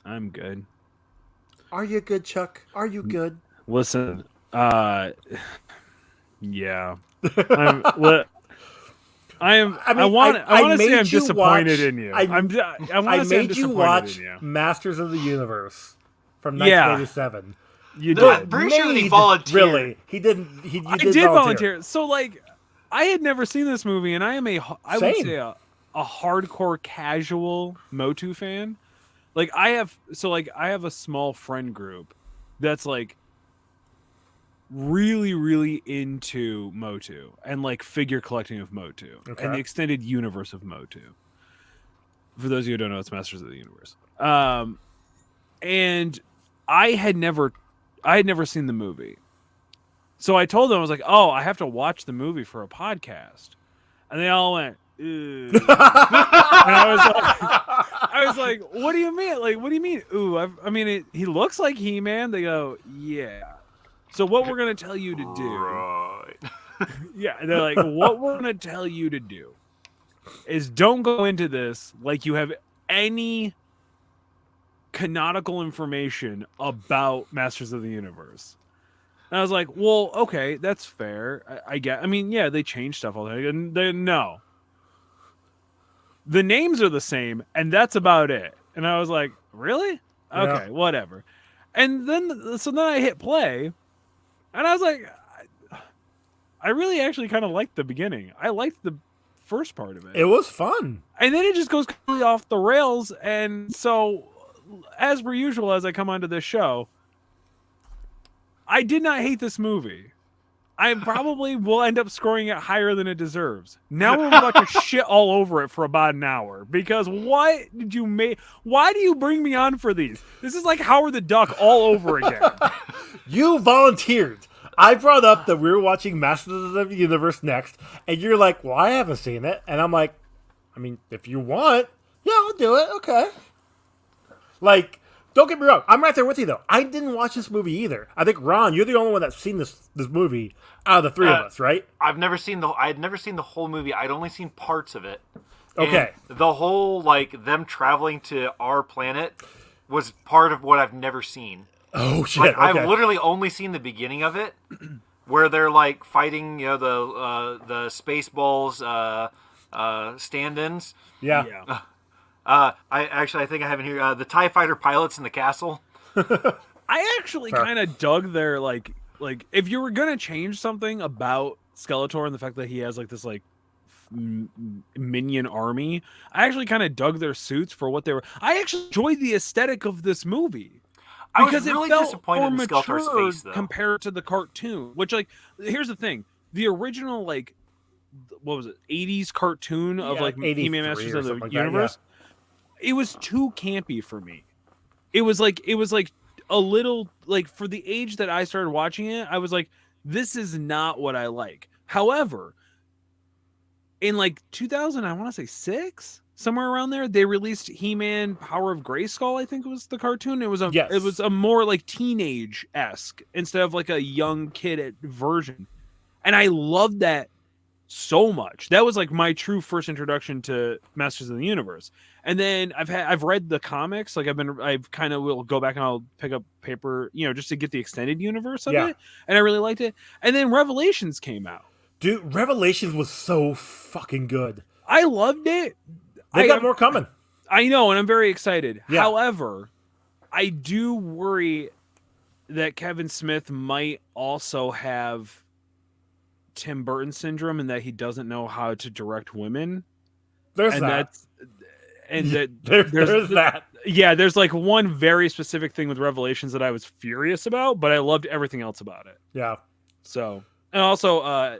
I'm good. Are you good, Chuck? Are you good? Listen, uh, yeah, I'm. Li- I am. I I mean, want. I I I want to say I'm made you disappointed watch in you. I I want I to say I'm made you disappointed in watch you. Masters of the Universe from Yeah, 1987. you Well, I'm did. pretty sure that he made volunteered. really. He didn't. You I did did volunteer. volunteer. So like, I had never seen this movie, and I am I would say Same. a hardcore casual Motu fan. Like I have a small friend group that's like really into Motu and like figure collecting of Motu and Okay. the extended universe of Motu. For those of you who don't know, it's Masters of the Universe. And I had never seen the movie. So I told them, I was like, "Oh, I have to watch the movie for a podcast." And they all went, "Ooh." And I was like, "What do you mean? Like, what do you mean? Ooh, I mean, he looks like He-Man." They go, "Yeah." So what we're gonna tell you to do, Right. yeah, they're like, what we're gonna tell you to do is don't go into this like you have any canonical information about Masters of the Universe. And I was like, well, okay, that's fair. I get. I mean, yeah, they change stuff all the time. And they no, the names are the same, and that's about it. And I was like, really? Yeah. Okay, whatever. And then so then I hit play, and I was like, I really actually kind of liked the beginning. I liked the first part of it. It was fun. And then it just goes completely off the rails. And so, as per usual, as I come onto this show, I did not hate this movie. I probably will end up scoring it higher than it deserves. Now I'm about to shit all over it for about an hour because what did you make? Why do you bring me on for these? This is like Howard the Duck all over again. You volunteered. I brought up that we were watching Masters of the Universe next, and you're like, "Well, I haven't seen it," and I'm like, "I mean, if you want, yeah, I'll do it. Okay." Like, don't get me wrong. I'm right there with you though. I didn't watch this movie either. I think Ron, you're the only one that's seen this movie out of the three of us, right? I had never seen the whole movie. I'd only seen parts of it. Okay. And the whole like them traveling to our planet was part of what I've never seen. Oh shit. Like Okay. I've literally only seen the beginning of it, where they're like fighting, the Spaceballs stand-ins. Yeah. I think I have in here the TIE fighter pilots in the castle. I actually kind of dug their like if you were gonna change something about Skeletor and the fact that he has like this like minion army, I actually kind of dug their suits for what they were. I actually enjoyed the aesthetic of this movie because I was really it felt disappointed more in mature Skeletor's face, though. compared to the cartoon. Which like here's the thing: the original like what was it 80s cartoon of like 83 He-Man Masters or of the something like that, Universe. It was too campy for me. It was like a little like for the age that I started watching it, I was like, this is not what I like. However, in like 2000, I want to say 6, somewhere around there, they released He-Man Power of Grayskull, I think was the cartoon. It was Yes. it was a more like teenage-esque instead of like a young kid version. And I loved that so much. That was like my true first introduction to Masters of the Universe. And then I've read the comics. Like I've kind of will go back and I'll pick up paper, just to get the extended universe of it. And I really liked it. And then Revelations came out. Dude, Revelations was so fucking good. I loved it. They got more coming. I know, and I'm very excited. Yeah. However, I do worry that Kevin Smith might also have Tim Burton syndrome and that he doesn't know how to direct women. There's that. Yeah, there's like one very specific thing with Revelations that I was furious about, but I loved everything else about it. Yeah. So, and also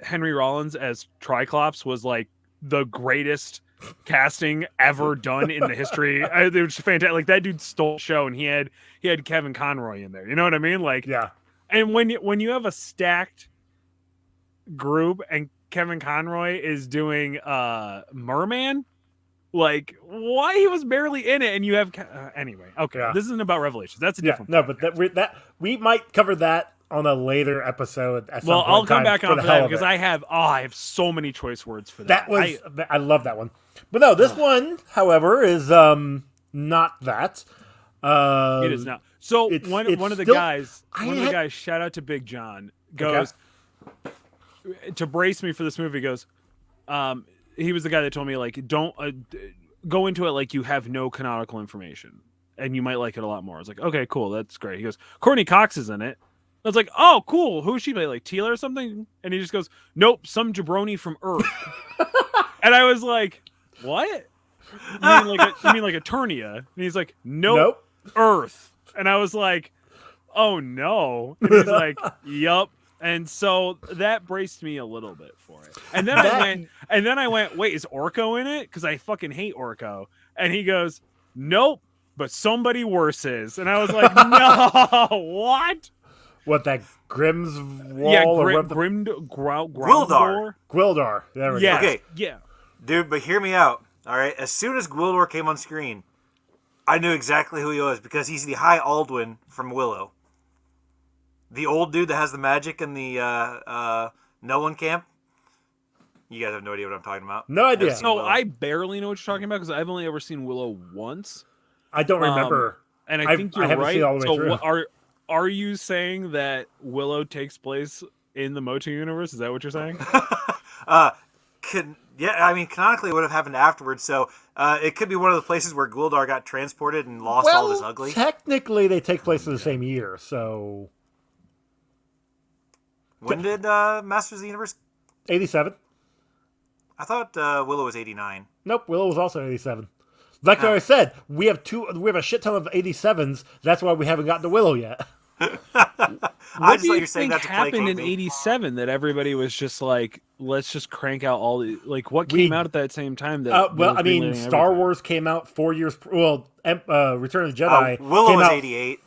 Henry Rollins as Triclops was like the greatest casting ever done in the history. It was fantastic. Like that dude stole the show, and he had Kevin Conroy in there. You know what I mean? Like, yeah. And when you have a stacked group and Kevin Conroy is doing Merman, like why he was barely in it, and you have anyway. Okay, This isn't about Revelations. That's a different. No, but that we might cover that on a later episode. At some point I'll come back for on that because I have so many choice words for that. I love that one. But no, this one, however, is not that. It is not. So it's one of the still- guys, I one of the had- guys, shout out to Big John, goes to brace me for this movie. Goes, he was the guy that told me like, don't go into it like you have no canonical information, and you might like it a lot more. I was like, okay, cool, that's great. He goes, Courtney Cox is in it. I was like, oh, cool. Who is she? Like Teela or something? And he just goes, nope, some jabroni from Earth. And I was like, what? You mean like Eternia? And he's like, nope. Earth. And I was like, oh no. And he's like, yup. And so that braced me a little bit for it. And then I went, wait, is Orko in it? Because I fucking hate Orko. And he goes, nope, but somebody worse is. And I was like, no, what? What, that Grimm's wall? Yeah, or Gwildor. Gwildor. There we Yes. go. Okay. Yeah. Dude, but hear me out. All right. As soon as Gwildor came on screen, I knew exactly who he was because he's the High Aldwin from Willow. The old dude that has the magic in the Nolan camp. You guys have no idea what I'm talking about. No idea. Never seen So Willow. I barely know what you're talking about because I've only ever seen Willow once. I don't remember. And I think you're haven't right. seen it all the way So through. are you saying that Willow takes place in the Motu universe? Is that what you're saying? Yeah, I mean, canonically it would have happened afterwards, so it could be one of the places where Gwildor got transported and lost all of his ugly. Technically, they take place in the same year, so When did Masters of the Universe? 87. I thought Willow was 89. Nope, Willow was also 87. Like I said, we have a shit ton of 87s. That's why we haven't gotten to Willow yet. I What just do thought you you were saying think that to happened placate in me. '87 that everybody was just like, let's just crank out all the what came out at that same time? That Well, was I mean, greenlighting Star everything? Wars came out 4 years. Return of the Jedi. Willow came was out, 88.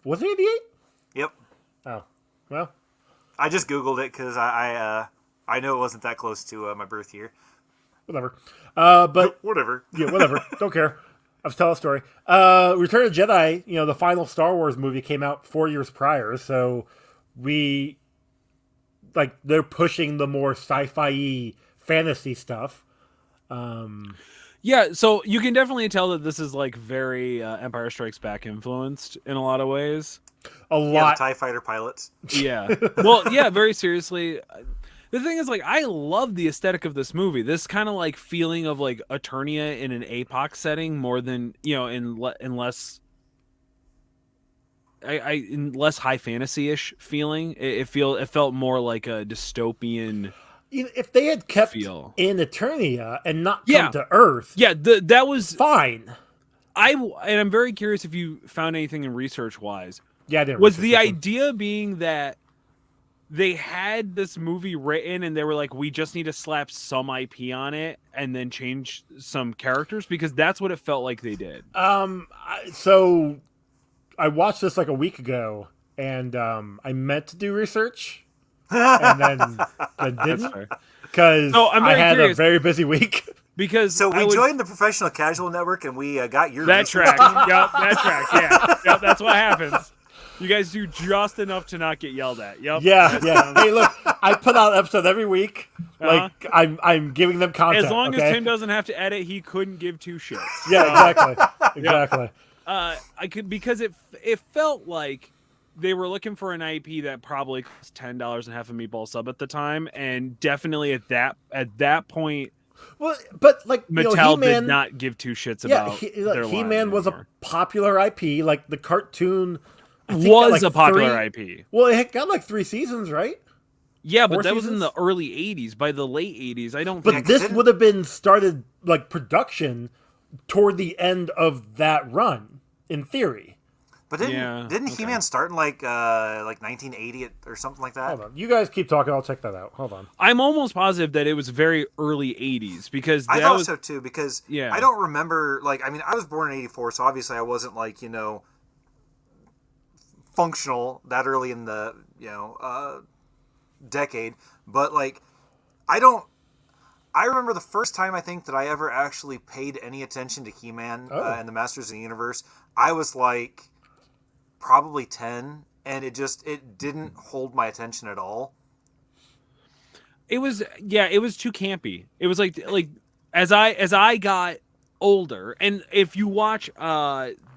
Was it 88? Yep. Oh, well, I just Googled it because I know it wasn't that close to my birth year. whatever. But Whatever. yeah, whatever. Don't care. I'll tell a story. Return of the Jedi, the final Star Wars movie came out 4 years prior, so they're pushing the more sci-fi fantasy stuff. Yeah, so you can definitely tell that this is like very Empire Strikes Back influenced in a lot of ways. A Yeah, lot. the TIE fighter pilots. Yeah. Well, yeah, very seriously. The thing is, like, I love the aesthetic of this movie. This kind of like feeling of like Eternia in an APOC setting more than in less in less high fantasy-ish feeling. It felt more like a dystopian. If they had kept feel. in Eternia and not Yeah. come to Earth, Yeah, that was fine. and I'm very curious if you found anything in research wise. Yeah, I didn't Was research the this one. idea being that they had this movie written and they were like, we just need to slap some IP on it and then change some characters? Because that's what it felt like they did. So I watched this like a week ago, and I meant to do research, and then I didn't fair. because No, I'm I very had curious. a very busy week. Because So I we was- joined the Professional Casual Network and we got your that research. track. Yep, that track. Yeah, yep, that's what happens. You guys do just enough to not get yelled at. Yep. Yeah. Hey, look, I put out an episode every week. Uh-huh. Like I'm giving them content. As long okay? as Tim doesn't have to edit, he couldn't give two shits. Yeah, exactly. I could, because it felt like they were looking for an IP that probably cost $10 and half a meatball sub at the time, and definitely at that point, Well, but like Mattel He-Man, did not give two shits Yeah, about their line He-Man was a anymore. popular IP. Like the cartoon I think, Was got, like, a popular 3 IP. Well, it got like 3 seasons, right? Yeah, 4 but that was in seasons? the early '80s. By the late '80s, I don't But think. this didn't- would have been started like production toward the end of that run, in theory. But Yeah, didn't okay. He-Man start in like 1980 or something like that? Hold on, you guys keep talking. I'll check that out. Hold on. I'm almost positive that it was very early '80s because I that thought was so too because Yeah. I don't remember I mean I was born in '84, so obviously I wasn't functional that early in the decade, but I remember the first time I think that I ever actually paid any attention to He-Man and the Masters of the Universe. I was like probably 10, and it didn't hold my attention at all. It was too campy. It was like as I got older. And if you watch,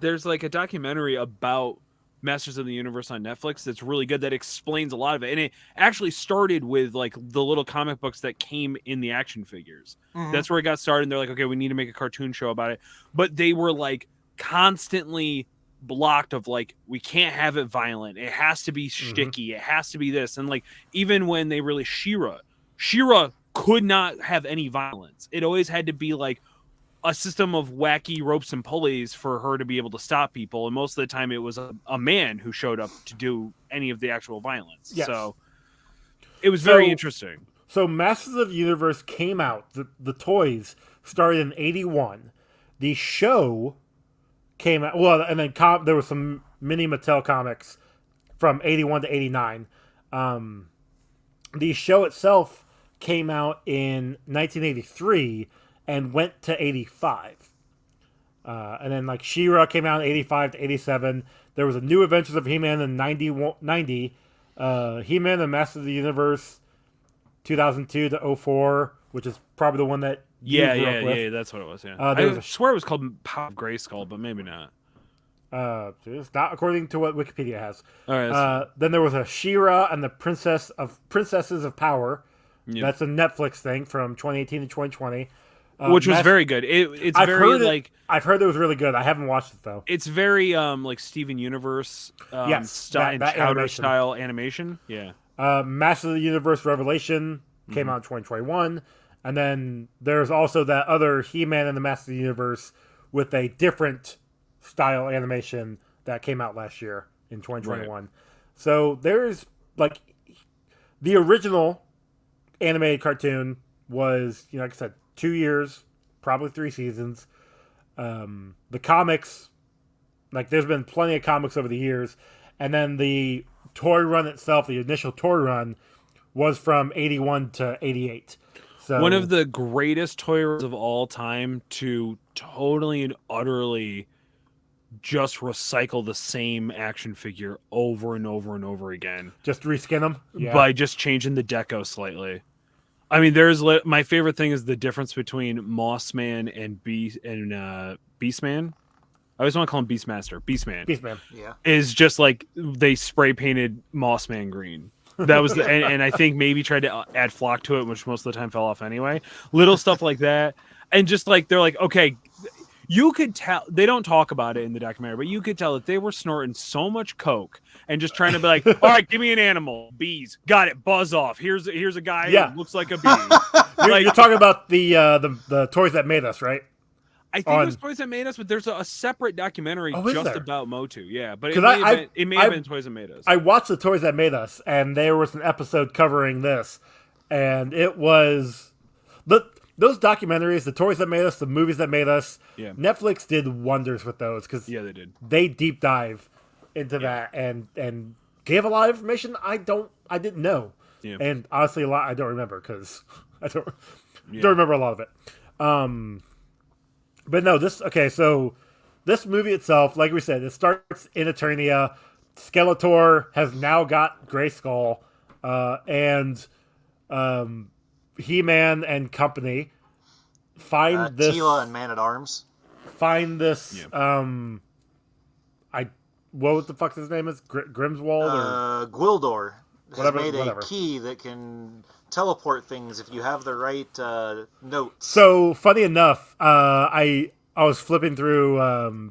there's like a documentary about Masters of the Universe on Netflix that's really good, that explains a lot of it. And it actually started with like the little comic books that came in the action figures. That's where it got started. And they're like, okay, we need to make a cartoon show about it. But they were like constantly blocked of like, we can't have it violent. It has to be sticky. It has to be this. And like, even when they released She-Ra could not have any violence. It always had to be like a system of wacky ropes and pulleys for her to be able to stop people. And most of the time it was a man who showed up to do any of the actual violence. Yes. So it was very interesting. So Masters of the Universe came out. The toys started in 81. The show came out, well, and then there was some mini Mattel comics from 81 to 89. The show itself came out in 1983 and went to 85. And then like She-Ra came out in 85 to 87. There was a New Adventures of He-Man in 90. He-Man and Masters of the Universe 2002 to 04, which is probably the one that Yeah, that's what it was. Yeah, I swear it was called Power of Grayskull, but maybe not. It's not according to what Wikipedia has. All right. Then there was a She-Ra and the Princesses of Power. Yep. That's a Netflix thing from 2018 to 2020. Which was very good. It's very like I've heard it was really good. I haven't watched it though. It's very like Steven Universe style animation. Yeah. Masters of the Universe Revelation came out in 2021, and then there's also that other He-Man and the Masters of the Universe with a different style animation that came out last year in 2021. Right. So there's like the original animated cartoon was, like I said, 2 years, probably 3 seasons. The comics, like there's been plenty of comics over the years, and then the toy run itself, the initial toy run, was from 81 to 88. So one of the greatest toy runs of all time to totally and utterly just recycle the same action figure over and over and over again. Just reskin them? Yeah. By just changing the deco slightly. I mean, my favorite thing is the difference between Mossman and Beastman. I always want to call him Beastmaster. Beastman. Yeah. Is just like they spray painted Mossman green. That was and I think maybe tried to add flock to it, which most of the time fell off anyway. Little stuff like that. And just like, they're like, okay, you could tell, they don't talk about it in the documentary, but you could tell that they were snorting so much coke and just trying to be like, all right, give me an animal, bees, got it, buzz off. Here's a guy who looks like a bee. You're talking about the Toys That Made Us, right? I think it was Toys That Made Us, but there's a separate documentary just about Motu. Yeah, but it may have been Toys That Made Us. I watched the Toys That Made Us, and there was an episode covering this, and it was those documentaries, the Toys That Made Us, the movies that made us. Yeah. Netflix did wonders with those because they did. They deep dive into that and gave a lot of information I didn't know. Yeah. And honestly, a lot I don't remember because I don't remember a lot of it. But no, so this movie itself, like we said, it starts in Eternia. Skeletor has now got Grayskull, and He-Man and company find this. Teela and Man-at-Arms. Find this. What the fuck his name is? Grimswald or Gwildor has made whatever. A key that can teleport things if you have the right notes. So funny enough, I was flipping through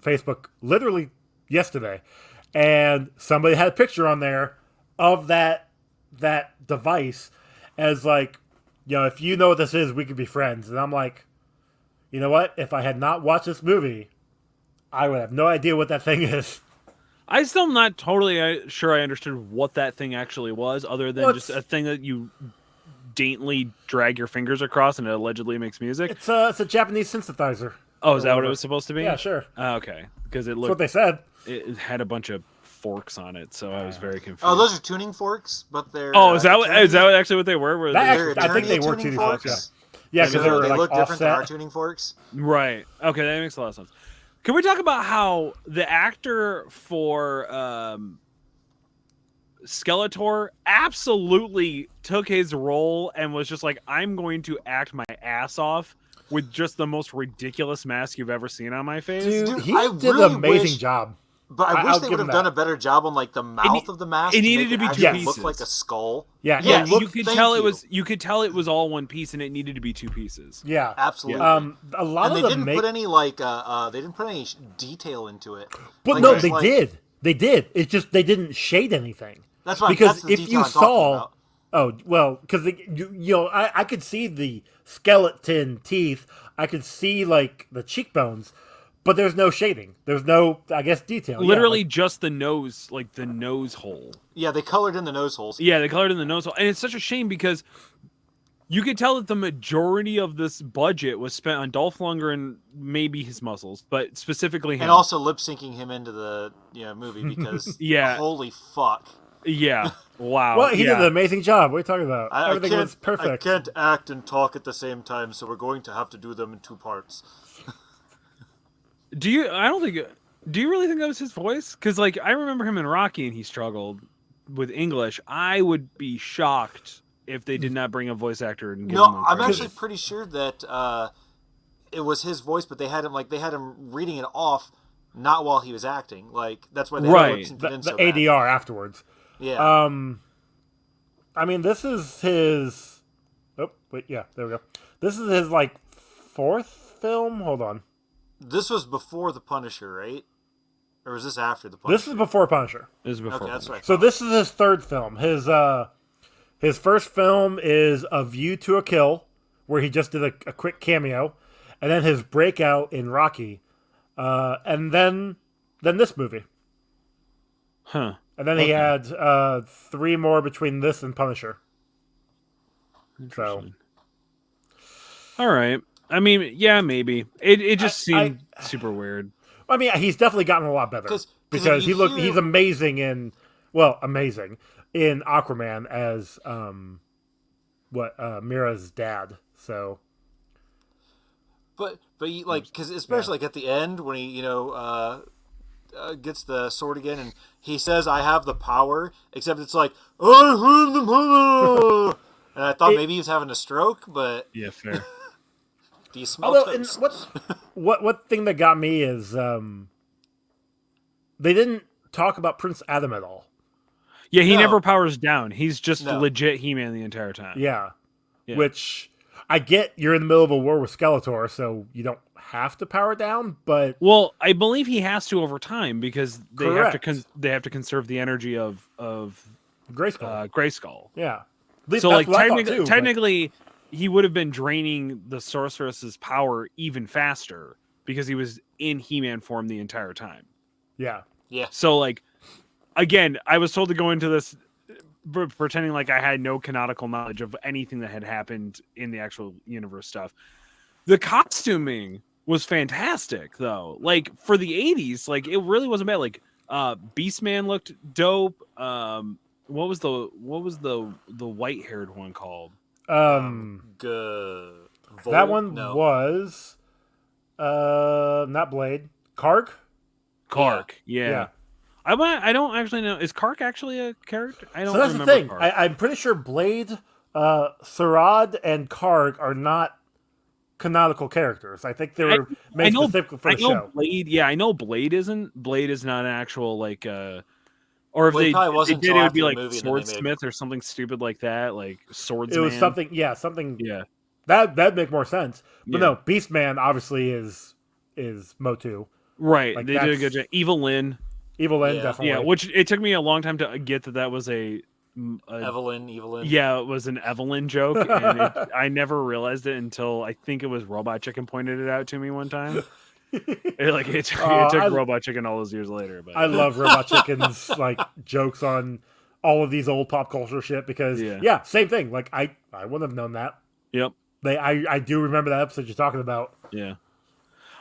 Facebook literally yesterday, and somebody had a picture on there of that device as like, if you know what this is, we could be friends. And I'm like, you know what? If I had not watched this movie, I would have no idea what that thing is. I still am not totally sure I understood what that thing actually was, other than just a thing that you daintily drag your fingers across and it allegedly makes music. It's a Japanese synthesizer. Oh, is that what it was supposed to be? Yeah, sure. Okay, because it looked. That's what they said. It had a bunch of forks on it, so I was very confused. Oh, those are tuning forks, but they're. Oh, is that actually what they were? I think they were tuning forks. Yeah, because they look different than our tuning forks. Right. Okay, that makes a lot of sense. Can we talk about how the actor for Skeletor absolutely took his role and was just like, I'm going to act my ass off with just the most ridiculous mask you've ever seen on my face. Dude, he I did really an amazing wish- job. But I wish I'll they give would him have done that. a better job on like the mouth of the mask. it to needed make to be actually two look like a pieces. skull. Yeah, Yes, it looked, you could thank tell you. it was. You could tell it was all one piece, and it needed to be two pieces. yeah, Absolutely. A lot And of they them didn't put any like they didn't put any detail into it. but Like, no, it was they like- did. They did. It's just they didn't shade anything. That's right. Because That's the if detail you I'm talking saw, about. oh well, because I could see the skeleton teeth. I could see like the cheekbones, but there's no shading. There's no, I guess, detail. Literally Yeah, like, just the nose, like the nose hole. Yeah, they colored in the nose holes. Yeah, they colored in the nose hole, and it's such a shame because you could tell that the majority of this budget was spent on Dolph Lundgren, maybe his muscles, but specifically him. And also lip syncing him into the movie because Yeah. holy fuck. Yeah. Wow. well, he yeah. did an amazing job. What are you talking about? I Everything can't, was perfect. I can't act and talk at the same time, so we're going to have to do them in two parts. Do you? I don't think. Do you really think that was his voice? Because like I remember him in Rocky, and he struggled with English. I would be shocked if they did not bring a voice actor and give him No, a I'm credit. actually pretty sure that it was his voice, but they had him reading it off, not while he was acting. Like that's why they Right. had The, it in the so bad. ADR afterwards. Yeah. I mean, this is his. Oh wait, yeah, there we go. This is his like fourth film. Hold on. This was before The Punisher, right? Or was this after The Punisher? This is before Punisher. This is before. Okay, that's right. So this is his third film. His first film is A View to a Kill, where he just did a quick cameo, and then his breakout in Rocky, and then this movie, Huh. and then he had 3 more between this and Punisher. So All right. I mean, yeah, maybe. It just seemed super weird. I mean, he's definitely gotten a lot better 'Cause because if you hear- he's amazing in Aquaman as Mira's dad. So But like because especially like at the end when he gets the sword again and he says I have the power, except it's like I have the power, and I thought maybe he was having a stroke, but Yeah, fair. do you smell although and toast? what thing that got me is they didn't talk about Prince Adam at all. Yeah, he No. never powers down. He's just No. legit He-Man the entire time. Yeah. Yeah. Which I get you're in the middle of a war with Skeletor, so you don't have to power down, but Well, I believe he has to over time because they have to Correct. they have to conserve the energy of Grayskull. Grayskull. Yeah. At least So that's like what I thought too, but- technically he would have been draining the sorceress's power even faster because he was in He-Man form the entire time. yeah. Yeah, So like again, I was told to go into this pretending like I had no canonical knowledge of anything that had happened in the actual universe stuff. The costuming was fantastic though. Like for the 80s, like it really wasn't bad. Like Beastman looked dope. What was the white-haired one called? good. That one was not Blade. Karg? Kark. Yeah. Yeah. I don't actually know. Is Kark actually a character? I don't So that's the remember thing. Kark. I'm pretty sure Blade, Sarad, and Karg are not canonical characters. I think they were made specifically for the show. Blade. Yeah, I know Blade isn't. Blade is not an actual like. Or if Well, it they, probably they wasn't did, until it would after be the like movie and then they made- Swordsmith or something stupid like that, like Swordsman. It was something, something. Yeah. That'd make more sense. But Yeah. no, Beastman obviously is Motu. Right. Like, They did a that's- good job. Evil Lynn. Evil Lynn, Yeah. definitely. Yeah, which it took me a long time to get that was a Evelyn. yeah, it was an Evelyn joke, and I never realized it until I think it was Robot Chicken pointed it out to me one time. It took Robot Chicken all those years later. But I love Robot Chicken's like jokes on all of these old pop culture shit because Yeah. same thing. Like I wouldn't have known that. Yep. I do remember that episode you're talking about. Yeah.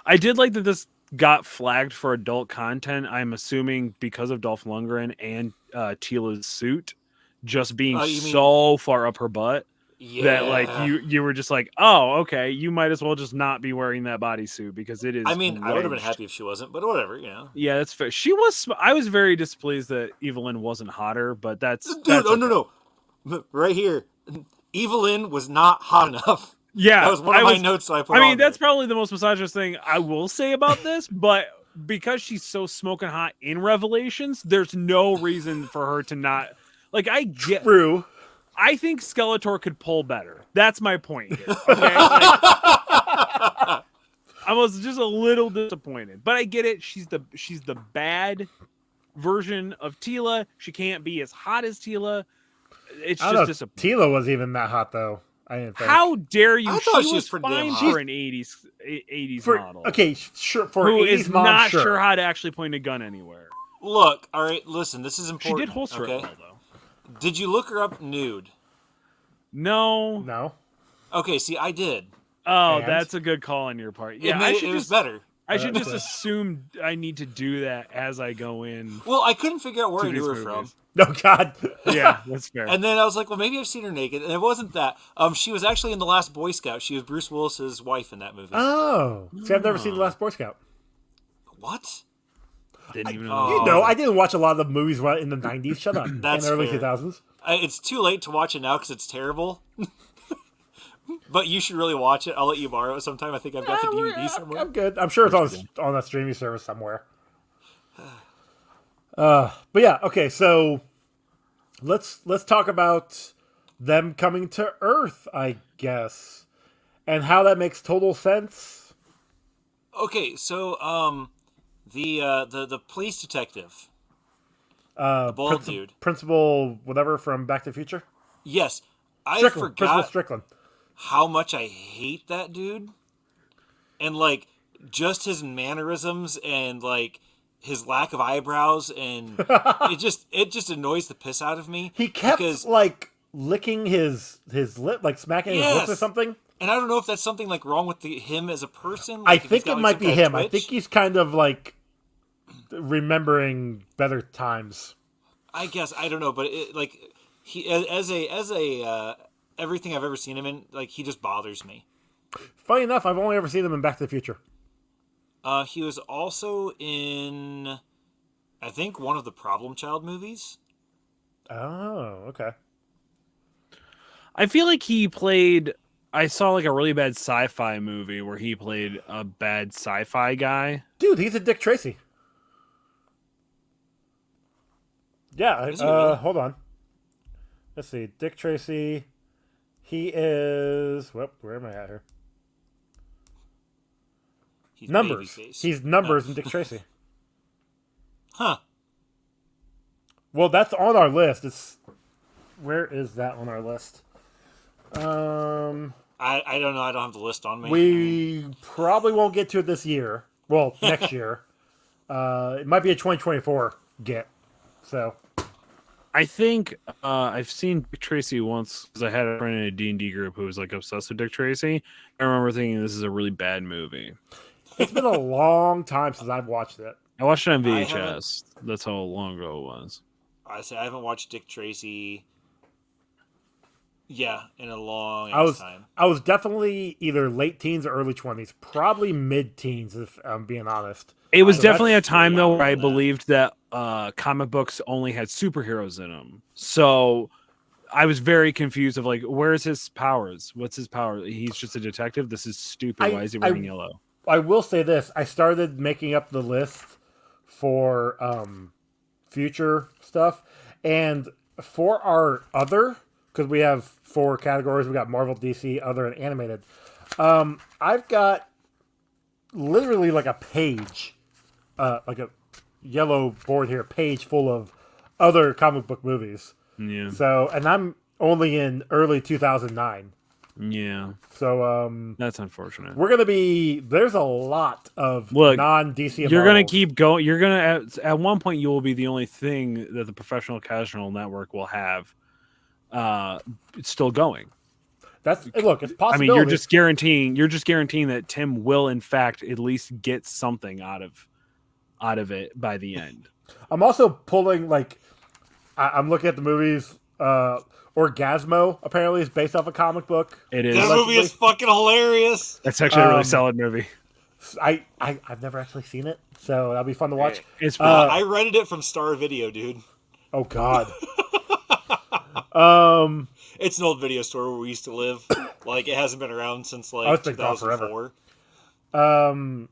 I did like that this got flagged for adult content. I'm assuming because of Dolph Lundgren and Tila's suit just being Oh, you mean- so far up her butt Yeah. that like you were just like, oh, okay, you might as well just not be wearing that bodysuit because it is. I mean, I would have been wedged. happy if she wasn't, but whatever, Yeah, that's fair. She was. I was very displeased that Evelyn wasn't hotter, but that's Dude, that's okay. no. Right here, Evelyn was not hot enough. Yeah, That was one of my notes I put I mean, on that's there. probably the most misogynist thing I will say about this, but because she's so smoking hot in Revelations, there's no reason for her to not. Like, True. I think Skeletor could pull better. That's my point here. Okay, like, I was just a little disappointed, but I get it. She's the bad version of Tila. She can't be as hot as Tila. It's I just don't know. disappointing. Tila was even that hot though. I didn't think. How dare you? I thought She she was was pretty damn fine hot. for an 80s For, model. okay, sure. For Who 80s is mom, not sure. sure how to actually point a gun anywhere. Look, all right, listen, this is She important. did holster okay? it well, though. Did you look her up nude? No. No. Okay, see, I did. Oh, And? that's a good call on your part. Yeah, It was better. I should just assume I need to do that as I go in. Well, I couldn't figure out where To I knew her these from. movies. No, God. Yeah, that's fair. And then I was like, well, maybe I've seen her naked. And it wasn't that. She was actually in The Last Boy Scout. She was Bruce Willis's wife in that movie. Oh, see, I've never seen The Last Boy Scout. What? Didn't even Oh. know. You know, I didn't watch a lot of the movies in the 90s. Shut up. That's in the early fair. 2000s. It's too late to watch it now because it's terrible. But you should really watch it. I'll let you borrow it sometime. I think I've got the DVD somewhere. I'm good. I'm sure it's on a streaming service somewhere. But yeah, okay. So let's talk about them coming to Earth, I guess, and how that makes total sense. Okay, so the police detective, the bald dude, Principal whatever from Back to the Future. yes, I Strickland. Principal forgot Strickland. how much I hate that dude, and like just his mannerisms and like his lack of eyebrows, and it just annoys the piss out of me. He kept because, like licking his lip, like smacking his lips or Yes. something. and I don't know if that's something like wrong with him as a person. I Like, if he's think got, it like, might some be kind of him. I twitch. think he's kind of like remembering better times. I guess I don't know, but like he as a everything I've ever seen him in, like he just bothers me. Funny enough, I've only ever seen him in Back to the Future. He was also in, I think, one of the Problem Child movies. Oh, okay. I feel like he played. I saw like a really bad sci-fi movie where he played a bad sci-fi guy. Dude, he's a Dick Tracy. Yeah, Is he really? hold on. Let's see. Dick Tracy. He is... Whoop, where am I at here? He's Numbers. Babyface. He's Numbers in Dick Tracy. Huh. Well, that's on our list. It's... Where is that on our list? I don't know. I don't have the list on me. We probably won't get to it this year. Well, next year. It might be a 2024 get. So... I think I've seen Dick Tracy once because I had a friend in a D&D group who was like obsessed with Dick Tracy. I remember thinking this is a really bad movie. It's been a long time since I've watched it. I watched it on I VHS. That's how long ago it was. I say I haven't watched Dick Tracy. Yeah, in a long time. I was definitely either late teens or early 20s, probably mid teens if I'm being honest. It was So definitely a that's time though longer where I than that. believed that comic books only had superheroes in them. So I was very confused of like, where's his powers? What's his power? He's just a detective. This is stupid. Why is he wearing yellow? I will say this: I started making up the list for future stuff, and for our other, because we have 4 categories. We got Marvel, DC, other, and animated. I've got literally like a page, like a yellow board here, page full of other comic book movies. Yeah. So, and I'm only in early 2009. Yeah. So, That's unfortunate. we're gonna be. There's a lot of Look, non-DC. You're going to keep going. You're going to, at one point, you will be the only thing that the Professional Casual Network will have it's still going. That's look. It's I possibility. mean, you're just guaranteeing that Tim will, in fact, at least get something out of it by the end. I'm also pulling like. I'm looking at the movies. Orgasmo apparently is based off a comic book. It is. That movie is fucking hilarious. That's actually a really solid movie. I've never actually seen it, so that'll be fun to watch. It's I rented it from Star Video, dude. Oh God. It's an old video store where we used to live. Like, it hasn't been around since, Oh, like, it's been gone forever. 2004.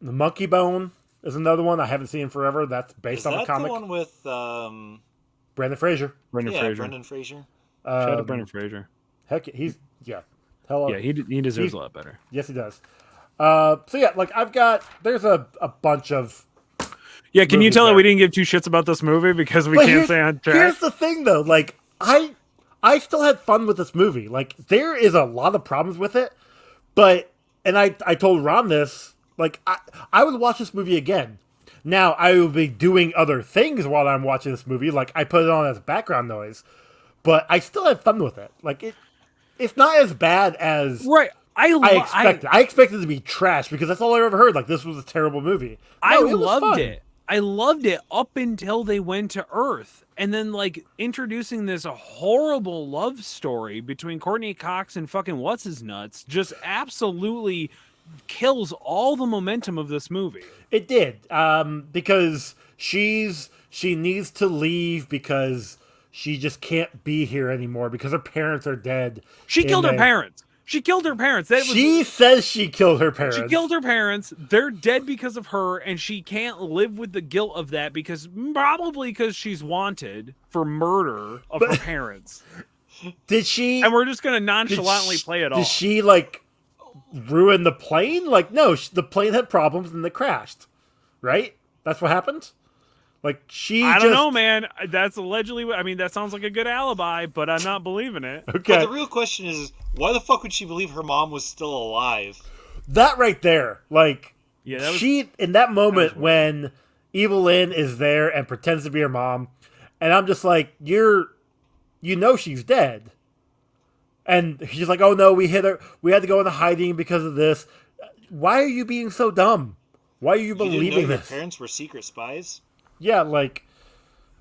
The Monkey Bone is another one I haven't seen in forever. That's based Is off that a comic. the one with, Brandon Fraser. Brendan Fraser. Brendan Fraser? Shout out to Brendan Fraser. Heck, hello. Yeah, he deserves a lot better. Yes, he does. So yeah, like there's a bunch of. Yeah, can you movies tell that there. we didn't give two shits about this movie because we But can't stay on track? Here's the thing, though. Like, I still had fun with this movie. Like, there is a lot of problems with it, but I told Ron this. Like, I would watch this movie again. Now I will be doing other things while I'm watching this movie. Like, I put it on as background noise, but I still had fun with it. Like, it's not as bad as Right. I expected. I expected it to be trash because that's all I ever heard. Like, this was a terrible movie. I No, it was loved fun. it. I loved it up until they went to Earth. And then, like, introducing this horrible love story between Courtney Cox and fucking What's-His-Nuts just absolutely kills all the momentum of this movie. It did, because she needs to leave because she just can't be here anymore because her parents are dead. She killed her parents. She killed her parents. She says she killed her parents. She killed her parents. They're dead because of her, and she can't live with the guilt of that probably because she's wanted for murder of her parents. Did she? And we're just gonna nonchalantly play it off. Did she like ruin the plane? Like, no, the plane had problems and it crashed. Right? That's what happened. Like, I don't know, man. That's allegedly. I mean, that sounds like a good alibi, but I'm not believing it. Okay. But the real question is, why the fuck would she believe her mom was still alive? That right there, like, Yeah, that was, she in that moment when Evil Lynn is there and pretends to be her mom, and I'm just like, you know she's dead, and she's like, oh no, we hit her, we had to go into hiding because of this. Why are you being so dumb? Why are you believing you didn't know this? Your parents were secret spies. Yeah, like,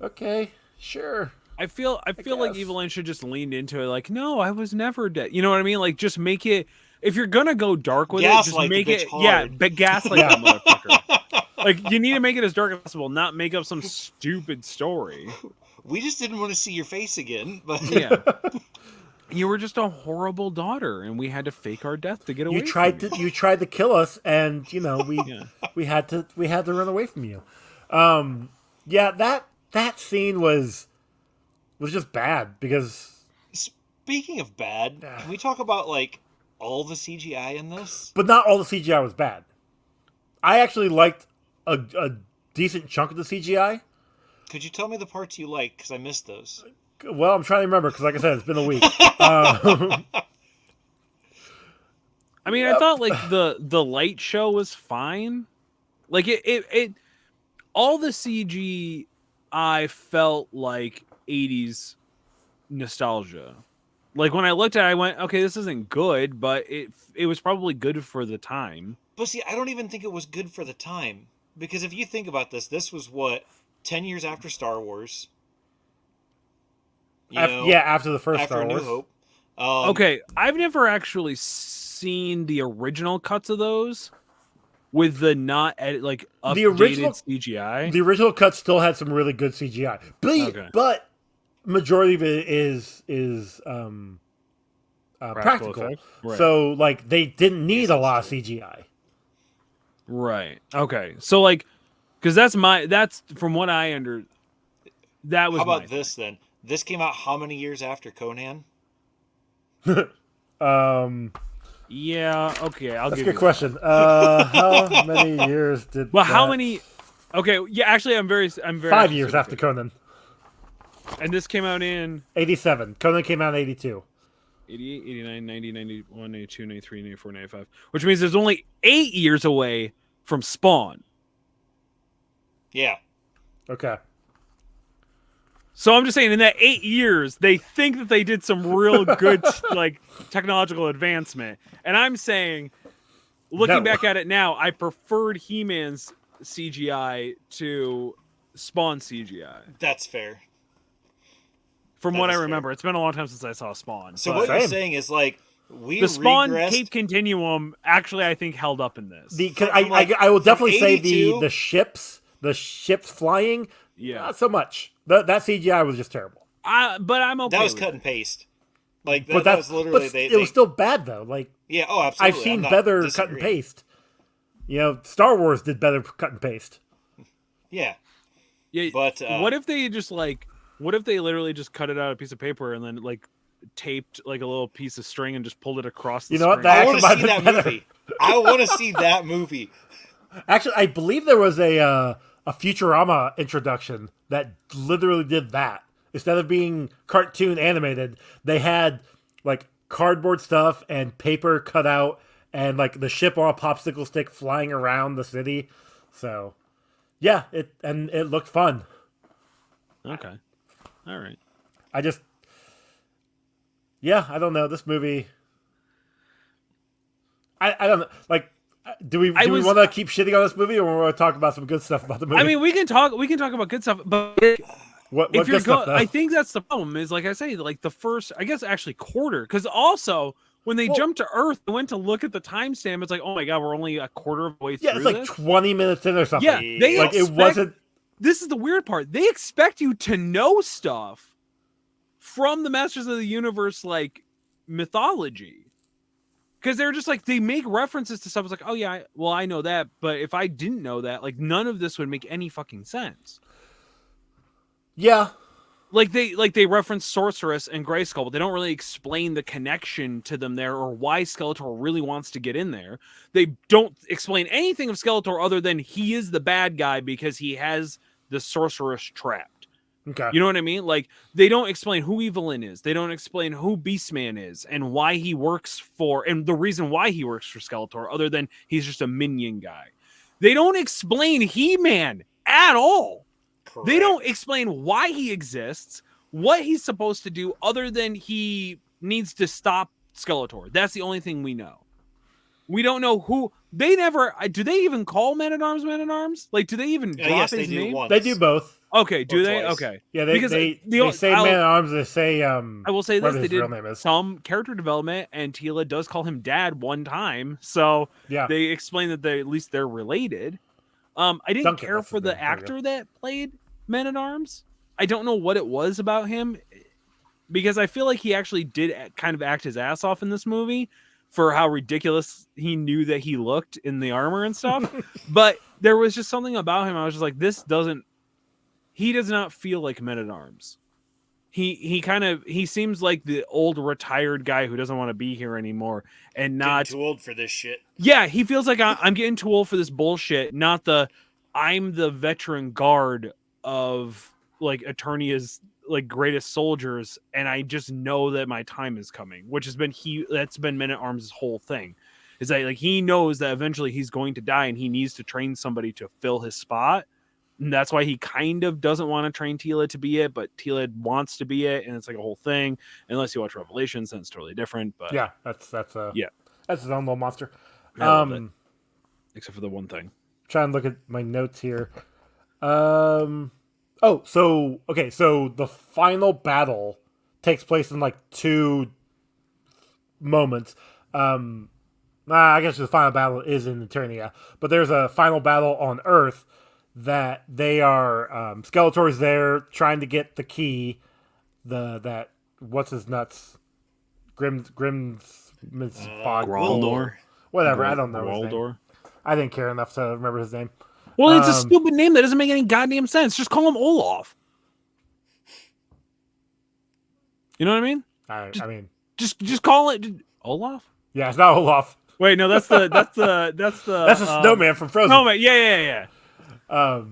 okay, sure. I feel like guess. Evil Lynn should just lean into it. Like, no, I was never dead. You know what I mean? Like, just make it. If you're gonna go dark with it, just Gaslight the make bitch it. hard. Yeah, but gaslight that motherfucker. Like, you need to make it as dark as possible, not make up some stupid story. We just didn't want to see your face again. But Yeah. You were just a horrible daughter, and we had to fake our death to get away. You tried to kill us, and you know Yeah. we had to run away from you. Yeah, that scene was just bad because. Speaking of bad, can we talk about like all the CGI in this? But not all the CGI was bad. I actually liked a decent chunk of the CGI. Could you tell me the parts you liked? Because I missed those. Well, I'm trying to remember because, like I said, it's been a week. I mean, I thought like the light show was fine. Like it all the CG I felt like 80s nostalgia. Like when I looked at it, I went, okay, this isn't good, but it was probably good for the time. But see, I don't even think it was good for the time. Because if you think about this was what, 10 years after Star Wars. After the first after Star A New Wars. Hope. Okay, I've never actually seen the original cuts of those with the not edit, like updated The original CGI. The original cut still had some really good CGI, but majority of it is practical. effect? Right. So like they didn't need a lot of CGI. Right. Okay. So like, because that's from what I under. That was. How about my this then? This came out how many years after Conan? Yeah. Okay. I'll That's a give good you question. How many years did? That. Well, how many? Okay. Yeah. Actually, I'm very. 5 years after Conan. And this came out in 87. Conan came out in 82. 88, 89, 90, 91, 92, 93, 94, 95. Which means there's only 8 years away from Spawn. Yeah. Okay. So I'm just saying, in that 8 years, they think that they did some real good like technological advancement. And I'm saying, looking back at it now, I preferred He-Man's CGI to Spawn CGI. That's fair. From That what I is remember, it's been a long time since I saw Spawn. So but what you're Same. saying is like we the Spawn regressed. Cape Continuum actually, I think, held up in this. I will definitely say 82? the ships flying. Yeah. Not so much. That CGI was just terrible. But I'm okay. That was with cut it. and paste. Like But that was literally it was still bad though. Like yeah. Oh, absolutely. I've seen I'm not better cut and disagreeing. paste. Star Wars did better cut and paste. Yeah, Yeah, but what if they just what if they literally just cut it out of a piece of paper and then taped a little piece of string and just pulled it across the You know what? screen? I That want to actually see might that have been better. movie. I want to see that movie. Actually, I believe there was a Futurama introduction that literally did that. Instead of being cartoon animated, they had like cardboard stuff and paper cut out and like the ship on a popsicle stick flying around the city. So, yeah, it looked fun. Okay, all right. I just, yeah, I don't know this movie. I don't know. Like, do we want to keep shitting on this movie, or want to talk about some good stuff about the movie? I mean, we can talk about good stuff, but what if you're good stuff though? I think that's the problem. Is like I say, like the first, I guess actually quarter, because also when they jumped to Earth, they went to look at the timestamp. It's like, oh my god, we're only a quarter of the way through. Yeah, it's like 20 minutes in or something. Yeah, they like it wasn't. This is the weird part. They expect you to know stuff from the Masters of the Universe, like mythology. Because they're just like, they make references to stuff. It's like, oh yeah, I know that. But if I didn't know that, like none of this would make any fucking sense. Yeah. Like they reference Sorceress and Grayskull, but they don't really explain the connection to them there or why Skeletor really wants to get in there. They don't explain anything of Skeletor other than he is the bad guy because he has the Sorceress trapped. Okay. You know what I mean? Like, they don't explain who Evelyn is. They don't explain who Beastman is and why he works for, and the reason why he works for Skeletor, other than he's just a minion guy. They don't explain He-Man at all. Correct. They don't explain why he exists, what he's supposed to do, other than he needs to stop Skeletor. That's the only thing we know. We don't know who. They never. Do they even call Man-at-Arms Man-at-Arms? Like, do they even drop yes, his they do name? once. They do both. Okay, do Or they? twice. Okay. Yeah, Because they say Man-at-Arms. They say I will say this: what they his did real name is. some character development, and Tila does call him Dad one time. So Yeah. they explain that at least they're related. I didn't Duncan, care that's for his the name. There you actor that played Man-at-Arms. I don't know what it was about him, because I feel like he actually did kind of act his ass off in this movie for how ridiculous he knew that he looked in the armor and stuff. But there was just something about him. I was just like, he does not feel like Men-at-Arms. He seems like the old retired guy who doesn't want to be here anymore, and not Getting too old for this shit. Yeah, he feels like I'm getting too old for this bullshit. Not I'm the veteran guard of like Eternia's like greatest soldiers, and I just know that my time is coming, which has been that's been Men-at-Arms' whole thing. Is that like he knows that eventually he's going to die and he needs to train somebody to fill his spot. And that's why he kind of doesn't want to train Tila to be it, but Tila wants to be it, and it's like a whole thing. Unless you watch Revelations, then it's totally different. But Yeah, that's yeah, that's his own little monster. I love it. Except for the one thing. Trying to look at my notes here. So the final battle takes place in like two moments. I guess the final battle is in Eternia, but there's a final battle on Earth that they are Skeletor's there trying to get the key. That what's his nuts? Grim's Fog. Graldor. Whatever, I don't know his name. Graldor. I didn't care enough to remember his name. Well, it's a stupid name that doesn't make any goddamn sense. Just call him Olaf. You know what I mean? I mean, just call it Olaf. yeah, it's not Olaf. Wait, no, that's the That's a snowman from Frozen. Snowman. Yeah.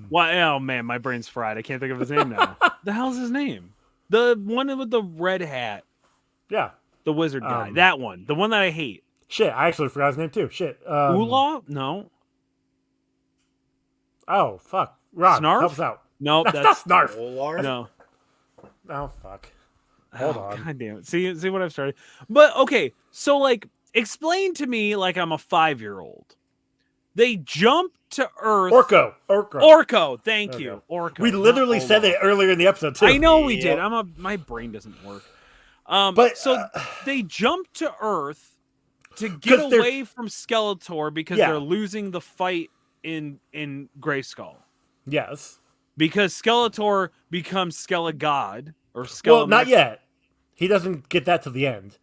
Why? Oh man, my brain's fried. I can't think of his name now. The hell's his name? The one with the red hat. Yeah, the wizard guy. That one. The one that I hate. Shit, I actually forgot his name too. Shit. Olaf? No. Oh fuck. Ron, Snarf? help us out. No, That's that's not Snarf. Olar? no. Oh fuck. Hold Oh, on. God damn it. See what I've started. But okay, so like explain to me like I'm a 5-year-old. They jump to Earth. Orko. Thank you. Orko. We literally said it earlier in the episode too. I know we did. My brain doesn't work. But so they jump to Earth to get away from Skeletor because they're losing the fight in Grayskull. Yes. Because Skeletor becomes Skelegod or Skeletor. Well, not yet. He doesn't get that to the end.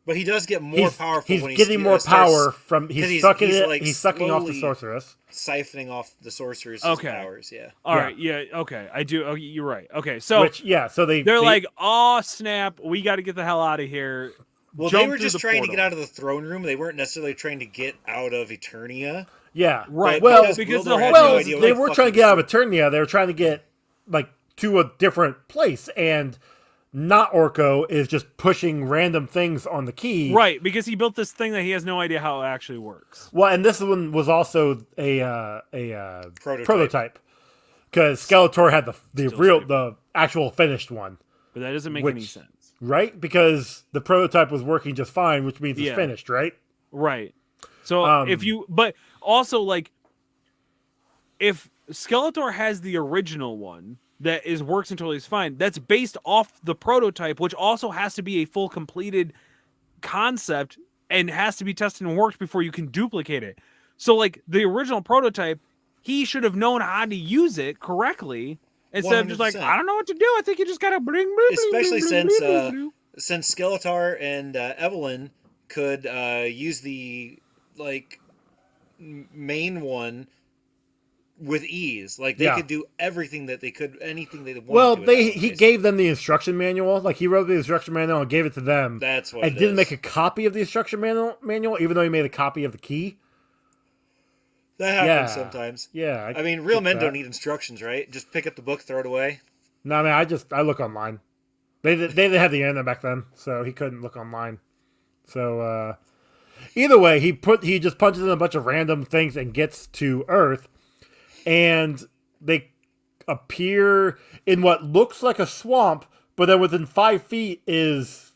But he does get more powerful He's when getting more power from he's sucking it. like, He's sucking off the slowly sorceress. siphoning off the sorcerer's Okay. powers. Yeah. All Yeah. right, yeah, okay, I do. Oh, you're right. Okay, so Which so they're like, "Oh snap, we got to get the hell out of here." Well, Jump they were through just the trying to portal. get out of the throne room. They weren't necessarily trying to get out of Eternia. yeah, Right, Well, because Gwildor the had whole no well, idea what they the were fuck trying he to get out was of Eternia. They were trying to get like to a different place, and not Orko is just pushing random things on the key. right, because he built this thing that he has no idea how it actually works. Well, and this one was also a prototype because Skeletor had the actual finished one, But that doesn't make any Which- sense. right? Because the prototype was working just fine, which means it's Yeah. finished, right? Right. So but also like, if Skeletor has the original one that works until he's fine, that's based off the prototype, which also has to be a full completed concept and has to be tested and worked before you can duplicate it. So like the original prototype, he should have known how to use it correctly instead of just like, 100%. I don't know what to do. I think you just gotta bling, bling, Especially bling, bling, since bling, bling. since Skeletor and Evelyn could use the main one with ease. Like they Yeah. could do everything that they could, anything they wanted. Well, to with that one, he basically. gave them the instruction manual. Like he wrote the instruction manual and gave it to them. That's what and it didn't is. make a copy of the instruction manual, even though he made a copy of the key. That happens Yeah. sometimes. Yeah, I mean, real get men that. don't need instructions, right? Just pick up the book, throw it away. No, I mean, I look online. They didn't have the internet back then, so he couldn't look online. So either way, he just punches in a bunch of random things and gets to Earth, and they appear in what looks like a swamp, but then within 5 feet is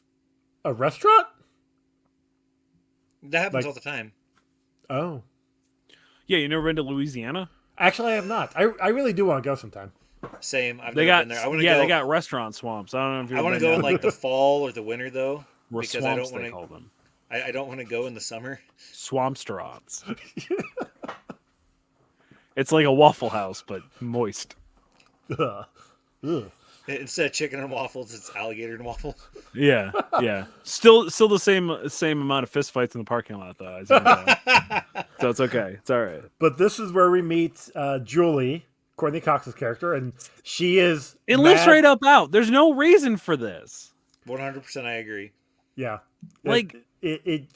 a restaurant. That happens Like- all the time. Oh, Yeah, you never been to Louisiana? actually, I have not. I really do want to go sometime. Same. I've They never got been there. I want to yeah, go. they got restaurant swamps. I don't know if you've I want to been go in down like the fall or the winter though, or because swamps I don't they want call them. to. I don't want to go in the summer. Swampstrats. It's like a Waffle House, but moist. Ugh. Ugh. Instead of chicken and waffles, it's alligator and waffles. Yeah, yeah. Still the same amount of fist fights in the parking lot, though. I think, so it's okay. It's all right. But this is where we meet Julie, Courtney Cox's character, and she is. It lifts mad- right up out. There's no reason for this. 100%, I agree. Yeah. Like-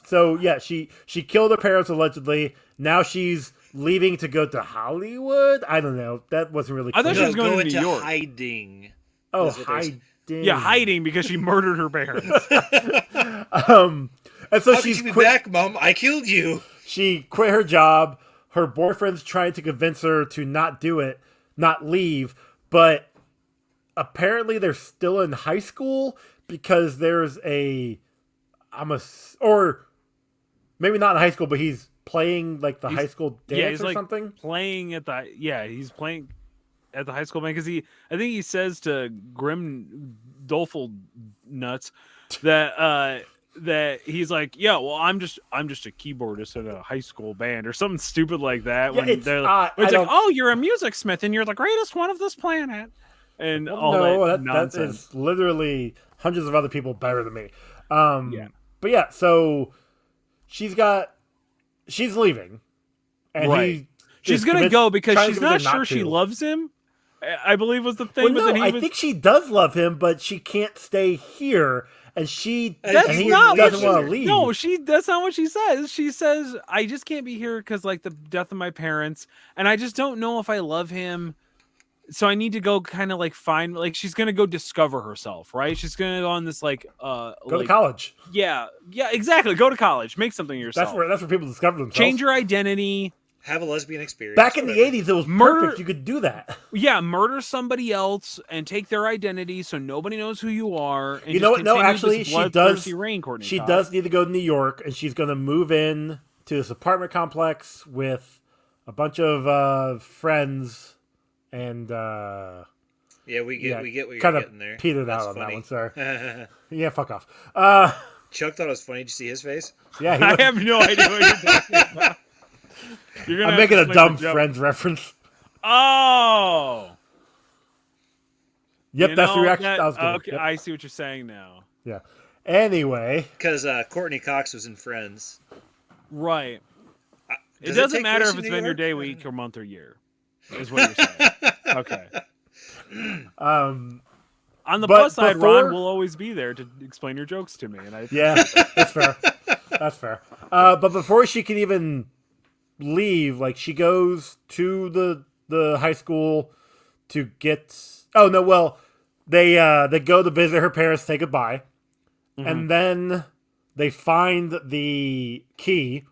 So yeah, she killed her parents allegedly. Now she's leaving to go to Hollywood. I don't know. That wasn't really I thought clear. she was going to into New York. hiding. Oh, That's what they're- hiding. Yeah, hiding because she murdered her parents. And so How could she's you be quit. back, Mom? I killed you. She quit her job. Her boyfriend's trying to convince her to not do it, not leave. But apparently, they're still in high school because there's or maybe not in high school, but he's playing like the high school dance he's or like something. playing at the he's playing at the high school band because I think he says to Grim Doleful Nuts that he's like, yeah, well, I'm just a keyboardist at a high school band or something stupid like that. Yeah, When it's, they're I it's like, don't- oh, you're a music smith and you're the greatest one of this planet, and all No, that that nonsense. is literally hundreds of other people better than me. Yeah. But yeah, so she's leaving, and Right. She's is gonna convinced- go because trying to she's convince not her sure she to. loves him. I believe was the thing. Well, but no, then he I was, think she does love him, but she can't stay here, and That's and he not what doesn't she, want to leave. No, that's not what she says. She says, I just can't be here because like the death of my parents, and I just don't know if I love him. So I need to go kind of like find, like, she's gonna go discover herself, right? She's gonna go on this go to college. Yeah, exactly. Go to college, make something of yourself. That's where people discover themselves. Change your identity. Have a lesbian experience. Back in the whatever. 80s, it was Murder- perfect. You could do that. Yeah, murder somebody else and take their identity so nobody knows who you are. And You know just what? No, continue actually, this she does. bloodthirsty reign, Courtney She Cox. does need to go to New York, and she's going to move in to this apartment complex with a bunch of friends, and Yeah, we get what you're kind of getting there. petered That's out on funny. that one. Sorry. Chuck Yeah, fuck off. thought it was funny. Did you see his face? Yeah, he I was- have no idea what you're talking about. You're gonna I'm have making to a explain dumb the joke. Friends reference. Oh, Yep, that's the reaction I was getting. Okay, Yep. I see what you're saying now. Yeah. Anyway, Because Courtney Cox was in Friends. Right. It Does doesn't take matter place if in it's New been your York? day, week, or month, or year. Is what you're saying. Okay. On the but plus side, before- Ron will always be there to explain your jokes to me, and I yeah, that's fair. That's fair. But before she can even leave, like she goes to the high school to get. Oh no! Well, they go to visit her parents, say goodbye, and then they find the key,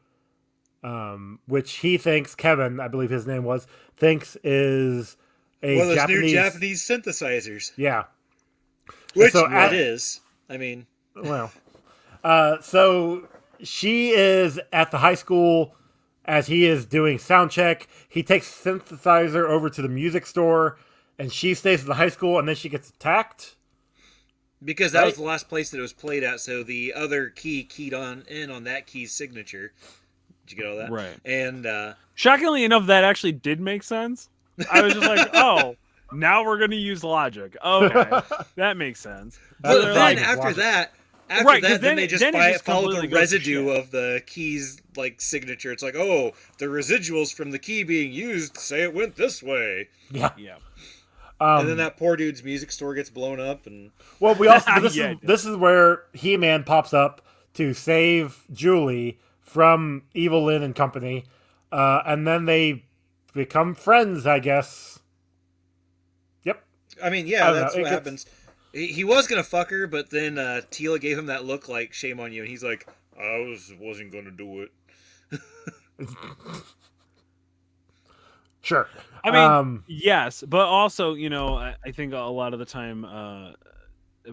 which he thinks Kevin, I believe his name was, thinks is a One of those Japanese. new Japanese synthesizers. Yeah. Which so it is. I mean, Well, so she is at the high school as he is doing sound check. He takes synthesizer over to the music store, and she stays at the high school, and then she gets attacked. because that was Right. the last place that it was played at, so the other key keyed on that key's signature. Did you get all that? Right. And shockingly enough, that actually did make sense. I was just like, oh, now we're going to use logic. Okay, that makes sense. That's but the then problem with after logic. that, Right, 'cause then then they it- just then it just follow completely the goes to residue shit. of the key's like signature. It's like, oh, the residuals from the key being used say it went this way, Yeah. Yeah. and then that poor dude's music store gets blown up, and Well, we also this Yeah, is it does. this is where He-Man pops up to save Julie from Evil Lynn and company, and then they become friends, I guess. Yep. I mean, I yeah, don't know, that's it what gets- happens. He was gonna fuck her, but then Tila gave him that look like shame on you, and he's like, I wasn't gonna do it. Sure. I mean, yes, but also, I think a lot of the time,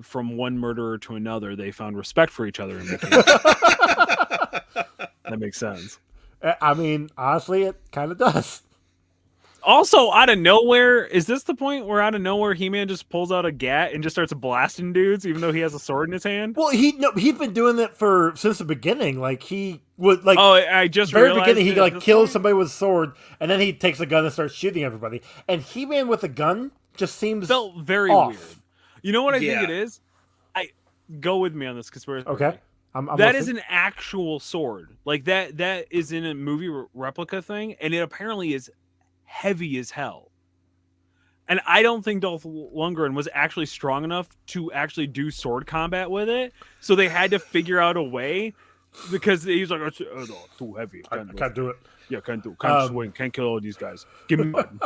from one murderer to another, they found respect for each other and became. That makes sense. I mean, honestly, it kind of does. Also, out of nowhere, is this the point where out of nowhere He-Man just pulls out a gat and just starts blasting dudes, even though he has a sword in his hand? Well, he's been doing that since the beginning. Like he would Oh, I just very realized beginning, he it at like this kills point? somebody with a sword, and then he takes a gun and starts shooting everybody. And He-Man with a gun just seems Felt very off. weird. You know what I Yeah. think it is? Go with me on this conspiracy. Okay, I'm That is listening. an actual sword. Like that is in a movie replica thing, and it apparently is heavy as hell. And I don't think Dolph Lundgren was actually strong enough to actually do sword combat with it. So they had to figure out a way because he's like, it's too heavy. I can't do it. Yeah, can't swing, can't kill all these guys. Give me one.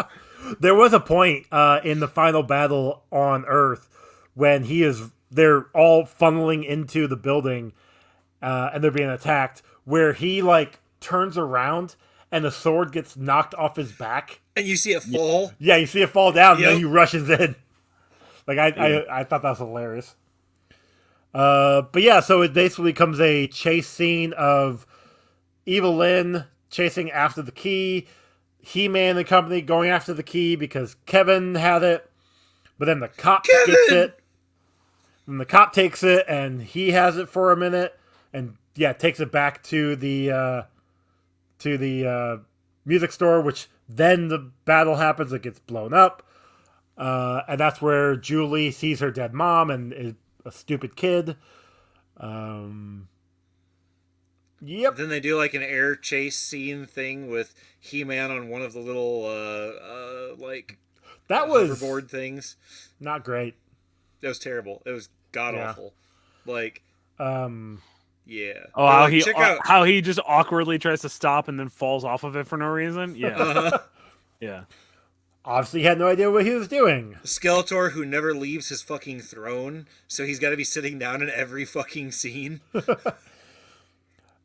There was a point in the final battle on Earth when they're all funneling into the building and they're being attacked, where he like turns around and the sword gets knocked off his back. and you see it fall. Yeah, you see it fall down, and then Yep. he rushes in. Like I thought that was hilarious. But yeah, so it basically becomes a chase scene of Evil Lynn chasing after the key, He-Man and company going after the key because Kevin had it, but then the cop gets it. And the cop takes it, and he has it for a minute, and yeah, takes it back to the music store, which then the battle happens. It gets blown up, and that's where Julie sees her dead mom and is a stupid kid. Yep. Then they do like an air chase scene thing with He-Man on one of the little like That was hoverboard things. not great. That was terrible. It was god awful. Like, yeah. Oh, They're how like, he check out. how he just awkwardly tries to stop and then falls off of it for no reason. Yeah, Uh-huh. yeah. Obviously, he had no idea what he was doing. Skeletor who never leaves his fucking throne, so he's got to be sitting down in every fucking scene. Even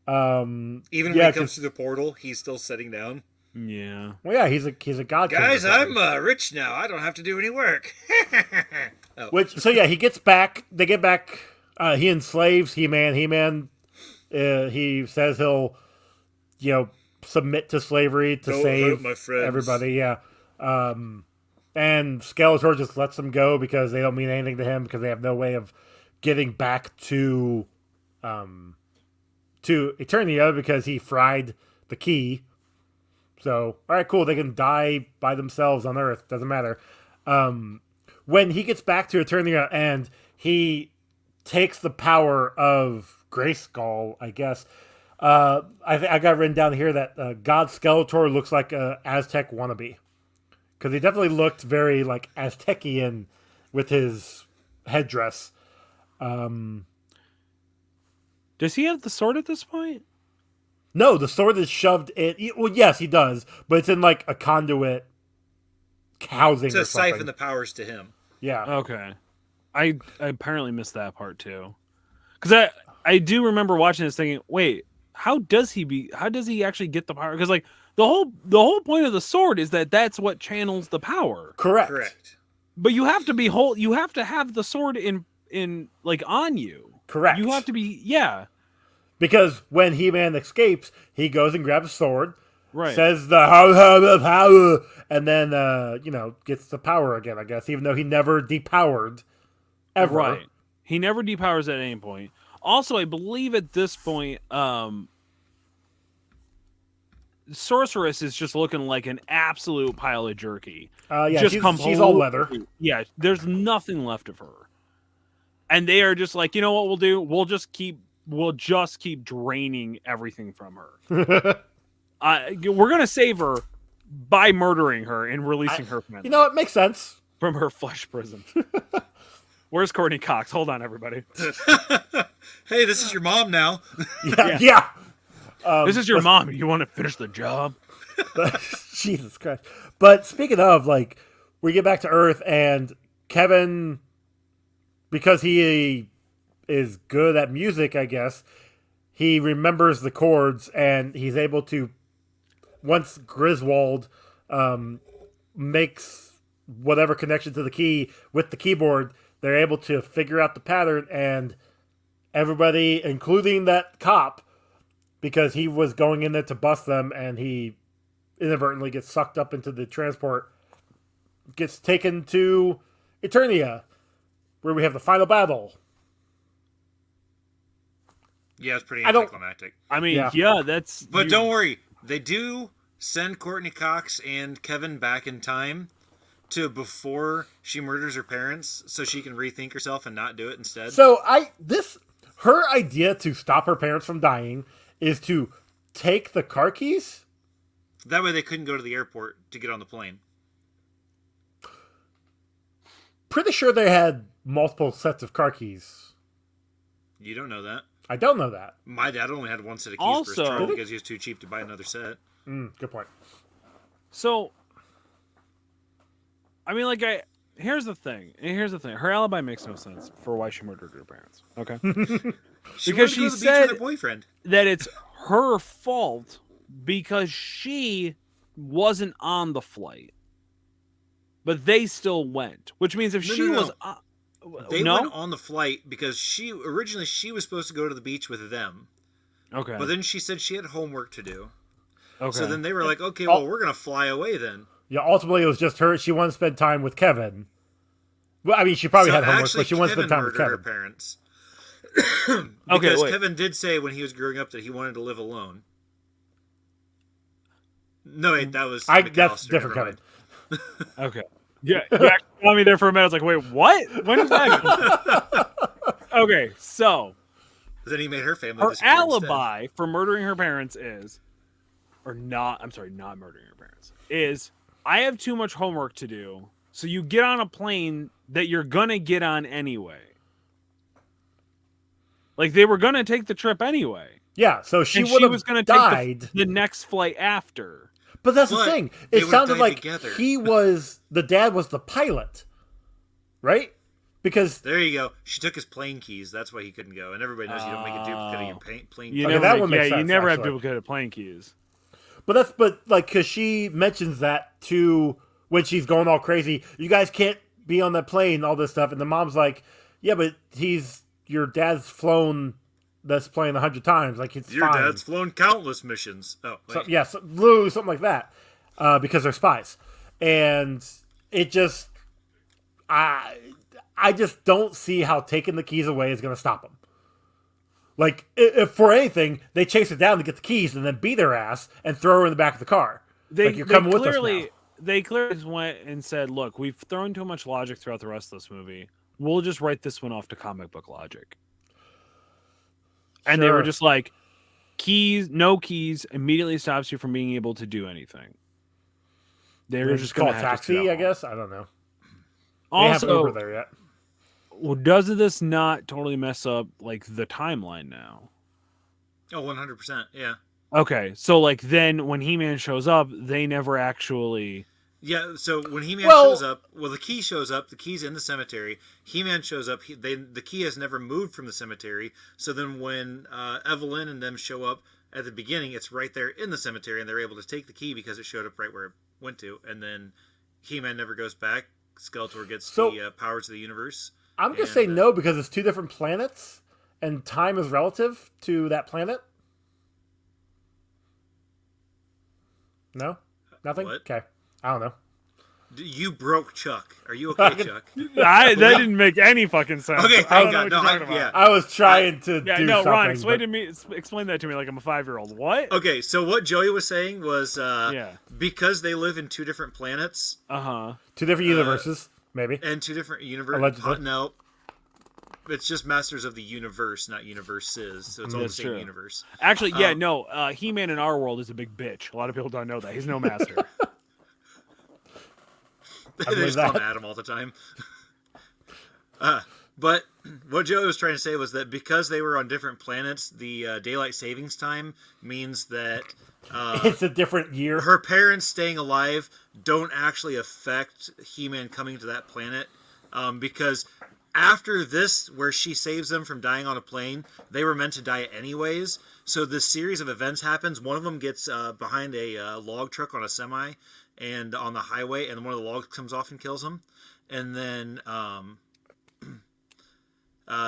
when yeah, he comes 'cause- through the portal, he's still sitting down. Yeah. Well, yeah, he's a god. king or Guys, something. I'm rich now. I don't have to do any work. So yeah, he gets back. They get back. He enslaves He-Man. He-Man. He says he'll, submit to slavery to Don't save hurt my friends. everybody. Yeah. And Skeletor just lets them go because they don't mean anything to him because they have no way of getting back to Eternia because he fried the key. So all right, cool. They can die by themselves on Earth. Doesn't matter. when he gets back to Eternia and he takes the power of Grayskull, I guess. I got written down here that God Skeletor looks like a Aztec wannabe, because he definitely looked very like Aztecian with his headdress. Does he have the sword at this point? No, the sword is shoved in. Well, yes, he does, but it's in like a conduit housing To or something. siphon the powers to him. Yeah. Okay. I apparently missed that part too. Because I do remember watching this thinking, wait, how does he actually get the power? Because like the whole point of the sword is that's what channels the power. Correct. But you have to be you have to have the sword in like on you. Correct. You have to be Because when He-Man escapes, he goes and grabs a sword, right. says the power, and then gets the power again, I guess, even though he never depowered ever. Right. He never depowers at any point. Also, I believe at this point, Sorceress is just looking like an absolute pile of jerky. Yeah, she's all leather. Yeah, there's nothing left of her. And they are just like, you know what we'll do? We'll just keep draining everything from her. We're gonna save her by murdering her and releasing her from it makes sense. from her flesh prison. Where's Courtney Cox? Hold on, everybody. Hey, this is your mom now. Yeah. This is your mom. You want to finish the job? Jesus Christ. But speaking of, like, we get back to Earth and Kevin, because he is good at music, I guess, he remembers the chords and he's able to, once Griswold makes whatever connection to the key with the keyboard, they're able to figure out the pattern, and everybody, including that cop, because he was going in there to bust them and he inadvertently gets sucked up into the transport, gets taken to Eternia, where we have the final battle. Yeah, it's pretty anticlimactic. I mean, that's... But don't worry. They do send Courtney Cox and Kevin back in time to before she murders her parents so she can rethink herself and not do it instead. So her idea to stop her parents from dying is to take the car keys. That way they couldn't go to the airport to get on the plane. Pretty sure they had multiple sets of car keys. You don't know that. I don't know that. My dad only had one set of keys for his Also- truck because he was too cheap to buy another set. Good point. So, I mean, like, here's the thing. Her alibi makes no sense for why she murdered her parents. Okay? Because she said her boyfriend. that it's her fault because she wasn't on the flight. But they still went. Which means if she was... They went on the flight because she was supposed to go to the beach with them. Okay. But then she said she had homework to do. Okay. So then they were like, okay, well, we're going to fly away then. Yeah, ultimately it was just her. She wanted to spend time with Kevin. Well, I mean, she probably had homework, but she wanted to spend time with Kevin. Her parents. Okay, because wait. Kevin did say when he was growing up that he wanted to live alone. No, wait, that was that's McAllister, different never Kevin. Okay. Yeah, you actually got me there for a minute. I was like, wait, what? When is that? Okay, so Then he made her family her disappear alibi for murdering her parents not murdering her parents, is I have too much homework to do, so you get on a plane that you're gonna get on anyway. Like, they were gonna take the trip anyway. Yeah, so she And would was have gonna died. take the next flight after. But that's the But thing. they It would've sounded died like together. the dad was the pilot, right? Because There you go. She took his plane keys. That's why he couldn't go. And everybody knows you don't make a duplicate of your plane You keys. never, that one makes you sense, never have actually. duplicated plane keys. because she mentions that to when she's going all crazy. You guys can't be on that plane, all this stuff, and the mom's like, "Yeah, but your dad's flown this plane 100 times. Like, it's Your fine." dad's flown countless missions. Oh, wait. Literally something like that, because they're spies, and it just, I just don't see how taking the keys away is going to stop them. Like, if for anything, they chase her down to get the keys and then beat her ass and throw her in the back of the car. Like, you're coming with us now. they clearly just went and said, "Look, we've thrown too much logic throughout the rest of this movie. We'll just write this one off to comic book logic." And they were Sure. just like, "Keys, no keys, immediately stops you from being able to do anything." They're They just call going a to have to taxi, go. I guess. I don't know. They haven't Also, Uber there yet. well, does this not totally mess up like the timeline now? Oh, 100%. Yeah. Okay, so like then when He-Man shows up, they never actually. Yeah, so when He-Man Well- shows up, the key shows up, the key's in the cemetery. He-Man shows up, the key has never moved from the cemetery. So then when Evelyn and them show up at the beginning, it's right there in the cemetery, and they're able to take the key because it showed up right where it went to. And then He-Man never goes back. Skeletor gets So- the powers of the universe. I'm going to And, say no because it's two different planets, and time is relative to that planet. No? Nothing? What? Okay. I don't know. You broke Chuck. Are you okay, Chuck? That didn't make any fucking sense. Okay, I thank don't know God. what No, you're talking about. yeah. I was trying to Yeah, do no, something. Ron, explain but- to me. Explain that to me like I'm a 5-year-old. What? Okay, so what Joey was saying was Yeah. because they live in two different planets Two different universes, maybe. and two different universes. Allegedly. No, it's just Masters of the Universe, not universes. So it's all the That's same true. universe. Actually, yeah, no. He-Man in our world is a big bitch. A lot of people don't know that. He's no master. They believe just call him that. Adam all the time. But what Joey was trying to say was that because they were on different planets, the daylight savings time means that It's a different year. her parents staying alive don't actually affect He-Man coming to that planet, because after this, where she saves them from dying on a plane, they were meant to die anyways. So this series of events happens. One of them gets behind a log truck on a semi and on the highway, and one of the logs comes off and kills him. And then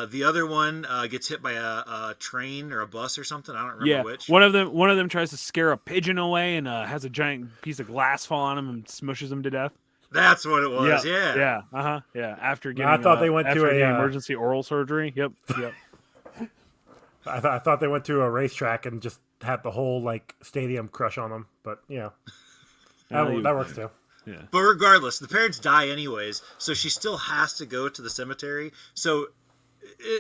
the other one gets hit by a train or a bus or something. I don't remember Yeah, which. one of them tries to scare a pigeon away and has a giant piece of glass fall on him and smushes him to death. That's what it was. Yeah. Yeah. After getting, I thought they went to after a, getting emergency oral surgery. Yep. I thought they went to a racetrack and just had the whole like stadium crush on them, but that works too. But regardless, the parents die anyways, so she still has to go to the cemetery. So,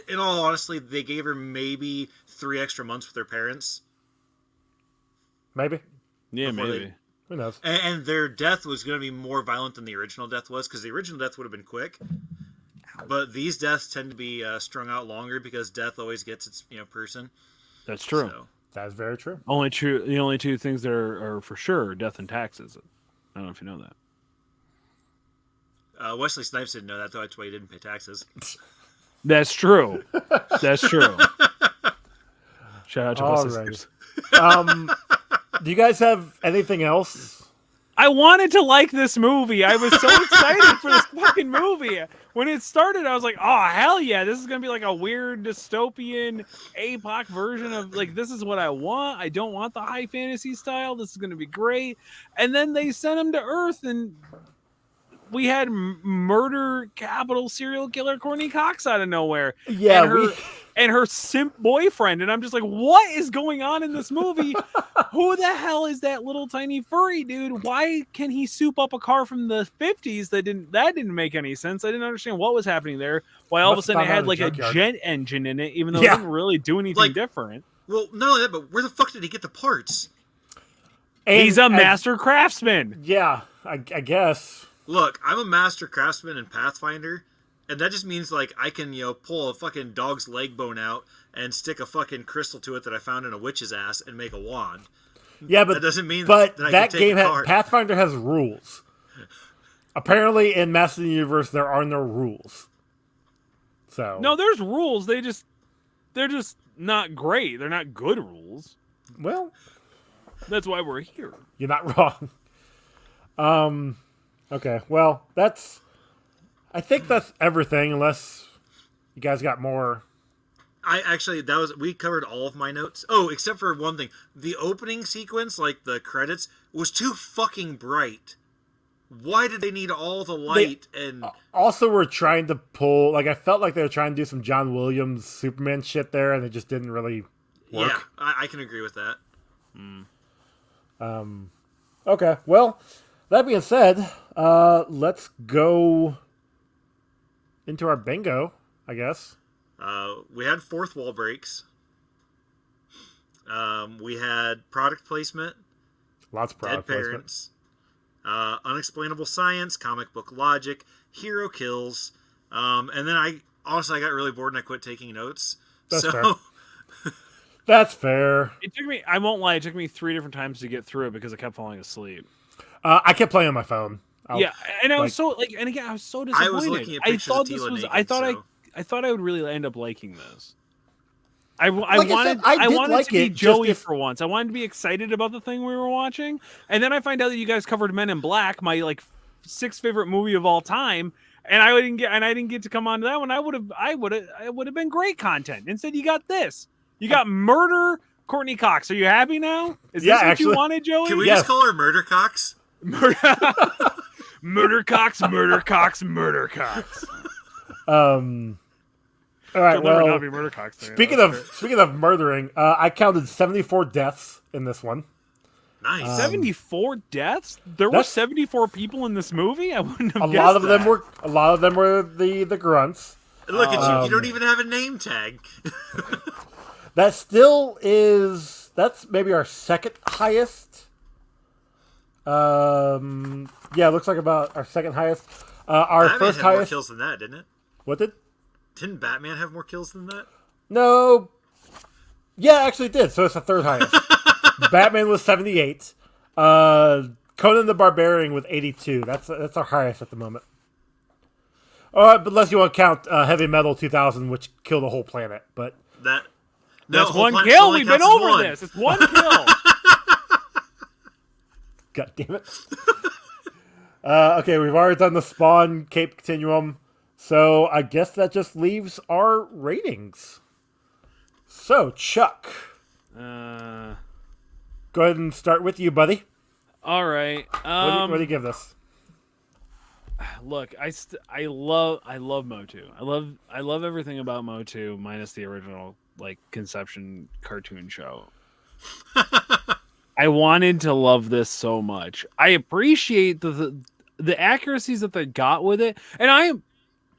in all honesty, they gave her maybe 3 extra months with her parents. Maybe. Yeah, Before maybe. they- Who knows? And their death was going to be more violent than the original death was, because the original death would have been quick. But these deaths tend to be strung out longer because death always gets its person. That's true. So, That is very true. The only two things that are for sure are death and taxes. I don't know if you know that. Wesley Snipes didn't know that, though. That's why he didn't pay taxes. That's true. That's true. Shout out to Wesley Alrighty. Snipes. Do you guys have anything else? I wanted to like this movie. I was so excited for this fucking movie. When it started, I was like, oh, hell yeah. This is going to be like a weird dystopian APOC version of like, this is what I want. I don't want the high fantasy style. This is going to be great. And then they sent him to Earth and we had murder capital serial killer Courtney Cox out of nowhere. Yeah, and her simp boyfriend. And I'm just like, what is going on in this movie? Who the hell is that little tiny furry dude? Why can he soup up a car from the 50s? That didn't make any sense. I didn't understand what was happening there. Why all of a Must sudden have it found had out like in a the junkyard. jet engine in it, even though Yeah. it didn't really do anything Like- different. Well, not only that, but where the fuck did he get the parts? He's a master craftsman. Yeah, I guess. Look, I'm a master craftsman in Pathfinder, and that just means like I can pull a fucking dog's leg bone out and stick a fucking crystal to it that I found in a witch's ass and make a wand. Yeah, but That doesn't mean But that I that can take game a card. Pathfinder has rules. Apparently, in Masters of the Universe, there are no rules. So No, there's rules. They're just not great. They're not good rules. well, That's why we're here. you're not wrong. Okay, well, I think that's everything, unless you guys got more. We covered all of my notes. Oh, except for one thing. The opening sequence, like the credits, was too fucking bright. Why did they need all the light and Also, we're trying to pull, like, I felt like they were trying to do some John Williams Superman shit there, and it just didn't really work. yeah, I can agree with that. Okay, well, That being said, let's go into our bingo, I guess. We had fourth wall breaks. We had product placement, Lots of dead product placement. parents, unexplainable science, comic book logic, hero kills, and then I got really bored and I quit taking notes. That's so fair. That's fair. It took me. I won't lie. It took me 3 different times to get through it because I kept falling asleep. I kept playing on my phone. Yeah, and I was so and again, I was so disappointed. I was looking at I pictures thought of this Tila was. naked, I thought so. I thought I would really end up liking this. I Like I wanted said, I did wanted like to be it, just Joey if- for once. I wanted to be excited about the thing we were watching, and then I find out that you guys covered Men in Black, my like 6th favorite movie of all time, and I didn't get to come on to that one. I would have been great content. Instead, you got this. You got Murder Courtney Cox. Are you happy now? Is Yeah, this what actually. you wanted, Joey? Can we Yes. just call her Murder Cox? Murder Cox, Murder Cox, Murder Cox. All right. She'll never Well, not be Murder Cox. speaking of murdering, I counted 74 deaths in this one. Nice. 74 deaths. There were That's- 74 people in this movie. I wouldn't have A guessed lot of them that. were the grunts. Look at you. You don't even have a name tag. That still is. That's maybe our second highest. Yeah, it looks like about our second highest. Our Batman first had more highest. kills than that, didn't it? What did? Didn't Batman have more kills than that? No. Yeah, actually it did. So it's the third highest. Batman was 78. Conan the Barbarian with 82. That's our highest at the moment. All right, but unless you want to count Heavy Metal 2000, which killed a whole planet. But That. That's Whole one Planet kill. only We've been counts as over one. this. It's one kill. God damn it. Okay, we've already done the Spawn Cape Continuum. So I guess that just leaves our ratings. So, Chuck, Uh, go ahead and start with you, buddy. all right. What do you give this? Look, I love Motu. I love everything about Motu minus the original like conception cartoon show. I wanted to love this so much. I appreciate the accuracies that they got with it, and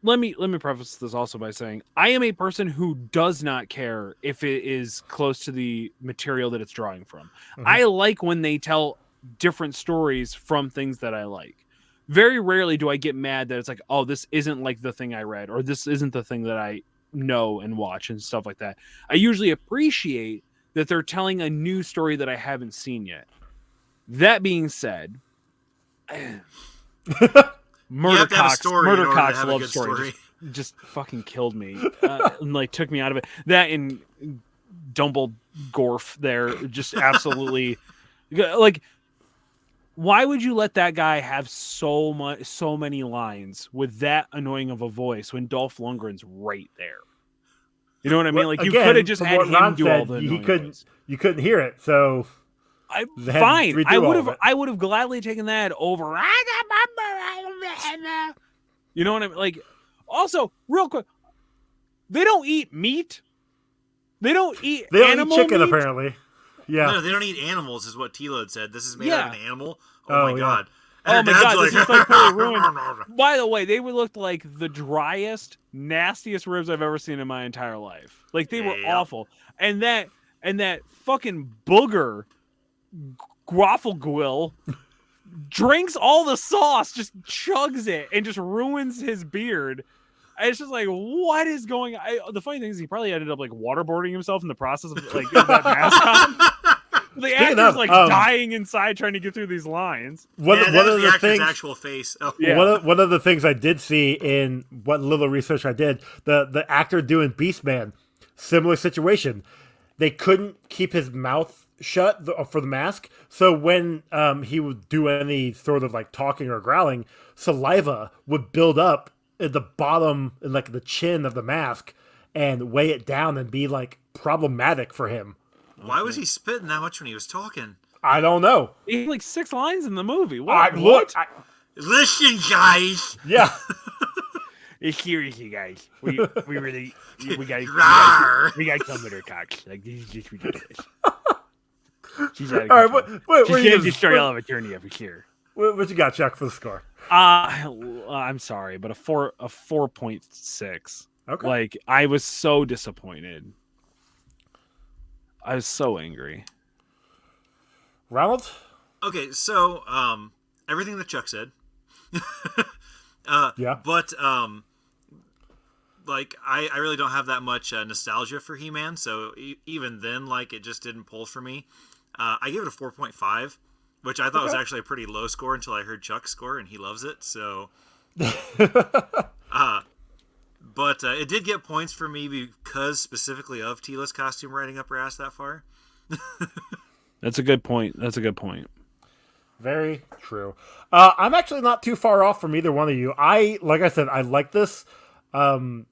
let me preface this also by saying I am a person who does not care if it is close to the material that it's drawing from. I like when they tell different stories from things that I like. Very rarely do I get mad that it's like, oh, this isn't like the thing I read, or this isn't the thing that I know and watch and stuff like that. I usually appreciate that they're telling a new story that I haven't seen yet. That being said, Murder to have a Cox story in order to Cox have a love good story story. just fucking killed me and like took me out of it. That and Dumbledore there just absolutely like. Why would you let that guy have so many lines with that annoying of a voice when Dolph Lundgren's right there? You know what I mean? Like you Again, could have just from had what him Ron do said, all the you annoying couldn't voice. you couldn't hear it. So they had to Fine. redo I all would of have it. I would have gladly taken that over. You know what I mean? Like also, real quick, they don't eat meat. They don't eat They don't animal eat chicken meat. apparently. Yeah. No, they don't eat animals, is what Tila had said. This is made out of an animal. Oh, Oh, my yeah. god. Oh And my her god, dad's this is like totally ruined. By the way, they would look like the driest, nastiest ribs I've ever seen in my entire life. Like they were Yeah. awful. And that fucking booger Groffleguil drinks all the sauce, just chugs it, and just ruins his beard. And it's just like, what is going on? The funny thing is he probably ended up like waterboarding himself in the process of like getting that mask on. The Speaking actor's of, like dying inside trying to get through these lines. One Yeah, of that was the the actor's things actual face. Oh. Yeah. one of the things I did see in what little research I did, the actor doing Beastman, similar situation. They couldn't keep his mouth shut for the mask, so when he would do any sort of like talking or growling, saliva would build up at the bottom, in like the chin of the mask, and weigh it down and be like problematic for him. Why was he spitting that much when he was talking? I don't know. He had like 6 lines in the movie. What? Listen, guys. Yeah. Seriously, guys, we really we got Rawr. we got Murder Cox. Like this is just ridiculous. She's out of All right. control. What She's are you gonna gonna destroy all of Eternia for sure. What you got, Chuck, for the score? I'm sorry, but a 4.6. Okay. Like, I was so disappointed. I was so angry. Ronald? Okay, so everything that Chuck said. Yeah. But like I really don't have that much nostalgia for He-Man, so even then, like, it just didn't pull for me. I gave it a 4.5, which I thought was actually a pretty low score until I heard Chuck's score, and he loves it. So, but it did get points for me because specifically of Tila's costume riding up her ass that far. That's a good point. Very true. I'm actually not too far off from either one of you. Like I said, I like this. And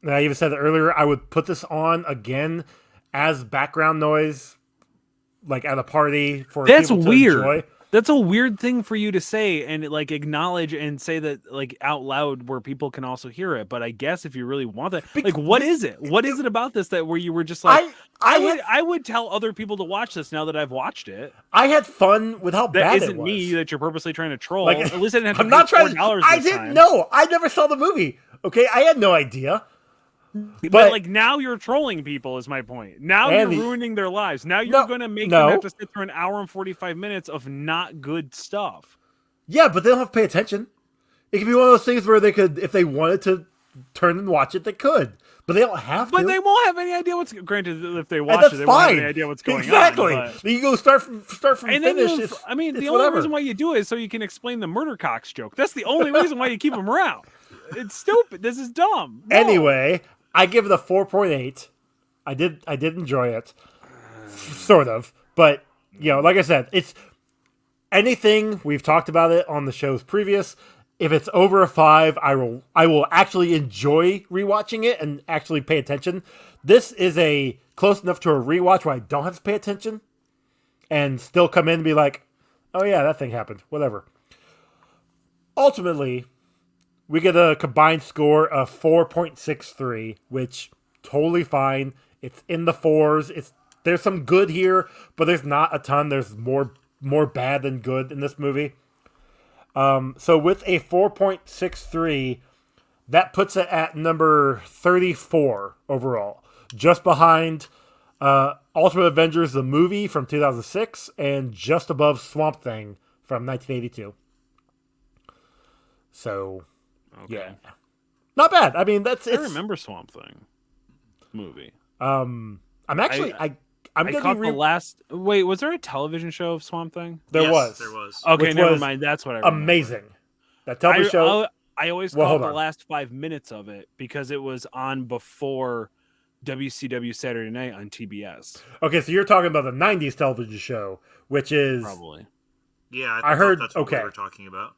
I even said it earlier, I would put this on again as background noise, like at a party for That's people to weird. enjoy. That's a weird thing for you to say and like acknowledge and say that like out loud where people can also hear it. But I guess if you really want that, like, what is it? What is it about this that where you were just like, I would tell other people to watch this now that I've watched it. I had fun with how That bad it isn't was. me that you're purposely trying to troll. Like, At least I didn't have to I'm not pay trying. $4 I this didn't time. know. I never saw the movie. Okay, I had no idea. But like now you're trolling people is my point. Now Andy, you're ruining their lives. Now you're going to make them have to sit through an hour and 45 minutes of not good stuff. Yeah, but they don't have to pay attention. It could be one of those things where they could, if they wanted to turn and watch it, they could. But they don't have to. But they won't have any idea what's. Granted, if they And watch that's it, they fine. won't have any idea what's going exactly. on. Exactly. You go start from And finish. then I mean, the whatever. only reason why you do it is so you can explain the murder Cox joke. That's the only reason why you keep them around. It's stupid. This is dumb. No. Anyway, I give it a 4.8. I did enjoy it, sort of. But like I said, it's anything we've talked about it on the shows previous. If it's over a 5, I will actually enjoy rewatching it and actually pay attention. This is a close enough to a rewatch where I don't have to pay attention and still come in and be like, oh yeah, that thing happened. Whatever. Ultimately, we get a combined score of 4.63, which totally fine. It's in the 4s. There's some good here, but there's not a ton. There's more bad than good in this movie. So with a 4.63, that puts it at number 34 overall, just behind Ultimate Avengers the movie from 2006 and just above Swamp Thing from 1982. So, yeah, not bad. I mean, I remember Swamp Thing movie. I'm actually I'm I gonna caught the last. Wait, was there a television show of Swamp Thing? There was. Okay, Which never was mind. That's what I remember. amazing. That television show. I always caught the last 5 minutes of it because it was on before WCW Saturday Night on TBS. Okay, so you're talking about the 90s television show, which is probably. Yeah, I heard. That's what we were talking about.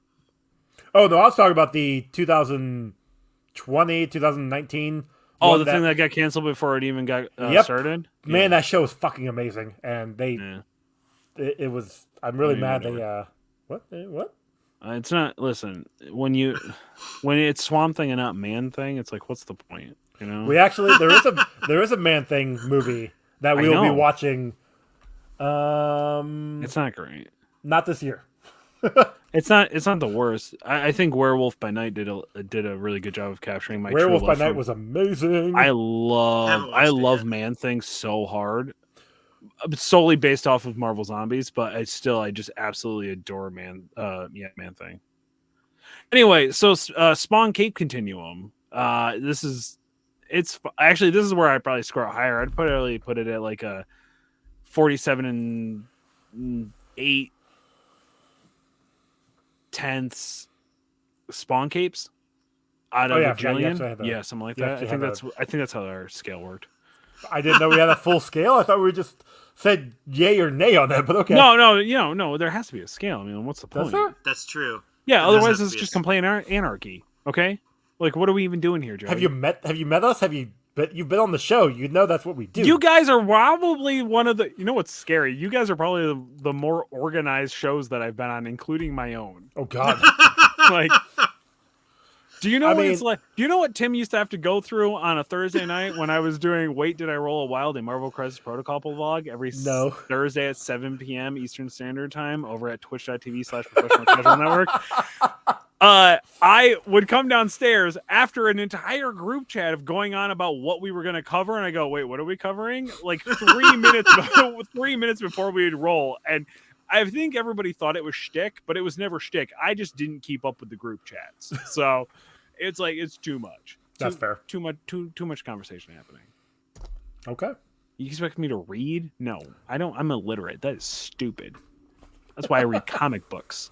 Oh no, I was talking about the 2020, 2019. Oh, the thing that got canceled before it even got started? Man, that show was fucking amazing. And it was, I'm really mad they, what? It's not, listen, when it's Swamp Thing and not Man Thing, it's like, what's the point? You know? We actually, there is a Man Thing movie that we will be watching. It's not great. Not this year. It's not the worst. I think Werewolf by Night did a really good job of capturing my Werewolf true by love Night was amazing. I love Man Thing so hard, solely based off of Marvel Zombies, but I just absolutely adore Man Thing. Anyway, so Spawn Cape Continuum. This is where I probably score it higher. I'd probably put it at like a 47 and 8/10 Spawn Capes out of a Jillian. Yeah, something like that. I think that's how our scale worked. I didn't know we had a full scale. I thought we just said yay or nay on that, but okay. No, there has to be a scale. I mean, what's the point? That's true. Yeah, otherwise it's just complete anarchy. Okay? Like, what are we even doing here, Joe? Have you met us? You've been on the show. You know that's what we do. You guys are probably one of the... You know what's scary? You guys are probably the more organized shows that I've been on, including my own. Oh, God. Like... Do you know I what mean- it's like? Do you know what Tim used to have to go through on a Thursday night when I was doing Wait, Did I Roll a Wild, a Marvel Crisis Protocol vlog every No. Thursday at 7 p.m. Eastern Standard Time over at twitch.tv/professional casual network? I would come downstairs after an entire group chat of going on about what we were going to cover, and I go, "Wait, what are we covering?" Like 3 minutes, 3 minutes before we'd roll, and I think everybody thought it was shtick, but it was never shtick. I just didn't keep up with the group chats, so it's like it's too much. That's fair. Too much conversation happening. Okay. You expect me to read? No, I don't. I'm illiterate. That is stupid. That's why I read comic books.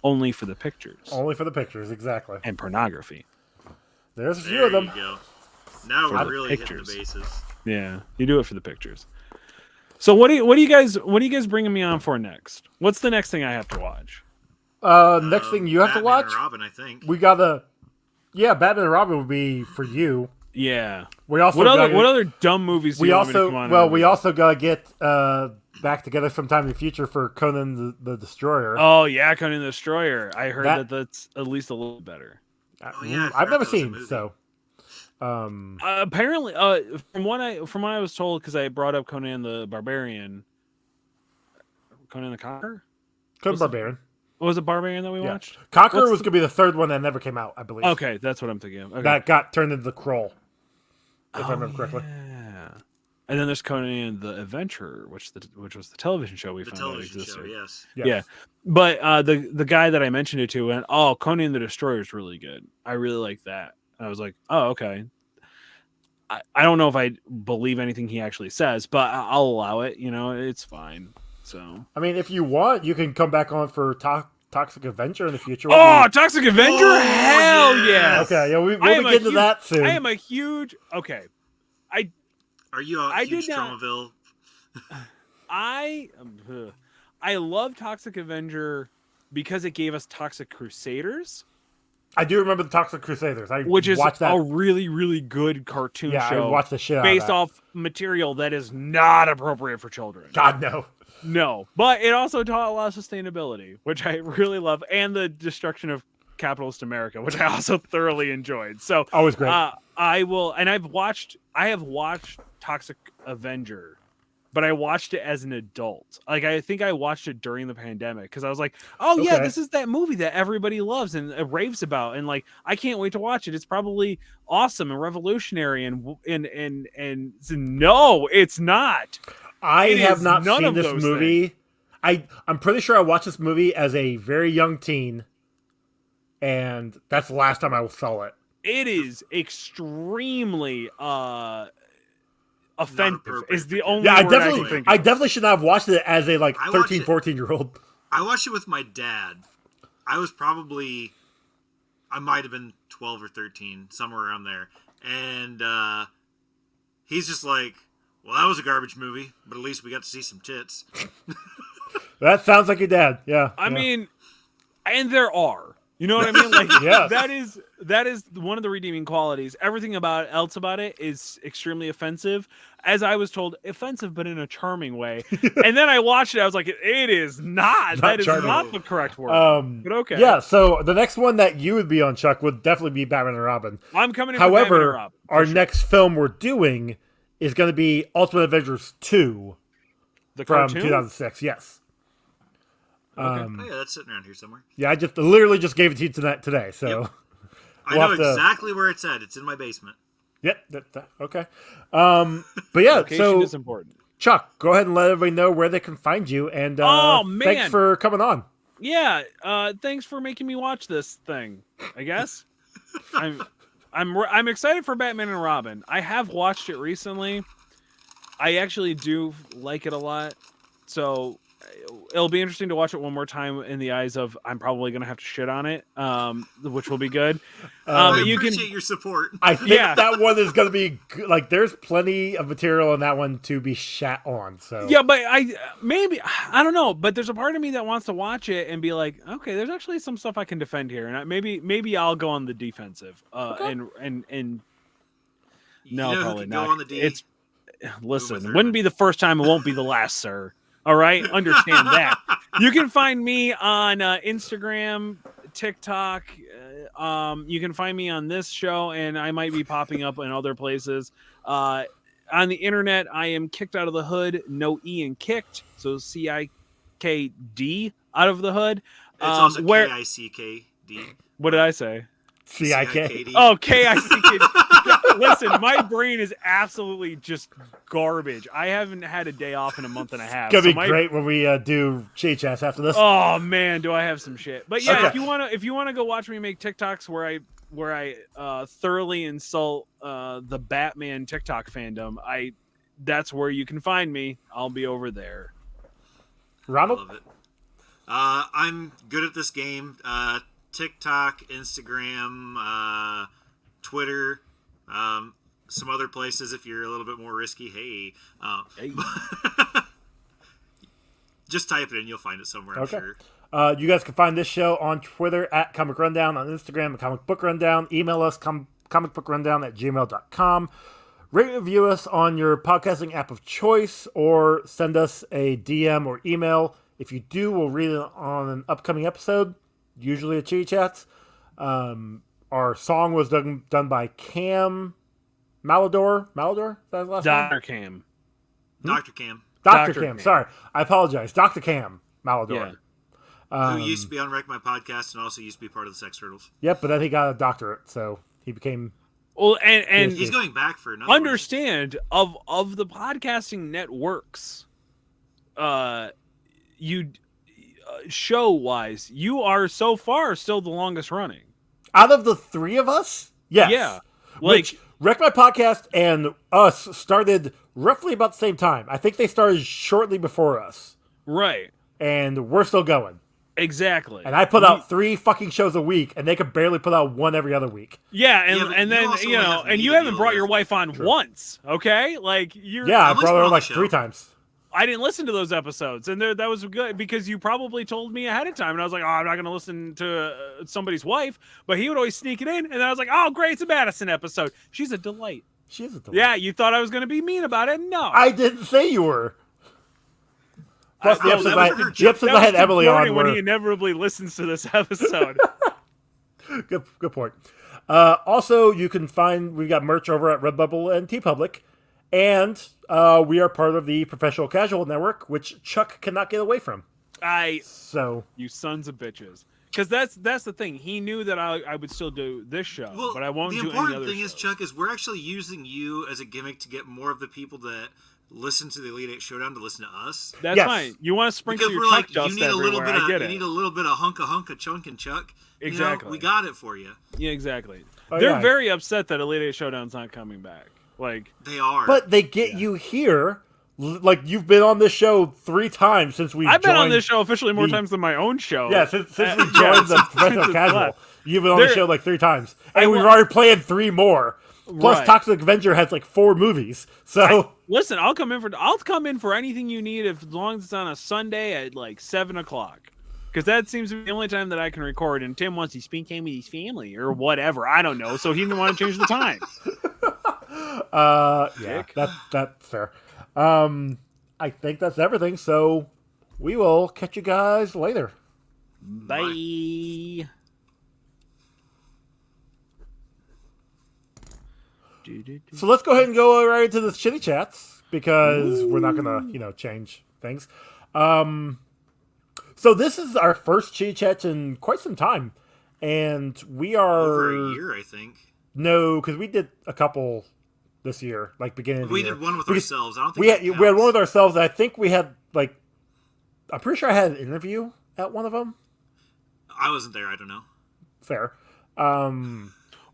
Only for the pictures. Only for the pictures, exactly. And pornography. There's a few There of them. you go. Now For we're the really hitting pictures. the bases. Yeah, you do it for the pictures. So what are you guys bringing me on for next? What's the next thing I have to watch? Next thing you have to Batman watch, and Robin, I think. we got Batman and Robin would be for you. Yeah. We also What gotta- other dumb movies do we you want me to also come on? well and we review? also gotta get back together sometime in the future for Conan the Destroyer. Oh yeah, Conan the Destroyer. I heard That- that's at least a little better. yeah, I I've forgot never that was a seen movie. so. Apparently, from what I was told, because I brought up Conan the Barbarian, Conan the Conqueror. Conan Barbarian. What was it, Barbarian that we Yeah. watched? Conqueror What's was gonna be the third one that never came out, I believe. Okay, that's what I'm thinking of. Okay. That got turned into the Kroll, if I remember correctly. Yeah. And then there's Conan the Adventurer, which was the television show we The found out television existed. show, yes. Yes. Yeah. But the guy that I mentioned it to went, "Oh, Conan the Destroyer is really good. I really like that." And I was like, "Oh, okay." I don't know if I believe anything he actually says, but I'll allow it. You know, it's fine. So. I mean, if you want, you can come back on for Toxic Avenger in the future. Oh, Toxic Avenger! Oh, Hell yes! yes! okay. Yeah, I we'll am be a getting to huge- that soon. I am a huge okay. Are you a I huge did not- Tromaville? I love Toxic Avenger because it gave us Toxic Crusaders, I do remember the Toxic Crusaders. I which is watched that. a really, really good cartoon Yeah, I show watched the shit out of based that. off material that is not appropriate for children. God no. No, but it also taught a lot of sustainability, which I really love, and the destruction of capitalist America, which I also thoroughly enjoyed. So Always great. I will, and I have watched Toxic Avenger, but I watched it as an adult. Like I think I watched it during the pandemic because I was like, oh yeah, Okay. this is that movie that everybody loves and raves about, and like I can't wait to watch it. It's probably awesome and revolutionary, and no, it's not. I It have is not none seen of this those movie. I'm pretty sure I watched this movie as a very young teen, and that's the last time I saw it. It is extremely offensive. appropriate Is the for only Yeah, word I can think I of. definitely should not have watched it as a I watched 13, it- 14-year-old. I watched it with my dad. I was probably, I might have been 12 or 13, somewhere around there. And he's just like, well, that was a garbage movie, but at least we got to see some tits. That sounds like your dad. Yeah. I yeah. mean, and there are. You know what I mean? Like Yes. that is one of the redeeming qualities. Everything else about it is extremely offensive. As I was told, offensive but in a charming way. And then I watched it, I was like, it is not. That is charming. not the correct word. But okay. Yeah, so the next one that you would be on, Chuck, would definitely be Batman and Robin. I'm coming in for Batman and However, Robin, for our sure. next film we're doing is going to be Ultimate Avengers 2 the from cartoon? 2006. Yes. Oh yeah, that's sitting around here somewhere. Yeah, I just literally just gave it to you today. So, Yep. I We'll know have to- exactly where it's at. It's in my basement. yep. Okay. But yeah, Location so is important. Chuck, go ahead and let everybody know where they can find you. And Oh, man. thanks for coming on. Yeah, thanks for making me watch this thing. I guess I'm excited for Batman and Robin. I have watched it recently. I actually do like it a lot. So it'll be interesting to watch it one more time in the eyes of I'm probably gonna have to shit on it, which will be good. I But you appreciate can. your support. I think Yeah. that one is going to be like there's plenty of material in that one to be shat on. So Yeah, but I don't know, but there's a part of me that wants to watch it and be like, okay, there's actually some stuff I can defend here, and maybe I'll go on the defensive. And You no, know who probably can not. Go on the D? It's listen, Uma wouldn't Thurman. be the first time. It won't be the last, sir. All right, understand that. You can find me on Instagram, TikTok, You can find me on this show, and I might be popping up in other places. On the internet, I am Kicked Out of the Hood, no E in kicked, so CIKD out of the hood. It's also where KICKD. what did I say? CIK. Oh, KICKD. Listen, my brain is absolutely just garbage. I haven't had a day off in a month and a half. It's gonna be great when we do Chitty Chats after this. Oh man, do I have some shit? But yeah, Okay. if you wanna go watch me make TikToks where I thoroughly insult the Batman TikTok fandom, that's where you can find me. I'll be over there. Ronald? Love it. I'm good at this game. TikTok, Instagram, Twitter, some other places if you're a little bit more risky. Hey. Hey. Just type it in, you'll find it somewhere, I'm Okay. sure. You guys can find this show on Twitter at Comic Rundown, on Instagram at Comic Book Rundown. Email us, comicbookrundown@gmail.com. Rate and review us on your podcasting app of choice, or send us a DM or email. If you do, we'll read it on an upcoming episode, usually a Chitty Chats. Our song was done by Cam Malidor. Malidor? Is that his last name? Dr. Cam. Dr. Cam, Dr. Dr. Cam. Cam. Sorry. I apologize. Dr. Cam Malidor. Yeah. who used to be on Wreck My Podcast and also used to be part of the Sex Turtles. Yep, but then he got a doctorate, so he became... Well, and Yes, He's going back for another one. understand of the podcasting networks, you show wise, you are so far still the longest running. Out of the three of us? Yes. Yeah, Which Wreck My Podcast and us started roughly about the same time. I think they started shortly before us. right, And we're still going. exactly. And I put out 3 fucking shows a week, and they could barely put out one every other week. Yeah, Yeah, but and you then also you know, have and you media haven't brought deal your with- wife on once, okay? Like you're. Yeah, I Emily's brought her been on like the show. 3 times. I didn't listen to those episodes, and that was good because you probably told me ahead of time, and I was like, oh, I'm not going to listen to somebody's wife, but he would always sneak it in, and then I was like, oh, great, it's a Madison episode. She's a delight. She is a delight. Yeah, you thought I was going to be mean about it? No. I didn't say you were. Plus, the Oh, episodes, that was her joke. I had Tim Emily Corny on when were... he inevitably listens to this episode. Good point. Also, you can find... We've got merch over at Redbubble and TeePublic. And we are part of the Professional Casual Network, which Chuck cannot get away from. So... You sons of bitches. Because that's the thing. He knew that I would still do this show, Well, but I won't the do any important other thing shows. is, Chuck, is we're actually using you as a gimmick to get more of the people that listen to the Elite Eight Showdown to listen to us. That's Yes. fine. You want to sprinkle Because your we're Chuck like, you dust need a little everywhere. bit of, I get you it. need a little bit of hunka chunk and Chuck. Exactly. You know, we got it for you. Yeah, exactly. Oh, They're yeah. very upset that Elite Eight Showdown's not coming back. Like, They are. But they get you here. Like, you've been on this show 3 times since we I've been on joined- this show officially more the- times than my own show. Yeah, since we Yeah, joined the since Professional it's Casual. left. You've been on the There- show like 3 times. And I we've wa- already planned 3 more. Plus, Right. Toxic Avenger has like 4 movies. So, Listen, I'll come in for anything you need as long as it's on a Sunday at like 7:00. Because that seems to be the only time that I can record. And Tim wants to spend time with his family or whatever. I don't know. So he didn't want to change the time. yeah, that's fair. I think that's everything. So, we will catch you guys later. Bye. So let's go ahead and go right into the Chitty Chats because we're not gonna, change things. So this is our first Chitty Chats in quite some time, and we are over a year, I think. No, because we did a couple this year, like beginning of the We year. did one with Because ourselves. I don't think We had that we had one counts. with ourselves. And I think we had like, I'm pretty sure I had an interview at one of them. I wasn't there. I don't know. Fair.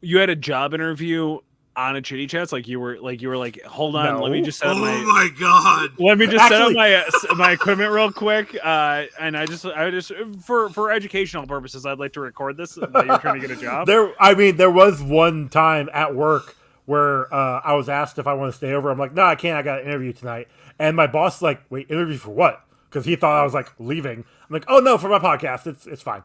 You had a job interview on a Chitty Chats, like you were like, hold on, No. let me just set Oh up my my god! let me just set up Actually- my equipment real quick. And I just for educational purposes, I'd like to record this. That you're trying to get a job. There was one time at work where I was asked if I want to stay over. I'm like, no, I can't. I got an interview tonight. And my boss is like, wait, interview for what? Because he thought I was like leaving. I'm like, oh no, for my podcast. It's fine.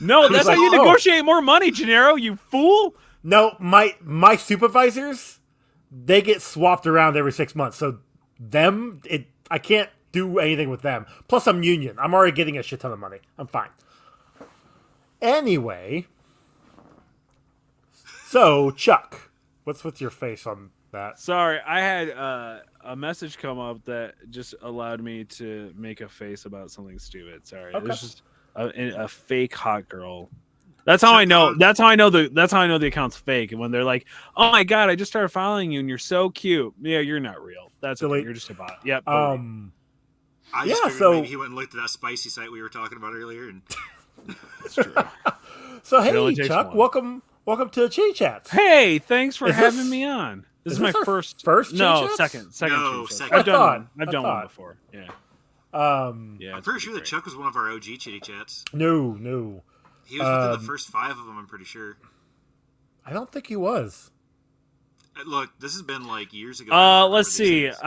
No, that's like, how you oh. negotiate more money, Janero. You fool. No, my supervisors, they get swapped around every 6 months. So I can't do anything with them. Plus, I'm union. I'm already getting a shit ton of money. I'm fine. Anyway, So, Chuck, what's with your face on that? Sorry, I had a message come up that just allowed me to make a face about something stupid. Sorry, Okay. there's just a fake hot girl. That's how I know. That's how I know the account's fake. And when they're like, "Oh my god, I just started following you, and you're so cute." Yeah, you're not real. That's okay. Delete. You're just a bot. Yep. I just Yeah, figured so- maybe he went and looked at that spicy site we were talking about earlier, and That's true. So, only hey, takes Chuck, one. welcome to the Chitty Chats. Hey, thanks for Is having this- me on. This is is my this our first. first No, Chitty Chats? second. No, Chitty Chats. second. I've done I one thought. before. Yeah. Yeah, I'm pretty sure that Chuck was one of our OG Chitty Chats. No. He was within the first 5 of them, I'm pretty sure. I don't think he was. Look, this has been like years ago. I don't Let's remember these see.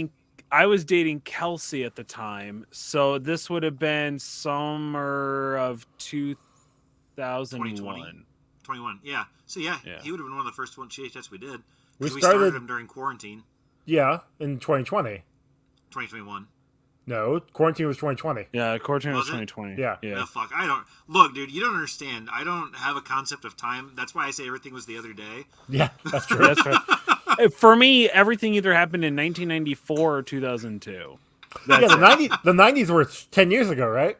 things. I was dating Kelsey at the time, so this would have been summer of 2001. 21. Yeah. So yeah, Yeah. he would have been one of the first Chitty Chats we did. We 'Cause we started started- him during quarantine, Yeah, in 2020. 2021. No, quarantine was 2020. Yeah, quarantine was Was it? 2020. Yeah. yeah. Oh, fuck. I don't look, dude. You don't understand. I don't have a concept of time. That's why I say everything was the other day. Yeah, that's true. That's fair. For me, everything either happened in 1994 or 2002. Yeah, the 90s were 10 years ago, right?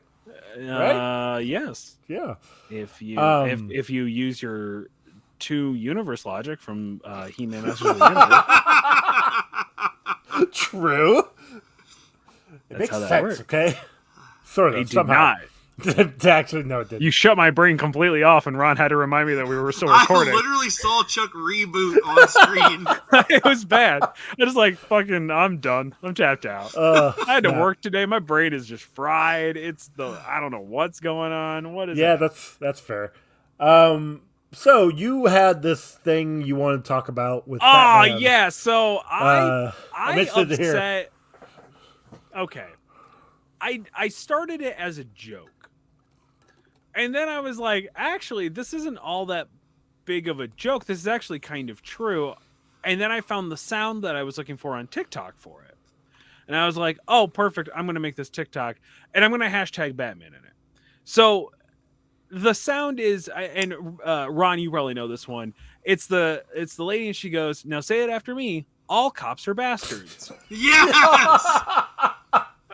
Yes. Yeah. If you Um, if you use your 2 universe logic from He-Man Masters of the Universe, True. It That's makes how that sense, works. okay? Sort of, it did somehow. not. Actually, no, it didn't. You shut my brain completely off, and Ron had to remind me that we were still I recording. literally saw Chuck reboot on screen. It was bad. I was like, fucking, I'm done. I'm tapped out. I had to snap. work today. My brain is just fried. I don't know what's going on. What is Yeah, it? that's fair. So you had this thing you wanted to talk about with Oh, Batman. yeah. So I'm I interested to hear. upset. Okay. I started it as a joke. And then I was like, actually, this isn't all that big of a joke. This is actually kind of true. And then I found the sound that I was looking for on TikTok for it. And I was like, oh, perfect. I'm going to make this TikTok. And I'm going to hashtag Batman in it. So the sound is, and Ron, you probably know this one. It's the lady, and she goes, "Now say it after me. All cops are bastards." Yes.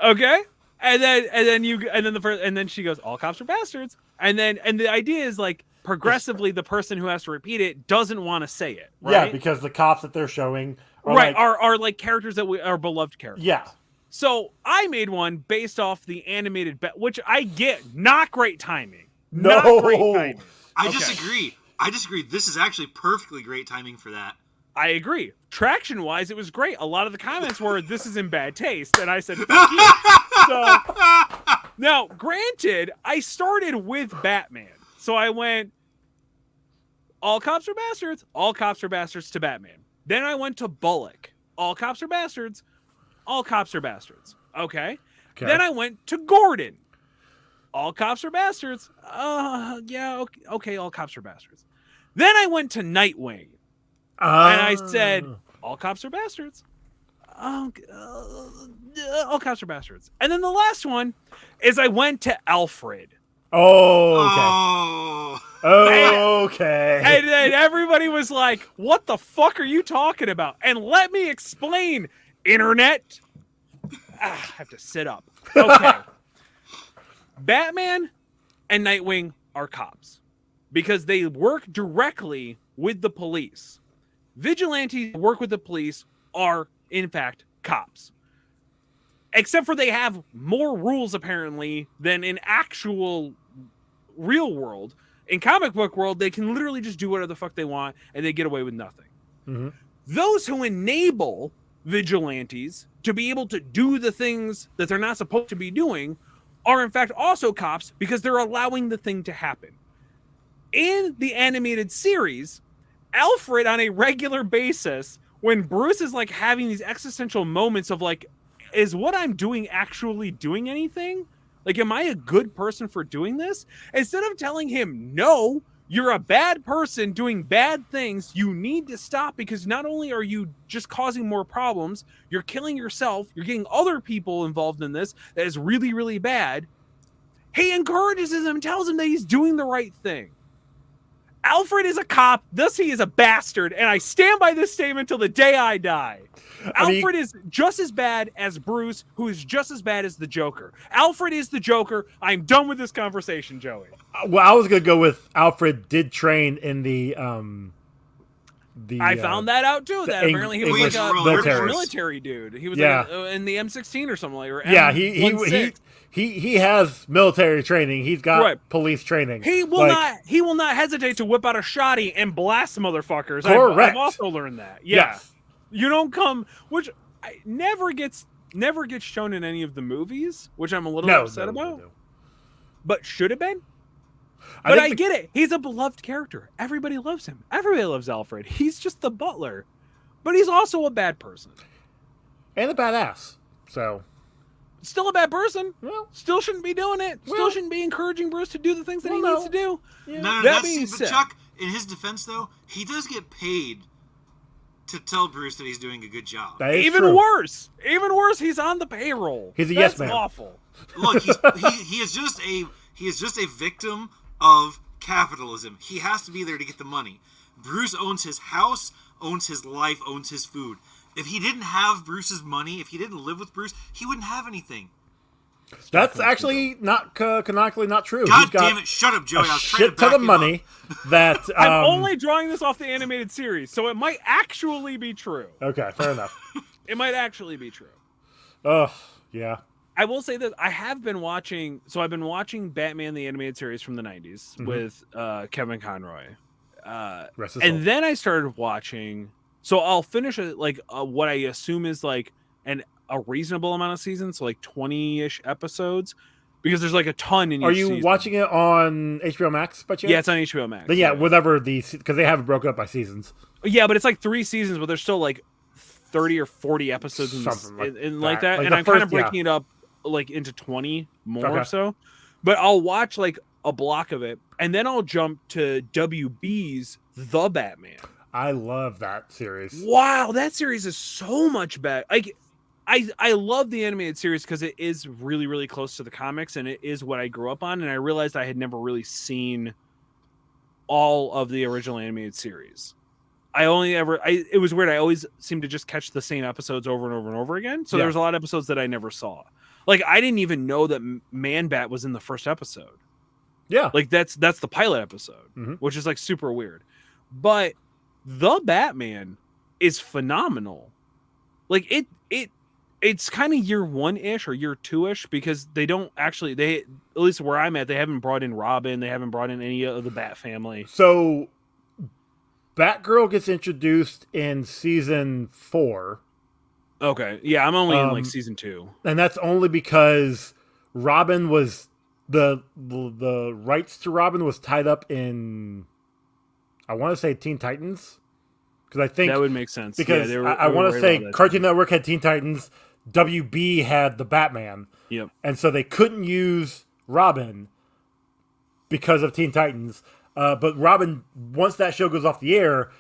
Okay, and then she goes, "All cops are bastards," and the idea is like progressively the person who has to repeat it doesn't want to say it. Right? Yeah, because the cops that they're showing are right like, are like characters that are beloved characters. yeah. So I made one based off the animated, which I get, not great timing. No. Not great timing. I Okay. disagree. I disagree. This is actually perfectly great timing for that. I agree. Traction wise, it was great. A lot of the comments were, "This is in bad taste," and I said, "Fuck you." So now, granted, I started with Batman, so I went, "All cops are bastards. All cops are bastards" to Batman. Then I went to Bullock. "All cops are bastards. All cops are bastards." Okay. Then I went to Gordon. "All cops are bastards." Yeah, okay, all cops are bastards. Then I went to Nightwing. And I said, "All cops are bastards. All cops are bastards." And then the last one is I went to Alfred. Oh, okay. Oh. Okay. And then everybody was like, "What the fuck are you talking about?" And let me explain, internet. I have to sit up. Okay. Batman and Nightwing are cops because they work directly with the police. Vigilantes who work with the police are, in fact, cops. Except for they have more rules, apparently, than in actual real world. In comic book world, they can literally just do whatever the fuck they want, and they get away with nothing. Mm-hmm. Those who enable vigilantes to be able to do the things that they're not supposed to be doing are, in fact, also cops because they're allowing the thing to happen. In the animated series, Alfred, on a regular basis, when Bruce is like having these existential moments of like, is what I'm doing actually doing anything? Like, am I a good person for doing this? Instead of telling him, no, you're a bad person doing bad things, you need to stop because not only are you just causing more problems, you're killing yourself, you're getting other people involved in this that is really, really bad. He encourages him and tells him that he's doing the right thing. Alfred is a cop, thus he is a bastard, and I stand by this statement till the day I die. Alfred is just as bad as Bruce, who is just as bad as the Joker. Alfred is the Joker. I'm done with this conversation, Joey. Well, I was gonna go with Alfred did train in the I found that out too. That apparently he was English like a military. British military dude. He was Yeah. like in the M16 or something like. Or Yeah, M16. he has military training. He's got Right. police training. He will not hesitate to whip out a shotty and blast motherfuckers. Correct. I've also learned that. Yeah. Yes. You don't come, which never gets shown in any of the movies, which I'm a little upset about. No. But should have been. But I think get it. He's a beloved character. Everybody loves him. Everybody loves Alfred. He's just the butler. But he's also a bad person. and a badass. So Still a bad person. well, Still shouldn't be doing it. Still Well- shouldn't be encouraging Bruce to do the things that he Well, needs to do. No, That being but said- Chuck, in his defense, though, he does get paid to tell Bruce that he's doing a good job. that is Even true. worse. Even worse, he's on the payroll. He's a That's yes man. awful. Look, he is just a victim of capitalism. He has to be there to get the money. Bruce owns his house, owns his life, owns his food. If he didn't have Bruce's money, if he didn't live with Bruce, he wouldn't have anything. That's actually not canonically not true. God He's got damn it! Shut up, Joey. a I was trying to shit ton back of you money that I'm only drawing this off the animated series, so it might actually be true. Okay, fair enough. It might actually be true. Oh, yeah. I will say that I have been watching. So I've been watching Batman the animated series from the '90s with Kevin Conroy, Rest his and soul. then I started watching. So I'll finish it what I assume is like a reasonable amount of seasons, so like 20-ish episodes, because there's like a ton in. Are each you season. watching it on HBO Max by chance? Yeah, it's on HBO Max. Then yeah, whatever because they have it broken up by seasons. Yeah, but it's like 3 seasons, but there's still like 30 or 40 episodes in Something like that. that. Like And the I'm kind of first- yeah. breaking it up like into 20 more Okay. or so. But I'll watch like a block of it, and then I'll jump to WB's The Batman. I love that series. Wow, that series is so much better. Like I love the animated series because it is really, really close to the comics, and it is what I grew up on. And I realized I had never really seen all of the original animated series. It was weird. I always seemed to just catch the same episodes over and over and over again. So Yeah. there was a lot of episodes that I never saw. Like I didn't even know that Man Bat was in the first episode. Yeah. Like that's the pilot episode, Mhm. which is like super weird. But The Batman is phenomenal. Like it's kind of year 1-ish or year 2-ish because they don't actually at least where I'm at, they haven't brought in Robin, they haven't brought in any of the Bat family. So Batgirl gets introduced in season 4, Okay. Yeah, I'm only in like Um, season 2. and that's only because Robin was the rights to Robin was tied up in, I want to say, Teen Titans, because I think That would make sense. because Yeah, I they were want to worried say about that Cartoon too. Network had Teen Titans, WB had the Batman, Yep. and so they couldn't use Robin because of Teen Titans. But Robin, once that show goes off the air,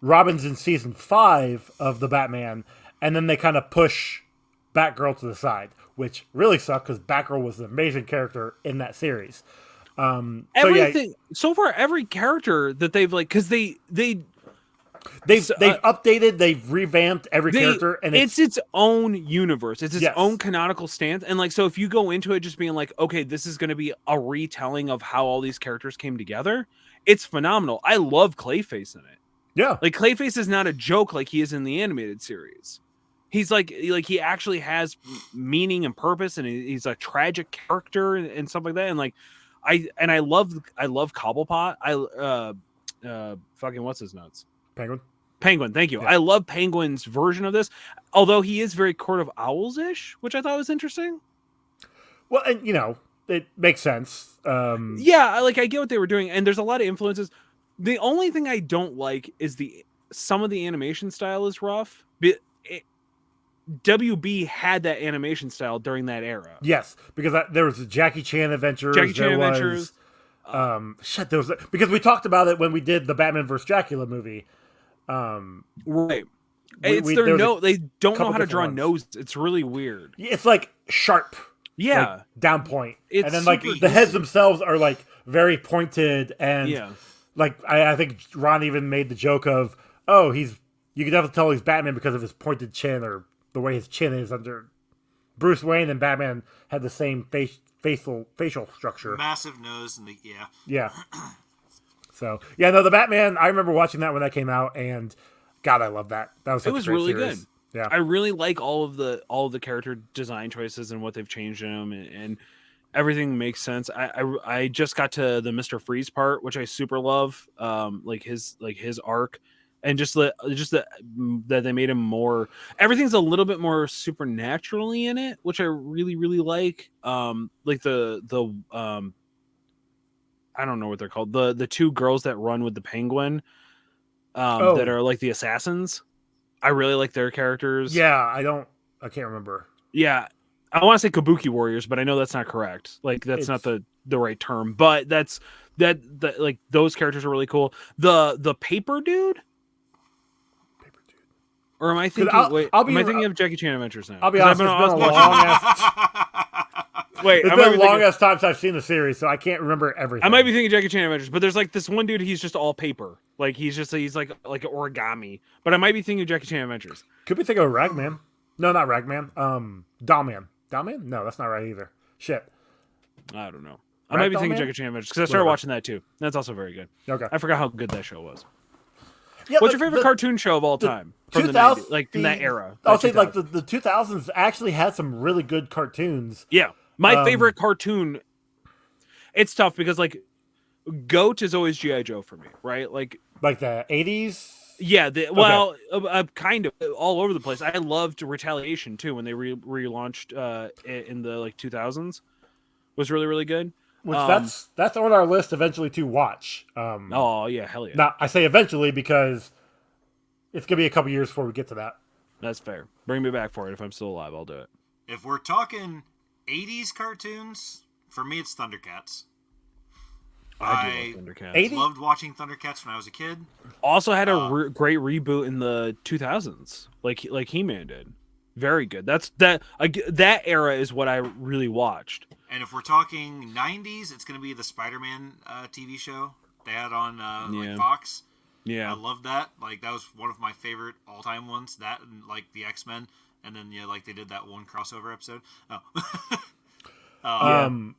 Robin's in season 5 of the Batman, and then they kind of push Batgirl to the side, which really sucked because Batgirl was an amazing character in that series. So yeah, Everything so far, every character that they've like, because they've they've updated, they've revamped every character, and it's its own universe. It's its Yes. own canonical stance. And like, so if you go into it just being like, okay, this is going to be a retelling of how all these characters came together, it's phenomenal. I love Clayface in it. yeah, Like Clayface is not a joke like he is in the animated series. He's like he actually has meaning and purpose, and he's a tragic character and stuff like that. And like, I love Cobblepot. Fucking what's his nuts? Penguin, thank you. Yeah. I love Penguin's version of this, although he is very Court of Owls-ish, which I thought was interesting. well, and it makes sense. Yeah, like I get what they were doing, and there's a lot of influences. The only thing I don't like is some of the animation style is rough. But WB had that animation style during that era. Yes, because there was the Jackie Chan Adventures. Jackie Chan there was, Adventures. There was because we talked about it when we did the Batman vs. Dracula movie. Right. there It's was their a they don't know couple how to draw different ones. noses. It's really weird. It's like sharp, Yeah. like down point, It's and then like super the heads themselves are like very pointed, and Yeah. like I think Ron even made the joke of, oh, you can definitely tell he's Batman because of his pointed chin or the way his chin is under. Bruce Wayne and Batman had the same facial structure. Massive nose and Yeah. So yeah, no, the Batman. I remember watching that when that came out, and God, I love that. That was such It was a great really series. good. Yeah, I really like all of the character design choices and what they've changed in them, and everything makes sense. I just got to the Mr. Freeze part, which I super love. Like his arc, and that they made him more. Everything's a little bit more supernaturally in it, which I really really like. Like the I don't know what they're called. The two girls that run with the Penguin, that are like the assassins. I really like their characters. yeah. I can't remember. Yeah. I want to say Kabuki Warriors, but I know that's not correct. Like that's not the right term. But that like those characters are really cool. The paper dude? Or am I thinking am I thinking of Jackie Chan Adventures now? I'll be honest, it's been a long ass Wait, it's been a long ass time since I've seen the series, so I can't remember everything. I might be thinking Jackie Chan Adventures, but there's like this one dude, he's just all paper. Like he's like origami. But I might be thinking of Jackie Chan Adventures. Could be thinking of Ragman. No, not Ragman. Dollman. Dollman? No, that's not right either. Shit. I don't know. I might be thinking Jackie Chan Adventures because I started watching that too. That's also very good. Okay. I forgot how good that show was. Yeah, what's your favorite cartoon show of all time from the 90s, like from that era? I'll say like the 2000s actually had some really good cartoons. Yeah, my favorite cartoon. It's tough because like GOAT is always G.I. Joe for me, right? Like the 80s. Yeah, kind of all over the place. I loved Retaliation too when they relaunched in the like 2000s. Was really really good. Which that's on our list eventually to watch. Oh yeah, hell yeah. Now I say eventually because it's gonna be a couple years before we get to that. That's fair. Bring me back for it. If I'm still alive, I'll do it. If we're talking 80s cartoons, for me it's Thundercats. I do love Thundercats. Loved watching Thundercats when I was a kid. Also had a great reboot in the 2000s, like He-Man did. Very good. That era is what I really watched. And if we're talking 90s, it's going to be the Spider-Man TV show they had on like Fox. Yeah. I love that. Like, that was one of my favorite all-time ones. That and, like, the X-Men. And then, like, they did that one crossover episode. Oh.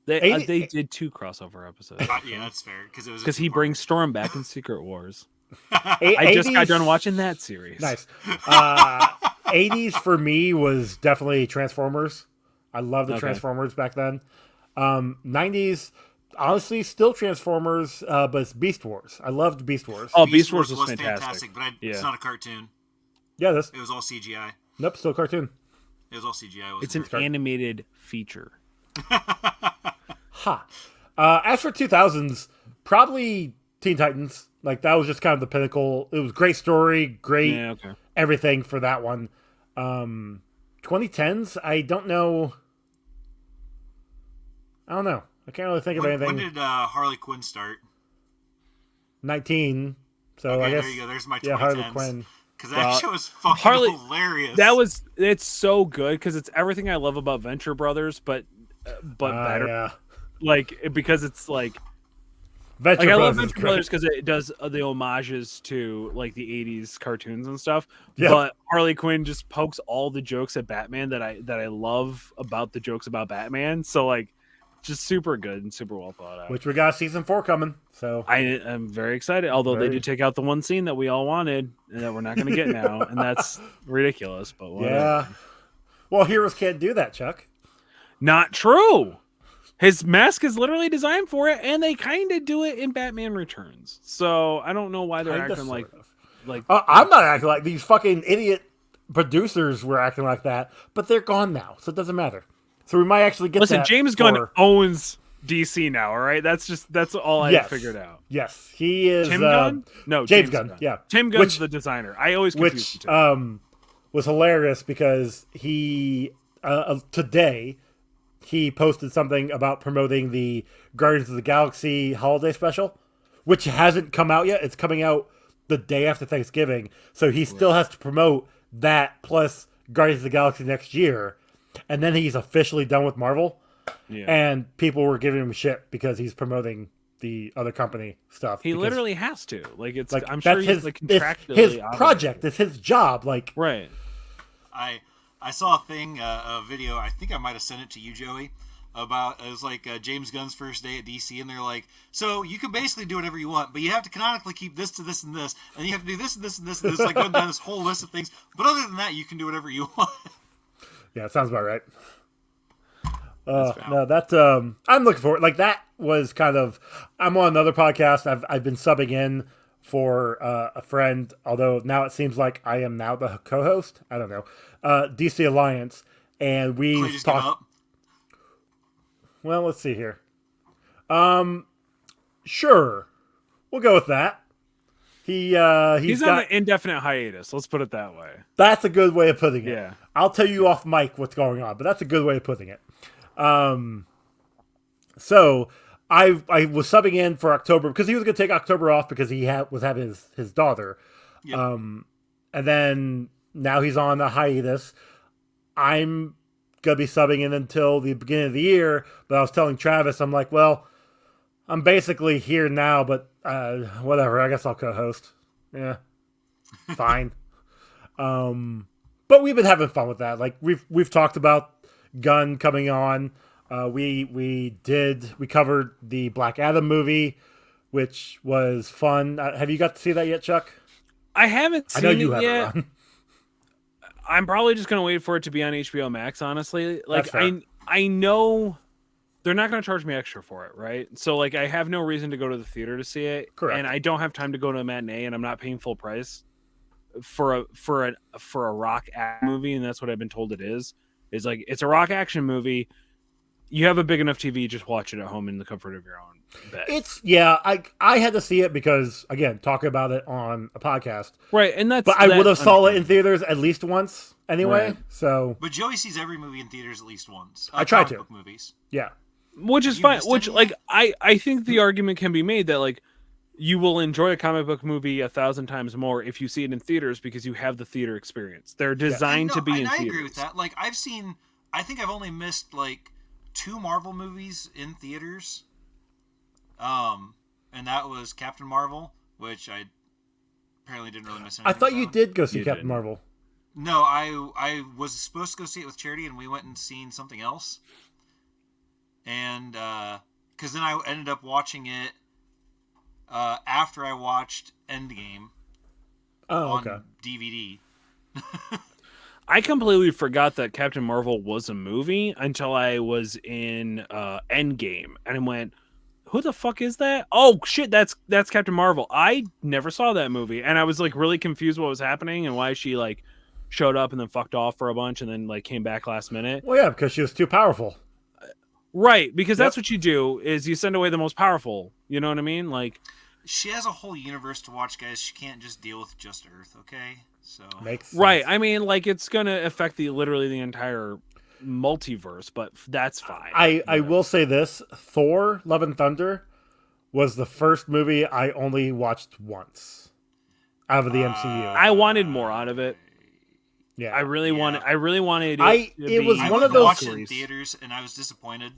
They did 2 crossover episodes. Yeah, that's fair. Because he brings Storm back in Secret Wars. 80s, I just got done watching that series. Nice. 80s for me was definitely Transformers. I love the Transformers back then. 90s, honestly, still Transformers, but it's Beast Wars. I loved Beast Wars. Oh, Beast Wars was fantastic. But it's not a cartoon. Yeah, it was all CGI. Nope, still cartoon. It was all CGI. It's an animated feature. As for 2000s, probably Teen Titans. Like, that was just kind of the pinnacle. It was great story, great everything for that one. 2010s, I don't know. I can't really think of anything. When did Harley Quinn start? 19. So I guess there you go. There's my 2010s. Yeah, Harley Quinn. Because that show is fucking hilarious. It's so good because it's everything I love about Venture Brothers, but better. Yeah. Like, because it's like Venture I love Venture Brothers because it does the homages to like the 80s cartoons and stuff. Yep. But Harley Quinn just pokes all the jokes at Batman that I love about the jokes about Batman. So like, just super good and super well thought out. Which we got season 4 coming. So I'm very excited. Although they did take out the one scene that we all wanted and that we're not going to get now, and that's ridiculous. But whatever. Yeah. Well, heroes can't do that, Chuck. Not true. His mask is literally designed for it, and they kind of do it in Batman Returns. So I don't know why they're acting like I'm not acting like these fucking idiot producers were acting like that, but they're gone now, so it doesn't matter. So we might actually get. Listen, James Gunn owns DC now. All right, that's all I figured out. Yes, he is. Tim Gunn? No, James Gunn. Yeah, Tim Gunn's the designer. I always confuse the two. Was hilarious because he today. He posted something about promoting the Guardians of the Galaxy holiday special, which hasn't come out yet. It's coming out the day after Thanksgiving. So he still has to promote that plus Guardians of the Galaxy next year. And then he's officially done with Marvel. Yeah. And people were giving him shit because he's promoting the other company stuff. He because, literally has to. Like it's. like, I'm sure that's he's his like it's contractually his obligated. project. It's his job. Like, Right. I saw a thing, a video. I think I might have sent it to you, Joey. About it was like James Gunn's first day at DC, and they're like, so you can basically do whatever you want, but you have to canonically keep this to this and this, and you have to do this and this and this. And it's like going down this whole list of things. But other than that, you can do whatever you want. yeah, it sounds about right. No, that's I'm looking forward. Like that was kind of. I'm on another podcast. I've been subbing in for a friend. Although now it seems like I am now the co-host. I don't know. DC Alliance, and Clay we've just came talked. up. Well, let's see here. Sure, we'll go with that. He's He's on got. an indefinite hiatus. Let's put it that way. That's a good way of putting it. Yeah. I'll tell you off mic what's going on, but that's a good way of putting it. So I was subbing in for October because he was going to take October off because he was having his daughter. Yep. And then now he's on a hiatus. I'm going to be subbing in until the beginning of the year, but I was telling Travis, I'm like, well, I'm basically here now, but whatever. I guess I'll co-host. Yeah, fine. But we've been having fun with that. Like we've talked about Gunn coming on. We covered the Black Adam movie, which was fun. Have you got to see that yet, Chuck? I haven't seen I know you it haven't. yet. Ron. I'm probably just gonna wait for it to be on HBO Max. Honestly, like That's fair. I know they're not gonna charge me extra for it, right? So like I have no reason to go to the theater to see it, Correct. and I don't have time to go to a matinee, and I'm not paying full price for a rock action movie, and that's what I've been told it is. Is like it's a rock action movie. You have a big enough TV, just watch it at home in the comfort of your own bed. I had to see it because again, talking about it on a podcast. Right, and that's But I would have saw it in understandable. theaters at least once anyway. Right. So But Joey sees every movie in theaters at least once. I try Comic to. book movies. yeah. Which is You fine. missed Which any? like I think the argument can be made that like you will enjoy a comic book movie 1,000 times more if you see it in theaters because you have the theater experience. They're designed No, to be in I theaters. agree with that. Like I think I've only missed like 2 Marvel movies in theaters. And that was Captain Marvel, which I apparently didn't really miss anything. I thought you from. did go see You Captain didn't. Marvel. No, I was supposed to go see it with Charity, and we went and seen something else. And because then I ended up watching it after I watched Endgame Oh, on okay. DVD. I completely forgot that Captain Marvel was a movie until I was in Endgame, and I went, "Who the fuck is that? Oh shit, that's Captain Marvel." I never saw that movie, and I was like really confused what was happening and why she like showed up and then fucked off for a bunch and then like came back last minute. Well, yeah, because she was too powerful. Right, because Yep. that's what you do is you send away the most powerful. You know what I mean? Like, She has a whole universe to watch, guys. She can't just deal with just Earth, okay? So Makes sense. right. I mean, like it's gonna affect literally the entire multiverse, but that's fine. I will say this: Thor: Love and Thunder was the first movie I only watched once out of the MCU. I wanted more out of it. Yeah, I really wanted. I really wanted. It was I one went of to those watch it in series. theaters, and I was disappointed.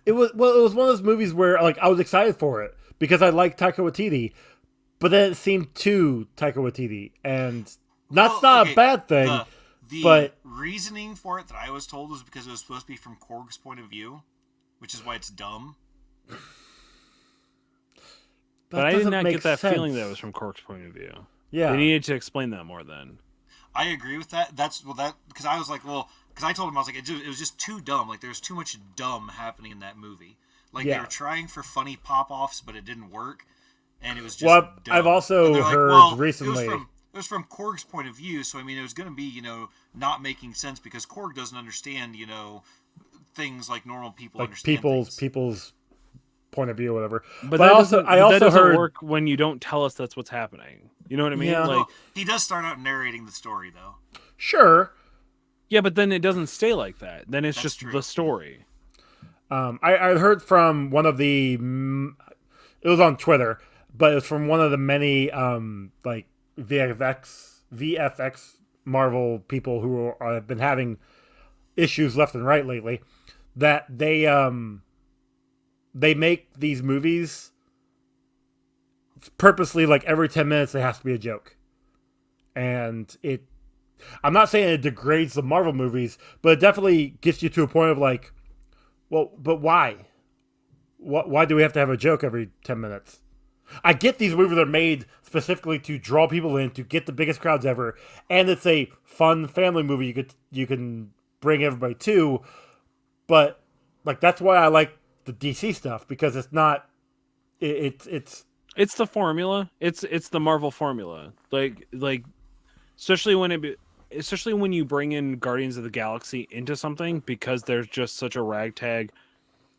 It was one of those movies where like I was excited for it because I like Taika Waititi, but then it seemed too Taika Waititi, and that's Well, not okay, a bad thing. The but- reasoning for it that I was told was because it was supposed to be from Korg's point of view, which is why it's dumb. But I did doesn't not make get that sense. feeling that was from Cork's point of view. Yeah, They needed to explain that more then. I agree with that. That's because I was like, because I told him I was like, it was just too dumb. Like there's too much dumb happening in that movie. Like Yeah. they were trying for funny pop offs, but it didn't work, and it was just. Well, dumb. I've also And they're like, heard well, recently- It was from Korg's point of view, so I mean, it was going to be not making sense because Korg doesn't understand things like normal people like understand. things. people's point of view, or whatever. But I that also doesn't, that doesn't heard work when you don't tell us that's what's happening. You know what I mean? Yeah. Like, Well, he does start out narrating the story though. sure. yeah, but then it doesn't stay like that. Then it's That's just true. the story. I heard from one of the it was on Twitter, but it's from one of the many like VFX Marvel people who have been having issues left and right lately, that they make these movies purposely like every 10 minutes there has to be a joke, and I'm not saying it degrades the Marvel movies, but it definitely gets you to a point of like, well, but why? Why do we have to have a joke every 10 minutes? I get these movies are made specifically to draw people in, to get the biggest crowds ever, and it's a fun family movie you can bring everybody to. But like that's why I like the DC stuff, because it's not It's the formula. It's the Marvel formula. Like especially especially when you bring in Guardians of the Galaxy into something, because there's just such a ragtag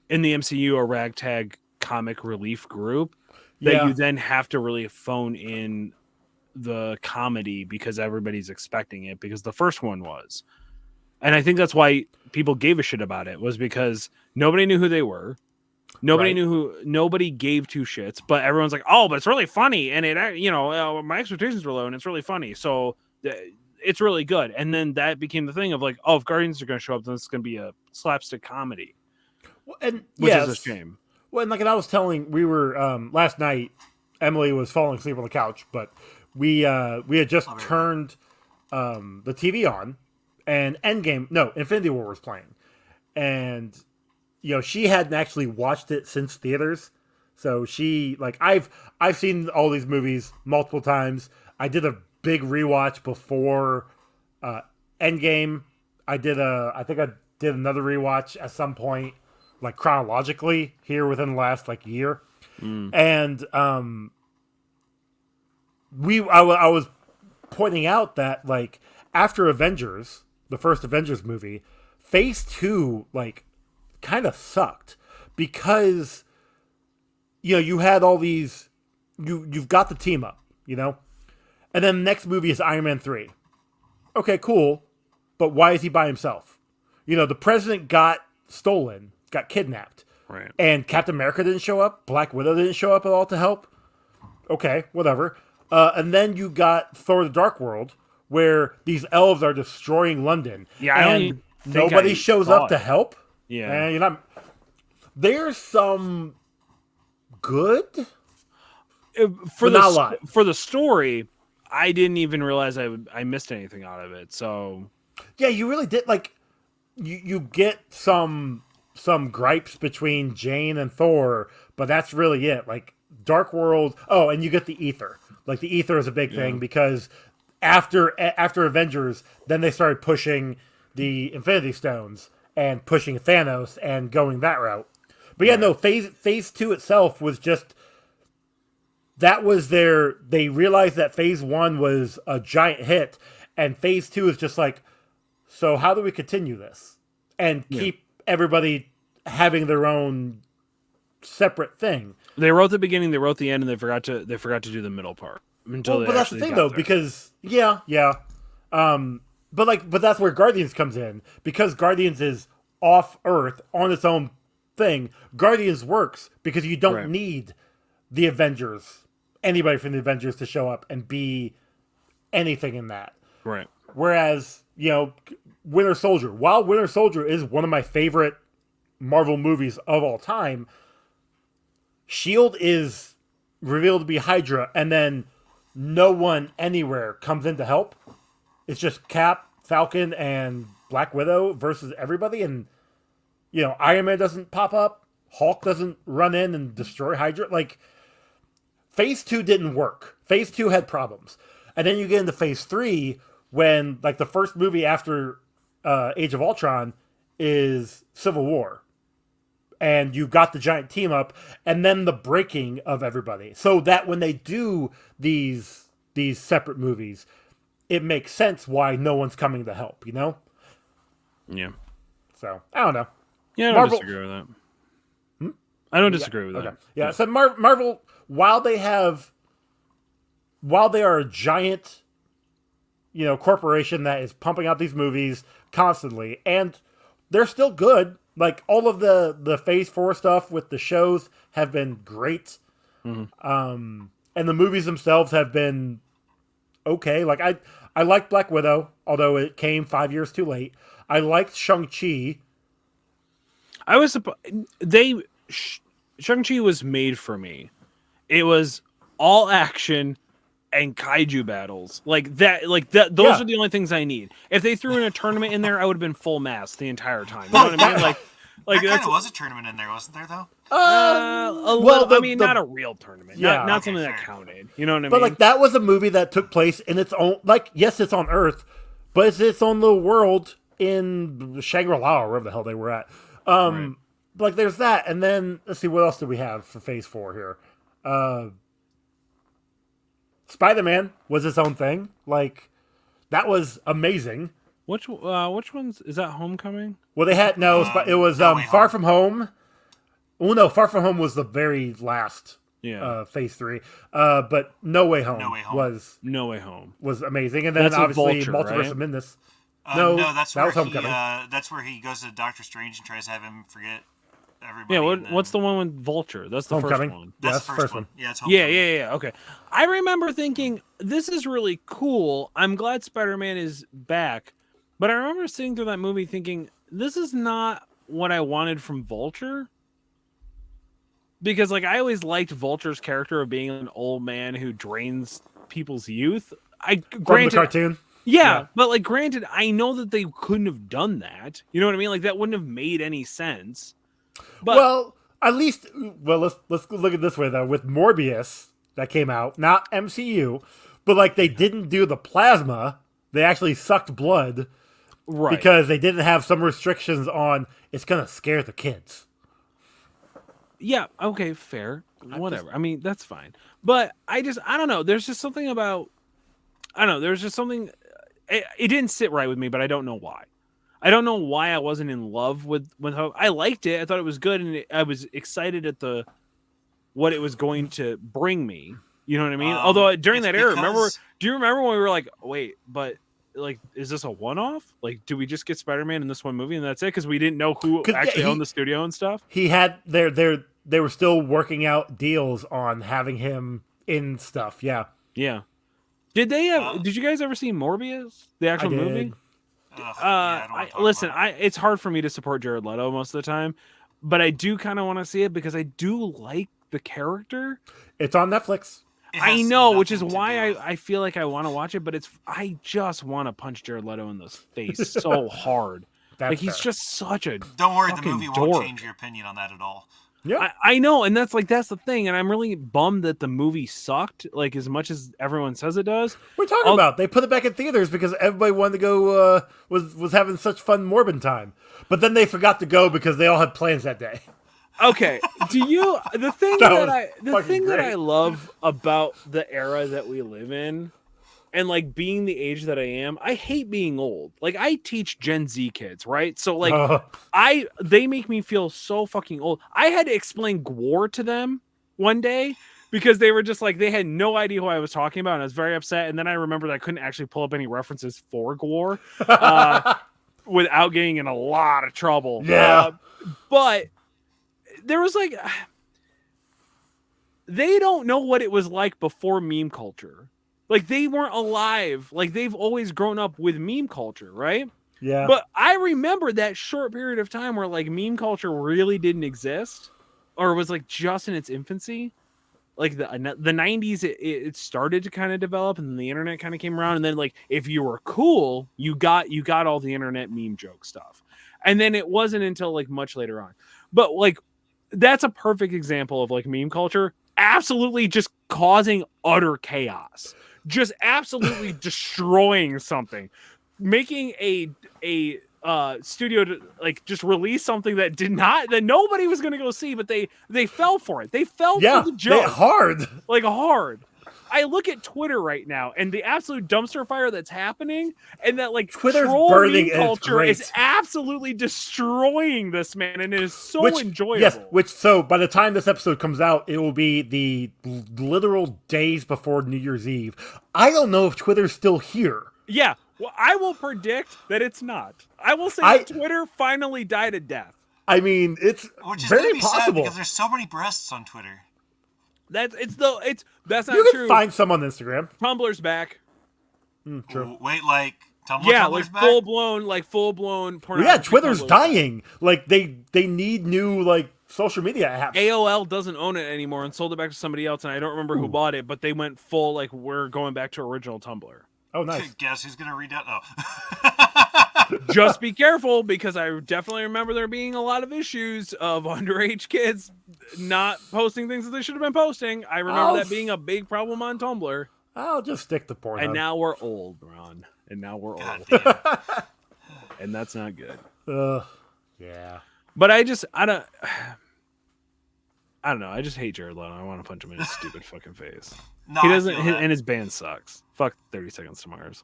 in the MCU, a ragtag comic relief group, that yeah. you then have to really phone in the comedy because everybody's expecting it, because the first one was. And I think that's why people gave a shit about it, was because nobody knew who they were. Right. Nobody gave two shits, but everyone's like, oh, but it's really funny. And my expectations were low and it's really funny. So it's really good. And then that became the thing of like, oh, if Guardians are going to show up, then it's going to be a slapstick comedy, And which yes, is a shame. Well, and like and I was telling, we were last night. Emily was falling asleep on the couch, but we had just turned the TV on, and Infinity War was playing, and she hadn't actually watched it since theaters, so she like I've seen all these movies multiple times. I did a big rewatch before Endgame. I think I did another rewatch at some point, like chronologically here within the last like year. And I was pointing out that like after Avengers, the first Avengers movie, Phase 2 like kind of sucked, because you had all these, you've got the team up, and then the next movie is Iron Man 3. Okay, cool, but why is he by himself? The president got kidnapped. Right. And Captain America didn't show up. Black Widow didn't show up at all to help. Okay, whatever. And then you got Thor: The Dark World, where these elves are destroying London. Yeah, I don't and even think nobody shows up to it. help. Yeah. And there's some good For but not a lot. for the story, I didn't even realize I missed anything out of it. So Yeah, you really did. Like, you get some gripes between Jane and Thor, but that's really it. Like Dark World. Oh, and you get the Ether. Like the Ether is a big thing, because after Avengers, then they started pushing the Infinity Stones and pushing Thanos and going that route. But yeah, no, phase 2 itself was just, that was they realized that Phase 1 was a giant hit, and Phase 2 is just like, so how do we continue this and keep everybody having their own separate thing? they wrote the beginning, they wrote the end, and they forgot to do the middle part until they But that's the actually thing, got though, there. because but that's where Guardians comes in, because Guardians is off Earth on its own thing. Guardians works because you don't Right. need the Avengers, anybody from the Avengers to show up and be anything in that. Right. Whereas, Winter Soldier, while Winter Soldier is one of my favorite Marvel movies of all time, S.H.I.E.L.D. is revealed to be Hydra, and then no one anywhere comes in to help. It's just Cap, Falcon, and Black Widow versus everybody, and, Iron Man doesn't pop up, Hulk doesn't run in and destroy Hydra. Like, Phase 2 didn't work. Phase 2 had problems. And then you get into Phase 3, when, like, the first movie after Age of Ultron is Civil War. And you got the giant team up, and then the breaking of everybody. So that when they do these separate movies, it makes sense why no one's coming to help, Yeah. So, I don't know. Yeah, I don't Marvel- disagree with that. I don't disagree with Okay. that. Yeah, so Marvel, while they are a giant, corporation that is pumping out these movies constantly, and they're still good. Like, all of the Phase 4 stuff with the shows have been great. And the movies themselves have been okay. Like, I liked Black Widow, although it came 5 years too late. I liked Shang-Chi. Shang-Chi was made for me. It was all action, and kaiju battles like that. Like that. Those are the only things I need. If they threw in a tournament in there, I would have been full mass the entire time. You know what I mean? Like there that's kind of was a tournament in there, wasn't there? Though. a little. I mean, not a real tournament. Not Okay, something that fair. counted. You know what I mean? But like that was a movie that took place in its own. Like yes, it's on Earth, but it's its own little world in Shangri-La or wherever the hell they were at. Right. Like there's that, and then let's see what else do we have for Phase 4 here. Spider-Man was its own thing. Like that was amazing. Which ones is that? Homecoming? Well, they had it was No Way Far Home. From Home. Oh no, Far From Home was the very last Yeah. Phase 3. But No Way Home, No Way Home. No Way Home. was amazing, and then That's with obviously Vulture, Multiverse right? of Madness. No, that that's where was he. Homecoming. That's where he goes to Doctor Strange and tries to have him forget everybody. Yeah. and then- What's the one with Vulture? That's the Homecoming. first one. That's Yeah, the first one. Yeah, it's Yeah, Homecoming. yeah. Okay. I remember thinking this is really cool. I'm glad Spider-Man is back, but I remember sitting through that movie thinking this is not what I wanted from Vulture. Because like I always liked Vulture's character of being an old man who drains people's youth. From the Granted, cartoon. yeah, but like granted, I know that they couldn't have done that. You know what I mean? Like that wouldn't have made any sense. But Well, at least, let's look at it this way though. With Morbius that came out, not MCU, but like they didn't do the plasma. They actually sucked blood right. because they didn't have some restrictions on it's gonna scare the kids. Yeah, okay, fair. Whatever. I mean, that's fine. But I don't know. There's just something about I don't know. There's just something it didn't sit right with me, but I don't know why. I don't know why I wasn't in love with how I liked it. I thought it was good and I was excited at what it was going to bring me. You know what I mean? Although during it's that era, because- do you remember when we were like, "Wait, but like is this a one-off? Like do we just get Spider-Man in this one movie and that's it cuz we didn't know who 'Cause, yeah, actually owned the studio and stuff?" He had they were still working out deals on having him in stuff. Yeah, Yeah. Did they have? Did you guys ever see Morbius, the actual did. movie? Ugh, yeah, I don't wanna talk Listen, about it. it's hard for me to support Jared Leto most of the time, but I do kind of want to see it because I do like the character. it's on Netflix. It I has know, which is nothing to why do with- I feel like I want to watch it, but I just want to punch Jared Leto in the face so hard. That's Like he's fair. just such a Don't worry, the fucking movie dork. won't change your opinion on that at all. Yeah. I know, and that's the thing, and I'm really bummed that the movie sucked, like as much as everyone says it does. We're talking about they put it back in theaters because everybody wanted to go. Was having such fun Morbin time, but then they forgot to go because they all had plans that day. Okay, do you the thing That that was the fucking thing that great. I love about the era that we live in and like being the age that I am, I hate being old. Like I teach Gen Z kids, right? So like they make me feel so fucking old. I had to explain Gwar to them one day because they were just like they had no idea who I was talking about and I was very upset and then I remembered I couldn't actually pull up any references for Gwar without getting in a lot of trouble. Yeah. But there was like they don't know what it was like before meme culture. Like they weren't alive. Like they've always grown up with meme culture, right? Yeah, But I remember that short period of time where like meme culture really didn't exist or was like just in its infancy. Like the 90s it started to kind of develop and then the internet kind of came around and then like if you were cool, you got all the internet meme joke stuff. And then it wasn't until like much later on. But like that's a perfect example of like meme culture absolutely just causing utter chaos. Just absolutely destroying something. Making a studio to like just release something that nobody was going to go see, but they fell for it. They fell for the joke hard. like hard. I look at Twitter right now and the absolute dumpster fire that's happening, and that like Twitter's troll burning meme and it's culture is great. absolutely destroying this man, and it is so enjoyable. Yes, so by the time this episode comes out, it will be the literal days before New Year's Eve. I don't know if Twitter's still here. Yeah, well, I will predict that it's not. I will say that Twitter finally died a death. I mean, it's Which is gonna very be sad possible. because there's so many breasts on Twitter. That's not You can true. find some on Instagram. Tumblr's back. True. Wait, like Yeah, Tumblr's like back? full blown Well, pornography. yeah, Twitter's Tumblr's back. dying. Like they need new like social media apps. AOL doesn't own it anymore and sold it back to somebody else, and I don't remember who Ooh. bought it, but they went full like we're going back to original Tumblr. Oh, nice. Guess who's gonna read that? Oh. Just be careful, because I definitely remember there being a lot of issues of underage kids not posting things that they should have been posting. I remember that being a big problem on Tumblr. I'll just stick to Pornhub. And now we're old, Ron. And now we're God old. damn. And that's not good. Yeah. But I don't know. I just hate Jared Leto. I want to punch him in his stupid fucking face. No, He I doesn't, feel that. and his band sucks. Fuck 30 Seconds to Mars.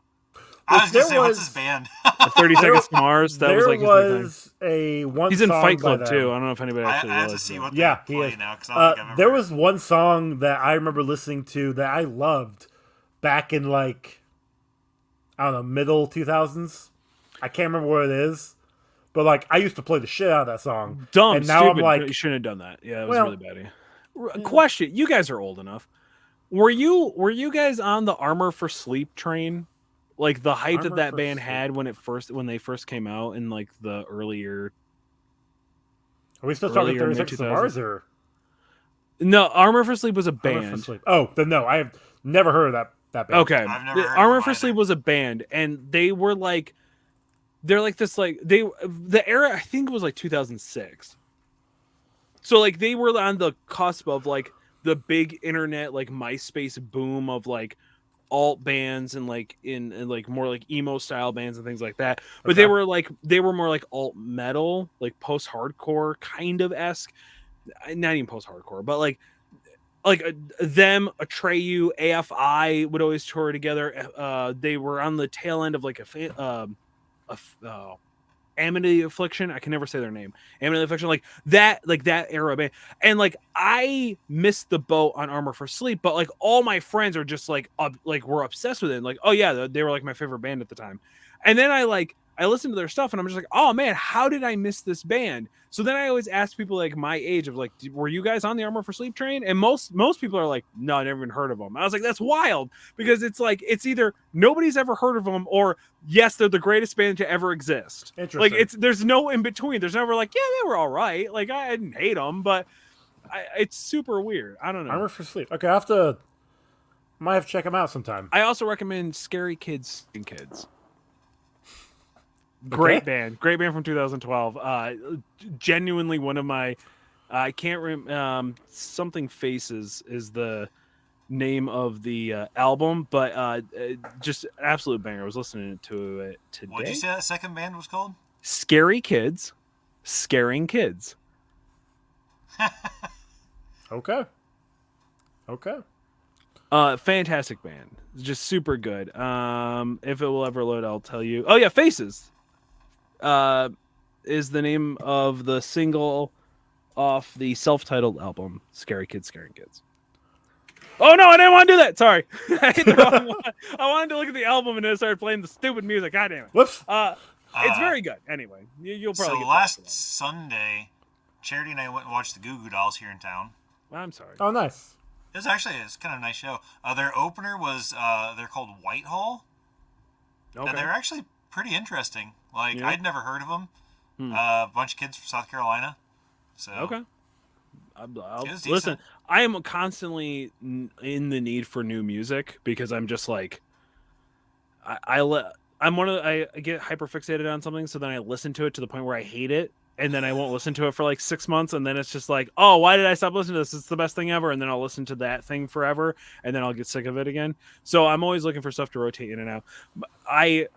I was There gonna say, what's was- his band? 30 Seconds to Mars. That there was like his big was a one. He's in song Fight by Club them. too. I don't know if anybody I actually have to realized see that. what Yeah, they he play is. now, because I don't think I've ever There heard was one song that I remember listening to that I loved back in like I don't know, middle 2000s. I can't remember what it is, but like I used to play the shit out of that song. Dumb, and now stupid. I'm like, You shouldn't have done that. Yeah, it was Well, really bad. Question: you guys are old enough. Were you guys on the Armor for Sleep train? Like the hype Armor that for band Sleep. had when they first came out in like the earlier. are we still talking earlier 30 Seconds to Mars or No, Armor for Sleep was a Armor for band. Sleep? Oh, then no, I have never heard of that band. Okay, I've never heard of Armor them for either. Sleep was a band, and they're like this like the era I think it was like 2006. So like they were on the cusp of like the big internet like MySpace boom of like alt bands and like in like more like emo style bands and things like that. But Okay. they were more like alt metal, like post hardcore kind of esque. Not even post hardcore, but like them, Atreyu, AFI would always tour together. They were on the tail end of like Amity Affliction. I can never say their name. Amity Affliction, like that era band. And like I missed the boat on Armor for Sleep, but like all my friends are just like were obsessed with it. Like, oh yeah, they were like my favorite band at the time. And then I listened to their stuff and I'm just like, oh man, how did I miss this band? So then I always ask people like my age of like, were you guys on the Armor for Sleep train? And most people are like, no, I never even heard of them. I was like, that's wild, because it's like it's either nobody's ever heard of them or yes, they're the greatest band to ever exist. Interesting. Like there's no in between. There's never like, yeah, they were all right. Like I didn't hate them, but it's super weird. I don't know. Armor for Sleep. Okay, might have to check them out sometime. I also recommend Scary Kids and Kids. Great Okay. band from 2012. Genuinely one of my, I can't remember, something Faces is the name of the album, but just an absolute banger. I was listening to it today. What did you say that second band was called? Scary Kids, Scaring Kids. Okay. Fantastic band, just super good. If it will ever load, I'll tell you. Oh yeah, Faces is the name of the single off the self-titled album, Scary Kids, Scaring Kids. Oh no, I didn't want to do that. Sorry, I hit the wrong one. I wanted to look at the album and then I started playing the stupid music. God damn it. Whoops. It's very good. Anyway, you'll probably. So get last back to Sunday, Charity and I went and watched the Goo Goo Dolls here in town. that. I'm sorry. Oh, nice. It's kind of a nice show. Their opener was they're called Whitehall. Okay. And they're actually pretty interesting. Like Yeah. I'd never heard of them. A bunch of kids from South Carolina. So Okay. It was Listen, decent. I am constantly in the need for new music because I'm just like, I get hyper fixated on something, so then I listen to it to the point where I hate it, and then I won't listen to it for like 6 months, and then it's just like, oh, why did I stop listening to this? It's the best thing ever, and then I'll listen to that thing forever, and then I'll get sick of it again. So I'm always looking for stuff to rotate in and out. I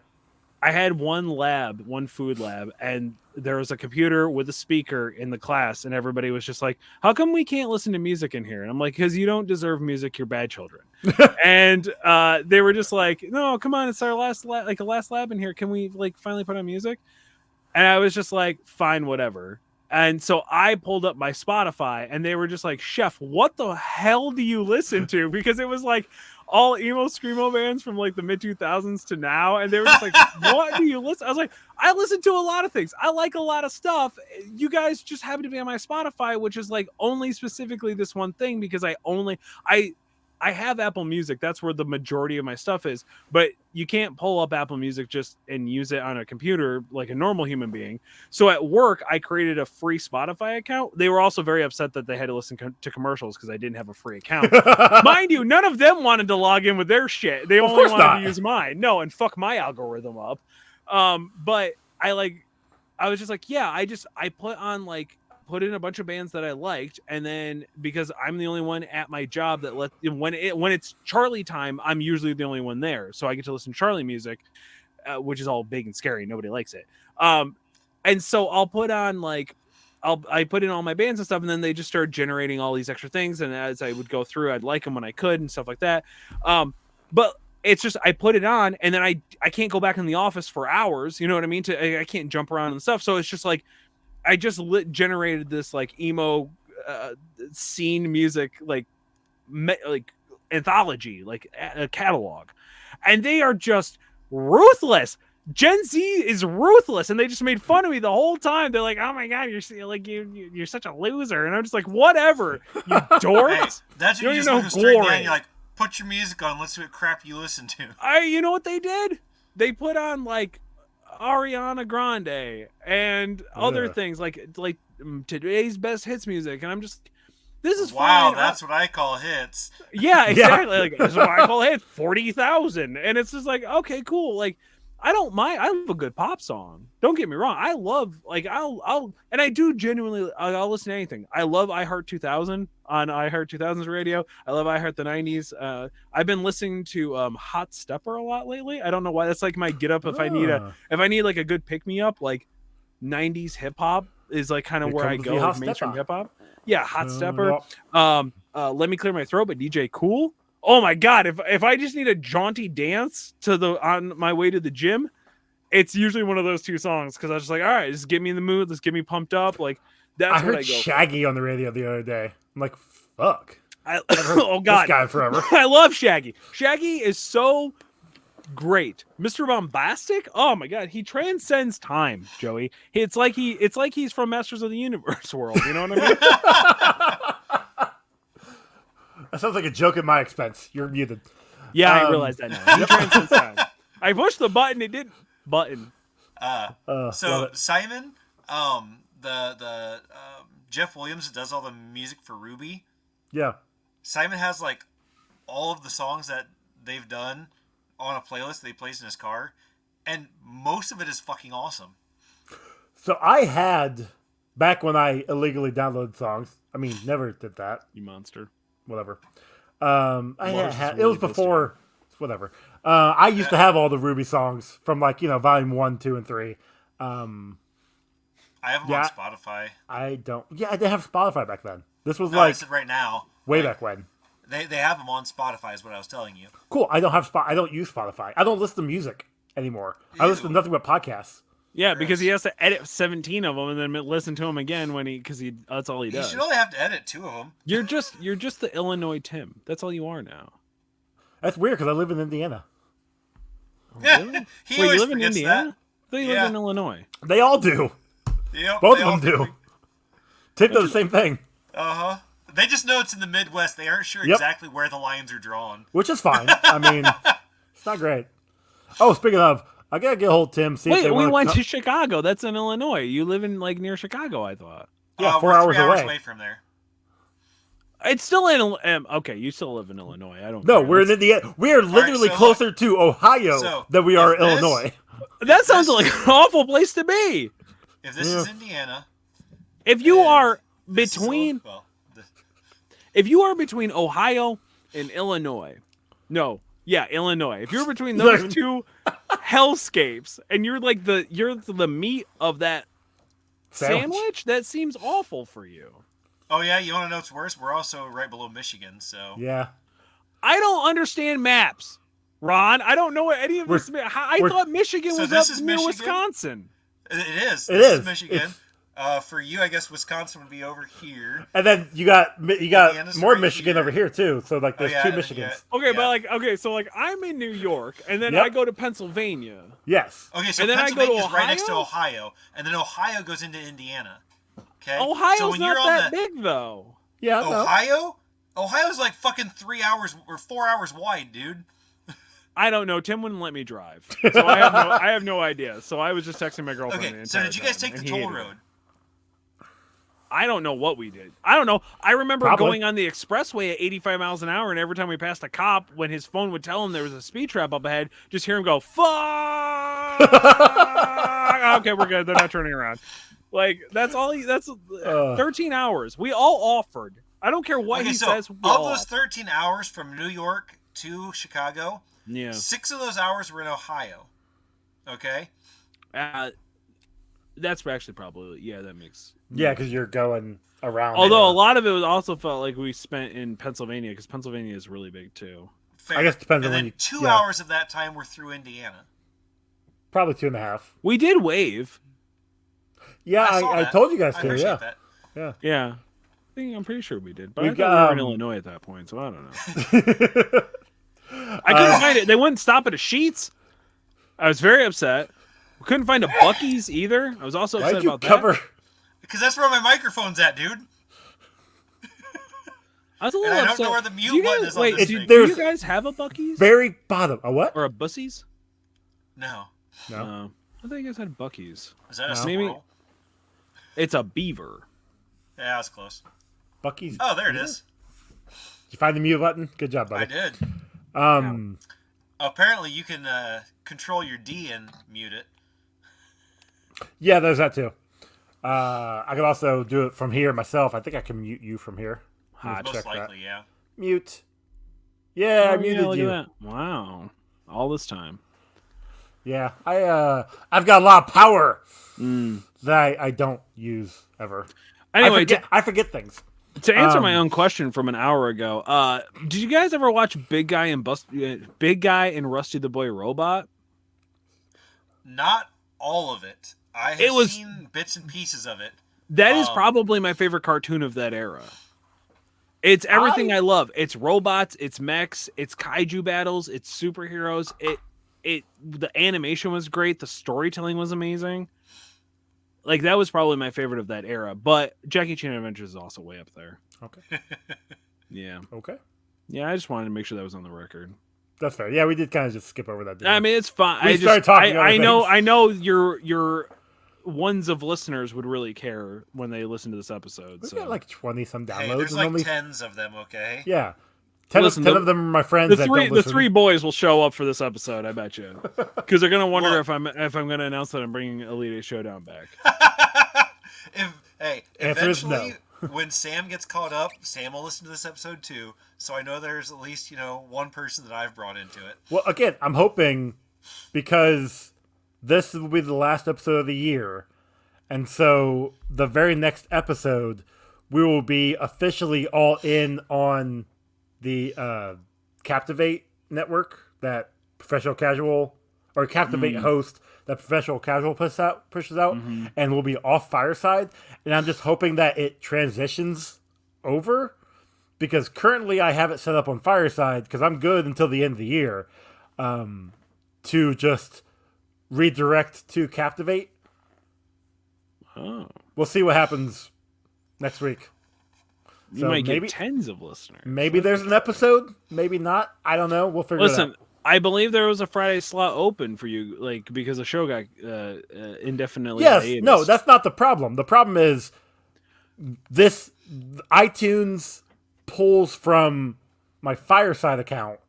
had one food lab, and there was a computer with a speaker in the class, and everybody was just like, how come we can't listen to music in here? And I'm like, because you don't deserve music, you're bad children. And they were just like, no, come on, it's our last lab in here. Can we like finally put on music? And I was just like, fine, whatever. And so I pulled up my Spotify, and they were just like, Chef, what the hell do you listen to? Because it was like all emo screamo bands from like the mid 2000s to now, and they were just like, what do you listen? I was like, I listen to a lot of things. I like a lot of stuff. You guys just happen to be on my Spotify, which is like only specifically this one thing, because I I have Apple Music. That's where the majority of my stuff is. But you can't pull up Apple Music just and use it on a computer like a normal human being. So at work, I created a free Spotify account. They were also very upset that they had to listen to commercials because I didn't have a free account. Mind you, none of them wanted to log in with their shit. They only wanted to use mine. No, and fuck my algorithm up. But I was just like, yeah, I put in a bunch of bands that I liked, and then because I'm the only one at my job that when it's Charlie time, I'm usually the only one there, so I get to listen to Charlie music, which is all big and scary. Nobody likes it. And so I'll put on I put in all my bands and stuff, and then they just started generating all these extra things. And as I would go through, I'd like them when I could and stuff like that. But it's just I put it on, and then I can't go back in the office for hours. You know what I mean? I can't jump around and stuff. So it's just like I just generated this like emo scene music like anthology, like a catalog, and they are just ruthless. Gen Z is ruthless, and they just made fun of me the whole time. They're like, "Oh my god, you're such a loser," and I'm just like, "Whatever, you dorks." Hey, that's you what you don't just even know glory. You're like, put your music on. Let's see what crap you listen to. You know what they did? They put on like Ariana Grande and other things like today's best hits music, and I'm just, this is wow, fine. That's what I call hits. Yeah, exactly. Like this is what I call hits. 40,000, and it's just like, okay, cool. Like I don't mind. I love a good pop song. Don't get me wrong. I love and I do genuinely. I'll listen to anything. I love iHeart 2000 on iHeart 2000's radio. I love iHeart the 90s. I've been listening to Hot Stepper a lot lately. I don't know why. That's like my get up if I need like a good pick me up. Like 90s hip hop is like kind of where I go. Like mainstream hip hop. Yeah, Hot Stepper. Let Me Clear My Throat, but DJ Cool. Oh my god, if I just need a jaunty dance on my way to the gym, it's usually one of those two songs, because I was just like, all right, just get me in the mood, let's get me pumped up. Like that's I what heard I go Shaggy on the radio the other day. I'm like, fuck. Oh god, this guy forever. I love Shaggy. Shaggy is so great. Mr. Bombastic, oh my god, he transcends time, Joey. It's like he's from Masters of the Universe world, you know what I mean? That sounds like a joke at my expense. You're muted. Yeah, I realize that now. He transcends time. I pushed the button, it didn't button. So Simon, the Jeff Williams that does all the music for Ruby. Yeah. Simon has like all of the songs that they've done on a playlist that he plays in his car, and most of it is fucking awesome. So I had, back when I illegally downloaded songs, I mean, never did that. You monster. Whatever. It was before, whatever. I used to have all the Ruby songs from volume 1, 2, and 3. I have them on Spotify. I don't. Yeah, I didn't have Spotify back then. This was I said right now. Way back when. They have them on Spotify is what I was telling you. Cool. I don't use Spotify. I don't listen to music anymore. I listen to nothing but podcasts. Yeah, because he has to edit 17 of them and then listen to them again because that's all he does. You should only have to edit 2 of them. You're just the Illinois Tim. That's all you are now. That's weird because I live in Indiana. Oh, really? Wait, you live in Indiana? That. I thought you lived in Illinois. They all do. Yep, both of them do. Tim does the same thing. Uh-huh. They just know it's in the Midwest. They aren't sure exactly where the lines are drawn. Which is fine. I mean, it's not great. Oh, speaking of, I gotta get a hold of Tim. Wait, we went to Chicago. That's in Illinois. You live in near Chicago, I thought. Yeah, 4 hours we're 3 away. hours away from there. It's still in. Okay, you still live in Illinois. I don't. No, care. we're in Indiana. We are literally closer to Ohio than we are Illinois. That sounds like an awful place to be. If this is Indiana, if you are between, if you are between Ohio and Illinois, Illinois. If you're between those two hellscapes, and you're the meat of that sandwich, that seems awful for you. Oh yeah, you want to know what's worse? We're also right below Michigan, so yeah. I don't understand maps, Ron. I don't know what any of this. I thought Michigan was up near Wisconsin. It is. It is Michigan. For you, I guess Wisconsin would be over here. And then you got Indiana's more right Michigan here. over here too. So there's 2 Michigans. Okay, but I'm in New York, and then I go to Pennsylvania. Yes. Okay, so and then Pennsylvania I go to is right next to Ohio, and then Ohio goes into Indiana. Okay. Ohio's so when not you're that big though. Yeah. Ohio Ohio's like fucking 3 hours or 4 hours wide, dude. I don't know. Tim wouldn't let me drive, so I have no idea. So I was just texting my girlfriend. Okay, the so entire did you guys time, take and the he toll hated it. road? I don't know what we did. I don't know. I remember Probably. going on the expressway at 85 miles an hour, and every time we passed a cop, when his phone would tell him there was a speed trap up ahead, just hear him go, "Fuck!" Okay, we're good. They're not turning around. Like that's all. That's 13 hours. We all offered. I don't care what Okay, he so says. of we all those offered. 13 hours from New York to Chicago, Yeah. 6 of those hours were in Ohio. Okay? That's actually probably that makes. Yeah, because you're going around. Although a lot of it was also felt like we spent in Pennsylvania because Pennsylvania is really big too. Fair. I guess it depends and on then when you. 2 yeah, hours of that time were through Indiana. Probably 2.5. We did wave. Yeah, I saw I that. told you guys I to. appreciate Yeah. that. Yeah. I'm pretty sure we did, but We I thought got, we were in Illinois at that point, so I don't know. I couldn't find it. They wouldn't stop at a Sheetz. I was very upset. We couldn't find a Buc-ee's either. I was also Why upset did you about cover? Because that's where my microphone's at, dude. that. I was a And little I don't upset. know where the Do mute you button guys, is on wait, this do, thing. do you There's- guys have a Buc-ee's Very bottom. A what? or a Bussies? No. No. I think you guys had Buc-ee's. Is that a Maybe- squirrel? It's a beaver. Yeah, that was close. Bucky's. Oh, there it is. Did you find the mute button? Good job, I buddy. did. Um. Apparently, you can control your D and mute it. Yeah, there's that too. I could also do it from here myself. I think I can mute you from here. Hot. Most check that. likely, yeah. Mute. Yeah, I Oh, muted look you. at that. Wow. All this time. Yeah, I've got a lot of power that I don't use ever. Anyway, I forget things. to answer my own question from an hour ago, did you guys ever watch Big Guy and Rusty the Boy Robot? Not all of it. I have It was- seen bits and pieces of it. That is probably my favorite cartoon of that era. It's everything I love. It's robots, it's mechs, it's kaiju battles, it's superheroes. The animation was great, the storytelling was amazing. Like that was probably my favorite of that era. But Jackie Chan Adventures is also way up there. Okay. Yeah. Okay. Yeah, I just wanted to make sure that was on the record. That's fair. Yeah, we did kind of just skip over that. didn't I we? mean, it's fine. We started talking I other know. things. I know. Your ones of listeners would really care when they listen to this episode. We've So got like 20 some downloads. Hey, there's and like only, tens of them, okay? yeah. 10 Listen, of them are my friends the that three don't the listen. three boys will show up for this episode. I bet you, because they're gonna wonder Well- if I'm gonna announce that I'm bringing Elite Eight Showdown back. Answer is Eventually, when Sam gets caught up, Sam will listen to this episode too. So I know there's at least, one person that I've brought into it. Well, again, I'm hoping because this will be the last episode of the year. And so the very next episode, we will be officially all in on the Captivate network that Professional Casual or Captivate host that Professional Casual pushes out, and we'll be off Fireside. And I'm just hoping that it transitions over because currently I have it set up on Fireside because I'm good until the end of the year to just redirect to Captivate. Oh, We'll see what happens next week. you So might maybe- get tens of listeners. Maybe there's an episode, maybe not. I don't know. We'll figure it Listen, out. I believe there was a Friday slot open for you, like because the show got indefinitely. Yes, hiatus. no, that's not the problem. The problem is this iTunes pulls from my Fireside account,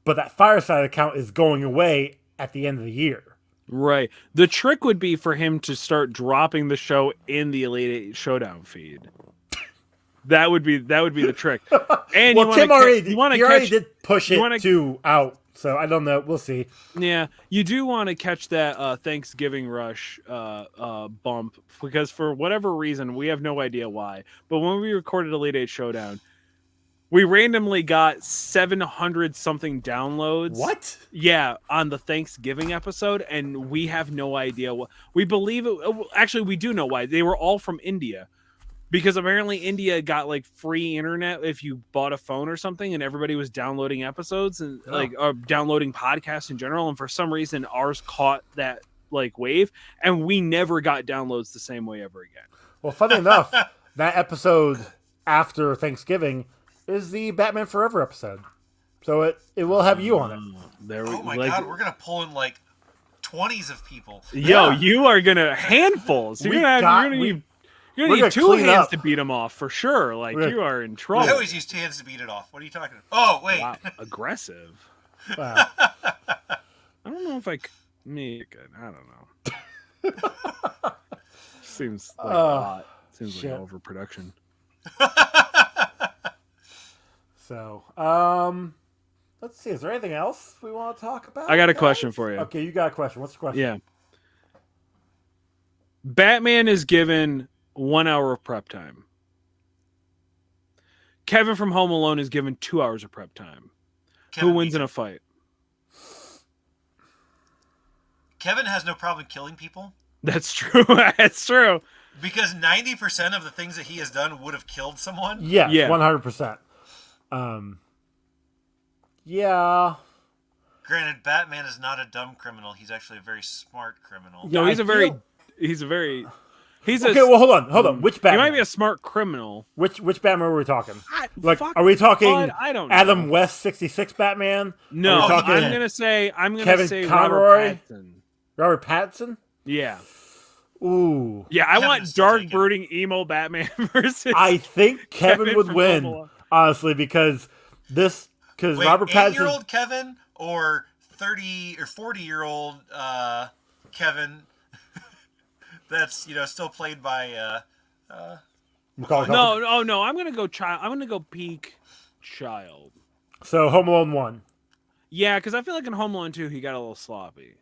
but that Fireside account is going away at the end of the year. Right. The trick would be for him to start dropping the show in the Elite Eight Showdown feed. That would be the trick. And Well, Tim already did push you it wanna- to out, so I don't know. We'll see. Yeah, you do want to catch that Thanksgiving rush bump because for whatever reason we have no idea why. But when we recorded Elite Eight Showdown, we randomly got 700 something downloads. What? Yeah, on the Thanksgiving episode, and we have no idea what. We believe it. Actually, we do know why. They were all from India, because apparently India got like free internet if you bought a phone or something, and everybody was downloading episodes and downloading podcasts in general. And for some reason, ours caught that like wave, and we never got downloads the same way ever again. Well, funny enough, that episode after Thanksgiving, is the Batman Forever episode. So it will have you on it. There we, Oh my like, god, we're gonna pull in like 20s of people. Yo, Yeah. you are gonna handfuls. You're We gonna have. got- You're gonna we- need. You're we're gonna gonna need two clean hands up. to beat him off for sure. Like We're- you are in I trouble. always use hands to beat it off. What are you talking about? Oh, wait. Wow, aggressive. Wow. I don't know if me again. I don't know. Seems like a lot. Seems shit. like overproduction. So, let's see. Is there anything else we want to talk about? I got a guys? question for you. Okay, you got a question. What's the question? Yeah. Batman is given 1 hour of prep time. Kevin from Home Alone is given 2 hours of prep time. Kevin Who wins beats in him. a fight? Kevin has no problem killing people That's true. That's true. because 90% of the things that he has done would have killed someone. Yes, Yeah. 100%. Yeah. Granted, Batman is not a dumb criminal. He's actually a very smart criminal. No, he's I a very. feel- He's Okay, a. well, hold on. Which he Batman? might be a smart criminal. Which Batman were we talking? Like, Fuck, are we talking bud, I don't know. Adam West 66 Batman? No, Are we talking I'm gonna say Kevin say Conroy? Robert Pattinson. Robert Pattinson? Yeah, Ooh. yeah. I Kevin's want still dark, taken. brooding emo Batman versus. I think Kevin Kevin would from win, Home Alone. honestly, because Wait, Robert Pattinson. 8-year-old Kevin or 30 or 40-year-old Kevin that's, still played by Macaulay Culkin. No. I'm gonna go child. I'm gonna go peak child. So Home Alone 1. Yeah, because I feel like in Home Alone 2 he got a little sloppy.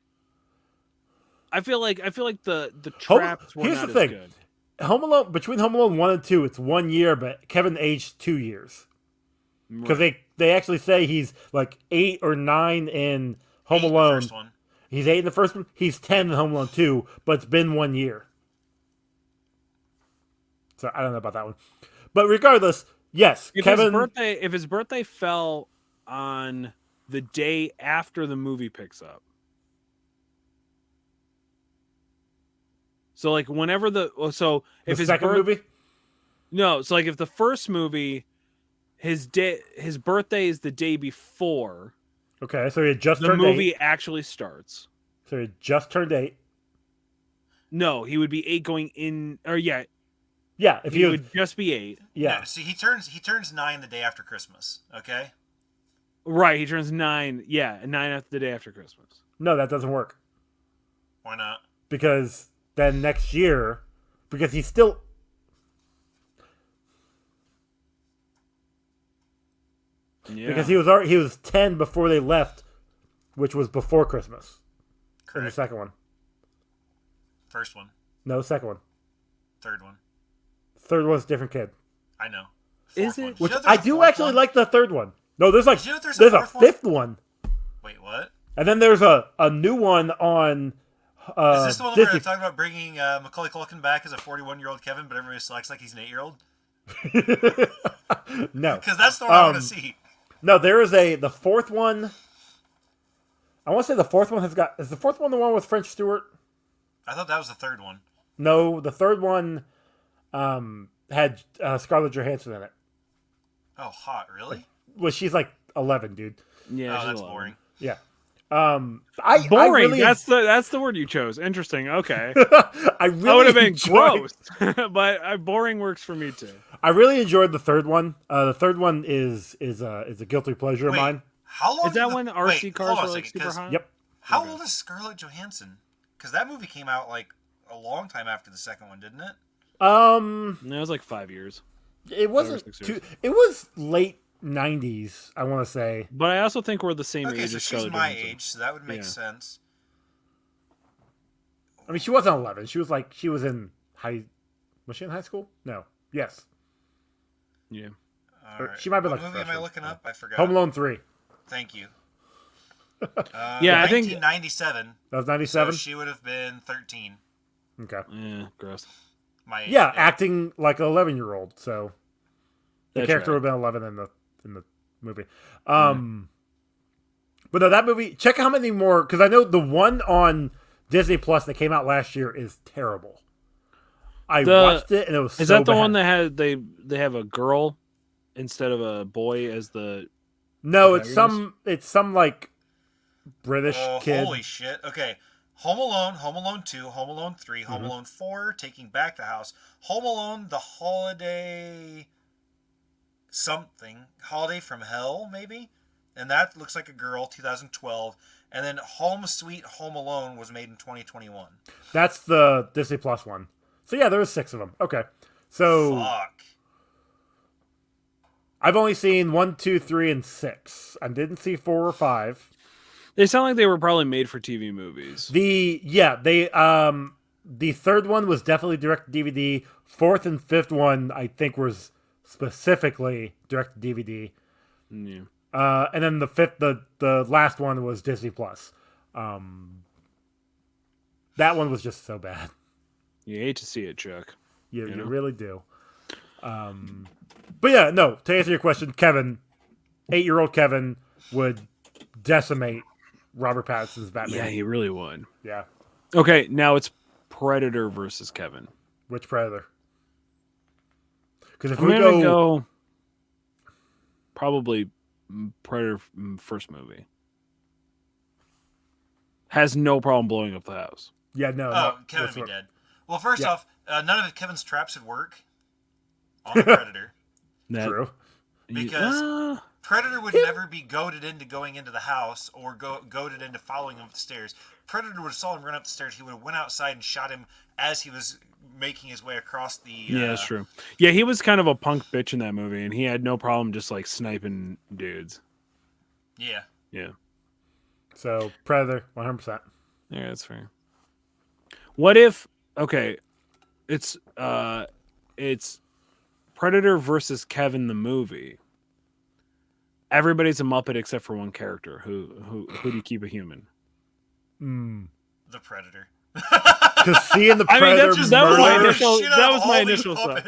I feel like the traps were Here's not the thing. as good. Home Alone, between Home Alone 1 and 2, it's 1 year, but Kevin aged 2 years. Because they actually say he's like 8 or 9 in Home 8 in the Alone. first one. He's 8 in the first one. He's 10 in Home Alone 2, but it's been 1 year. So I don't know about that one. But regardless, yes, If Kevin. his birthday fell on the day after the movie picks up. So like whenever if the his second movie? No, so like if the first movie his birthday is the day before Okay, so he had just the turned movie 8. actually starts. So he had just turned 8. No, he would be 8 going in or yeah, Yeah, if he he was. would just be 8. Yeah. No, see, he turns 9 the day after Christmas, okay? Right, he turns 9. Yeah, 9 after the day after Christmas. No, that doesn't work. Why not? Because then next year, because he's still. Yeah. Because he was 10 before they left, which was before Christmas. In the Correct. second one. First one, No, second one. third one. Third one's a different kid. I know. Is Fourth it? one. Did Which you know I there's a do fourth actually one? like the third one. No, there's like Did you know there's a there's a fourth one? fifth one. Wait, what? And then there's a new one on Is this the one where Disney. they're talking about bringing Macaulay Culkin back as a 41-year-old Kevin, but everybody still acts like he's an 8-year-old? No. Because that's the one I want to see. No, there is the fourth one. I want to say the fourth one is the fourth one the one with French Stewart? I thought that was the third one. No, the third one had Scarlett Johansson in it. Oh, hot, really? Well, she's like 11, dude. Yeah, Oh, she's that's 11. boring. Yeah. I Boring. really, That's the word you chose. Interesting. Okay. I really That would have been enjoyed- gross, but boring works for me too. I really enjoyed the third one. The third one is a guilty pleasure of Wait, mine. how long Is that did the- when RC wait, cars hold on were a like second, super 'cause hot? Yep. How Okay. old is Scarlett Johansson? Because that movie came out like a long time after the second one, didn't it? No, it was like 5 years. It wasn't 6 too. years. It was late 90s. I want to say. But I also think we're the same Okay, age so as she's Scarlett my Johansson. age, so that would make Yeah. sense. I mean, she wasn't 11. She was in high. Was she in high school? No. Yes. Yeah. All right. she might be What like a movie am I freshman. looking up? I forgot. Home Alone 3. Thank you. Yeah, I think- 1997. That was So 97. she would have been 13. Okay. Yeah, gross. My age, Yeah, acting like an 11-year-old. So the That's character right. would have been 11 in the movie. But no, that movie. Check how many more, because I know the one on Disney Plus that came out last year is terrible. I watched it and it was. Is so that the bad. one that had they have a girl instead of a boy as the No, protagonist? it's some like British Oh, kid. holy shit. Okay. Home Alone, Home Alone 2, Home Alone 3, Home Mhm. Alone 4, Taking Back the House, Home Alone, The Holiday something, Holiday from Hell, maybe? And that looks like a girl, 2012. And then Home Sweet Home Alone was made in 2021. That's the Disney Plus one. So yeah, there was 6 of them. Okay, so Fuck. I've only seen 1, 2, 3, and 6. I didn't see 4 or 5. They sound like they were probably made for TV movies. The third one was definitely direct to DVD. Fourth and fifth one I think was specifically direct to DVD. Yeah. And then the last one was Disney Plus. That one was just so bad. You hate to see it, Chuck. You know? really do. But yeah, no. To answer your question, Kevin, 8-year-old Kevin would decimate Robert Pattinson's Batman. Yeah, he really would. Yeah. Okay, now it's Predator versus Kevin. Which Predator? Because if I'm we gonna go, go probably Predator first movie. Has no problem blowing up the house. yeah, no, Oh, Kevin would be dead. Well, first off, none of Kevin's traps would work on the Predator. That, True. Because Predator would never be goaded into going into the house or goaded into following him up the stairs. Predator would have saw him run up the stairs. He would have went outside and shot him as he was making his way across the... yeah, that's true. Yeah, he was kind of a punk bitch in that movie, and he had no problem just like sniping dudes. Yeah. Yeah. So Predator, 100%. Yeah, that's fair. What if it's Predator versus Kevin the movie. Everybody's a Muppet except for one character. Who do you keep a human? The Predator. Because seeing the I mean, Predator that was my initial thought.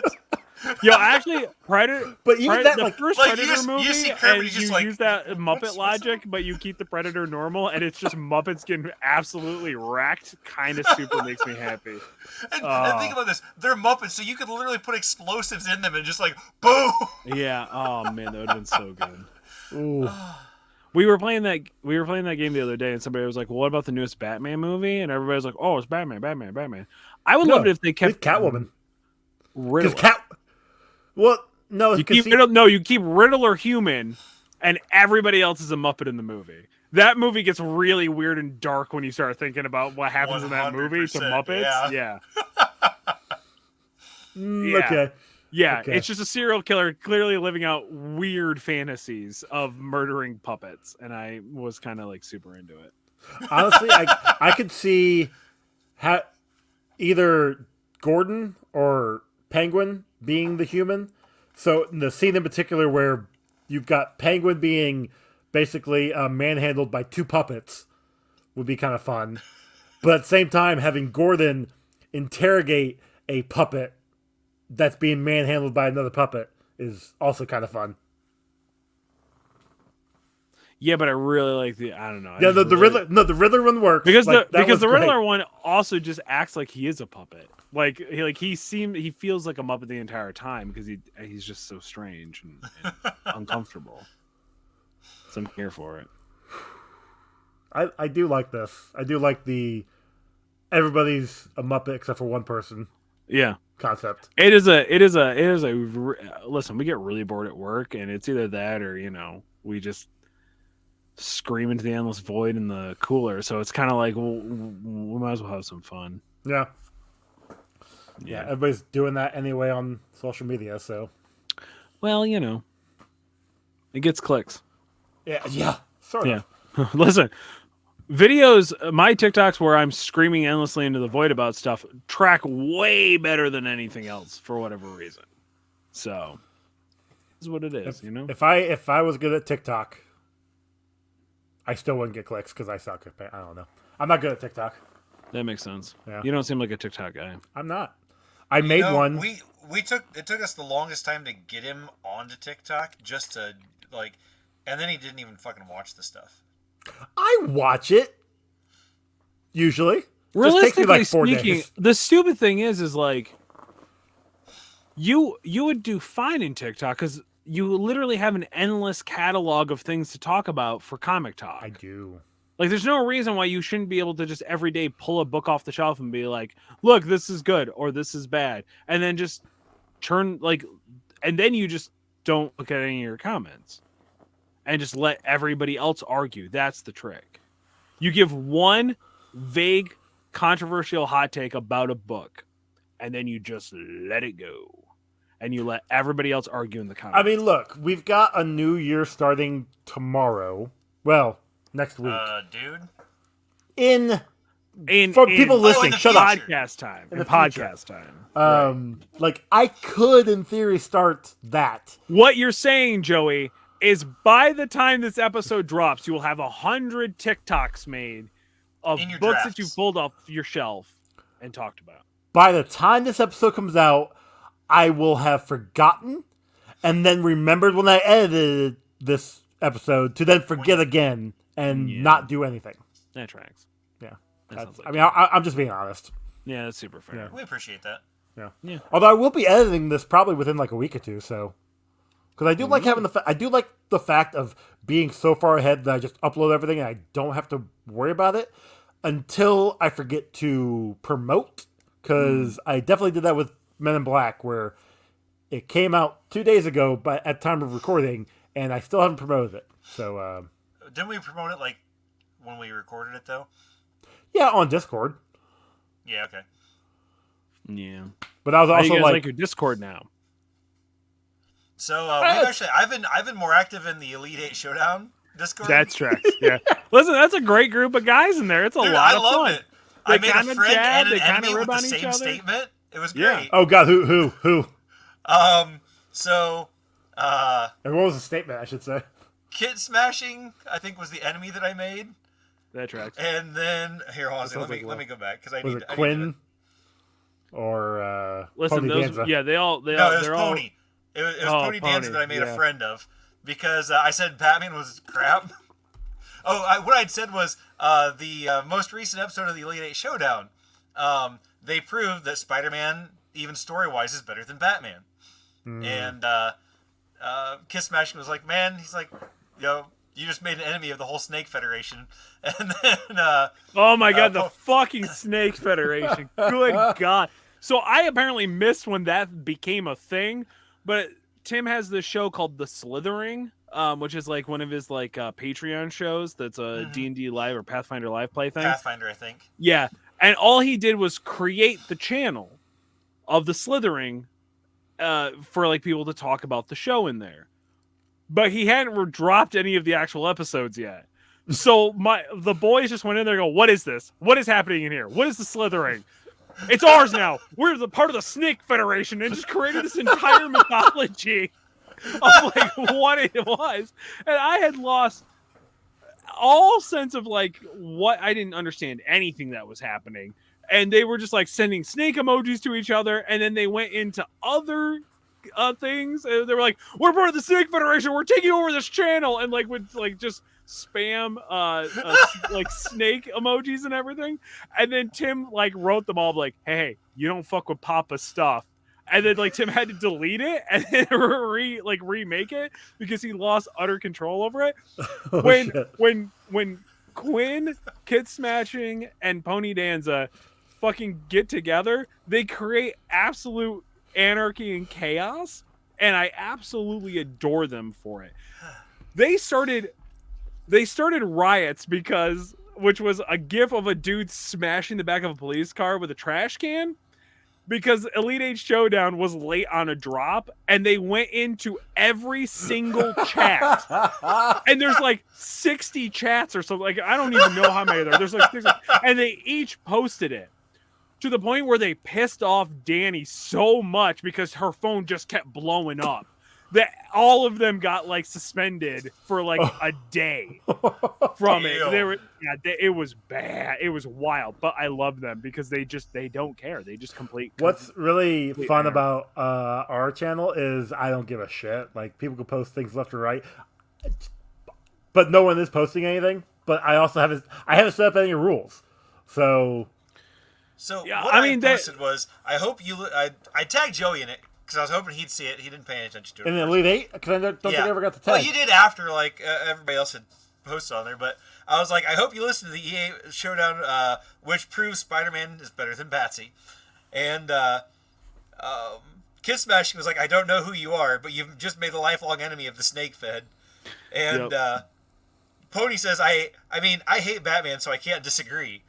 Yo, actually, Predator. But even that, the like- first Like, Predator movie, you see Kermit, and he's just you like, use that Muppet what's logic, but you keep the Predator normal, and it's just Muppets getting absolutely wrecked. Kind of super makes me happy. And think about this. They're Muppets, so you could literally put explosives in them and just like, boom! Yeah. Oh man, that would have been so good. Ooh. We were playing that game the other day, and somebody was like, "Well, what about the newest Batman movie?" And everybody was like, "Oh, it's Batman." I would love it if they kept Catwoman. Riddler. Because Well, no, You because keep Riddler human, and everybody else is a Muppet in the movie. That movie gets really weird and dark when you start thinking about what happens in that movie to 100%, Muppets. yeah. Yeah. Okay. Yeah, Okay. it's just a serial killer clearly living out weird fantasies of murdering puppets, and I was kind of like super into it. Honestly, I could see either Gordon or Penguin being the human. So the scene in particular where you've got Penguin being basically manhandled by 2 puppets would be kind of fun. But at the same time, having Gordon interrogate a puppet that's being manhandled by another puppet is also kind of fun. Yeah, but I really like I don't know. Yeah, the Riddler one works because like, the great. Riddler one also just acts like he is a puppet. He feels like a Muppet the entire time because he's just so strange and uncomfortable. So I'm here for it. I do like this. I do like the everybody's a Muppet except for one person Yeah. concept. It is a listen, we get really bored at work, and it's either that or we just scream into the endless void in the cooler. So it's kind of like we might as well have some fun. Yeah. Everybody's doing that anyway on social media, so Well, it gets clicks. yeah, sort of. Yeah. Listen, videos, my TikToks where I'm screaming endlessly into the void about stuff track way better than anything else for whatever reason. So, this is what it is, If I was good at TikTok, I still wouldn't get clicks because I suck at it. I don't know. I'm not good at TikTok. That makes sense. Yeah. You don't seem like a TikTok guy. I'm not. I made one. It took us the longest time to get him onto TikTok just to and then he didn't even fucking watch the stuff. I watch it usually. Realistically just takes me like 4 speaking, days. the stupid thing is like you would do fine in TikTok because you literally have an endless catalog of things to talk about for Comic Talk. I do. Like, there's no reason why you shouldn't be able to just every day pull a book off the shelf and be like, look, this is good or this is bad. And then just and then you just don't look at any of your comments and just let everybody else argue. That's the trick. You give one vague, controversial hot take about a book, and then you just let it go. And you let everybody else argue in the comments. I mean, look, we've got a new year starting tomorrow. Well, next week. Dude. For people listening, shut up. Podcast time. In the podcast time. Like, I could, in theory, start that. What you're saying, Joey, is by the time this episode drops, you will have 100 TikToks made of In your books drafts. that you pulled off your shelf and talked about. By the time this episode comes out, I will have forgotten and then remembered when I edited this episode to then forget again and not do anything. That tracks. Yeah. That sounds like I mean, I'm just being honest. Yeah, that's super fair. Yeah. We appreciate that. Yeah. Although I will be editing this probably within like a week or two, so because I do like having I do like the fact of being so far ahead that I just upload everything and I don't have to worry about it until I forget to promote. Because I definitely did that with Men in Black, where it came out 2 days ago, but at time of recording, and I still haven't promoted it. So Didn't we promote it like when we recorded it though? yeah, on Discord. Yeah. Okay. Yeah. But I was How do also you guys like like your Discord now? So we've actually I've been more active in the Elite Eight Showdown Discord. That's tracks. Yeah. Listen, that's a great group of guys in there. It's a Dude, lot I of love fun. it. I made a kinda friend jab, and an they kinda enemy rib with the on each same other. statement. It was Yeah. great. oh god, who? So And what was the statement? I should say. Kit Smashing, I think, was the enemy that I made. That tracks. And then here, hold on, sounds let like me go back because I Was need it I need Quinn or Listen, Pony those Danza? yeah, they all no, it was they're Pony. It was Pony Danza Pony, that I made yeah. a friend of because I said Batman was crap. What I'd said was the most recent episode of the Elite Eight Showdown. They proved that Spider-Man, even story-wise, is better than Batman. And Kiss Smashing was like, man, he's like, you just made an enemy of the whole Snake Federation. And then Oh my god, the fucking Snake Federation. Good god. So I apparently missed when that became a thing, but Tim has this show called The Slithering, which is like one of his like Patreon shows that's a D&D Live or Pathfinder Live play thing. Pathfinder, I think. Yeah. And all he did was create the channel of The Slithering for like people to talk about the show in there. But he hadn't dropped any of the actual episodes yet. So the boys just went in there and go, what is this? What is happening in here? What is The Slithering? It's ours now. We're the part of the Snake Federation, and just created this entire mythology of like what it was. And I had lost all sense of like what I didn't understand anything that was happening. And they were just like sending snake emojis to each other, and then they went into other things. And they were like, "We're part of the Snake Federation. We're taking over this channel," and like would like just spam like snake emojis and everything. And then Tim like wrote them all like, "Hey, you don't fuck with Papa's stuff." And then like Tim had to delete it and then remake it because he lost utter control over it. When Quinn, Kid Smashing, and Pony Danza fucking get together, they create absolute anarchy and chaos, and I absolutely adore them for it. They started riots which was a gif of a dude smashing the back of a police car with a trash can. Because Elite Eight Showdown was late on a drop, and they went into every single chat. And there's like 60 chats or something. Like, I don't even know how many there are. There's like 60. And they each posted it to the point where they pissed off Danny so much because her phone just kept blowing up that all of them got like suspended for like a day from it. It was bad. It was wild, but I love them because they don't care. They just What's really fun error. about our channel is I don't give a shit. Like, people can post things left or right, but no one is posting anything. But I also haven't set up any rules, so So Yeah, what I I mean, posted was, I hope you. I tagged Joey in it because I was hoping he'd see it. He didn't pay any attention to it. In the first. Elite Eight, because I don't think I ever got the tag. Well, you did after everybody else had posted on there, but I was like, I hope you listen to the EA Showdown, which proves Spider-Man is better than Batsy, and Kid Smashing was like, I don't know who you are, but you've just made a lifelong enemy of the Snake Fed, and Pony says, I hate Batman, so I can't disagree,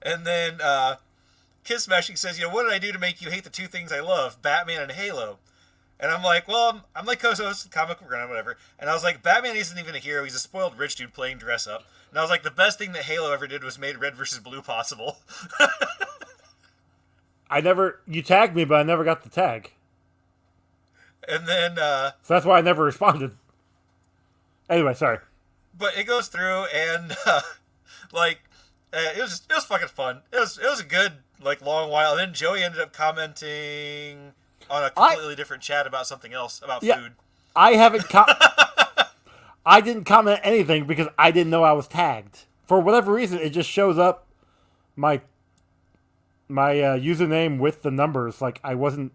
and then Kid Smashing says, what did I do to make you hate the two things I love, Batman and Halo? And I'm like, well, I'm like co-host of Comic Book Ground, whatever. And I was like, Batman isn't even a hero. He's a spoiled rich dude playing dress up. And I was like, the best thing that Halo ever did was made Red versus Blue possible. You tagged me, but I never got the tag. And then... so that's why I never responded. Anyway, sorry. But it goes through, and, it was fucking fun. It was a good, long while. And then Joey ended up commenting on a completely different chat about something else, about food. I haven't... I didn't comment anything because I didn't know I was tagged. For whatever reason, it just shows up my username with the numbers. Like, I wasn't,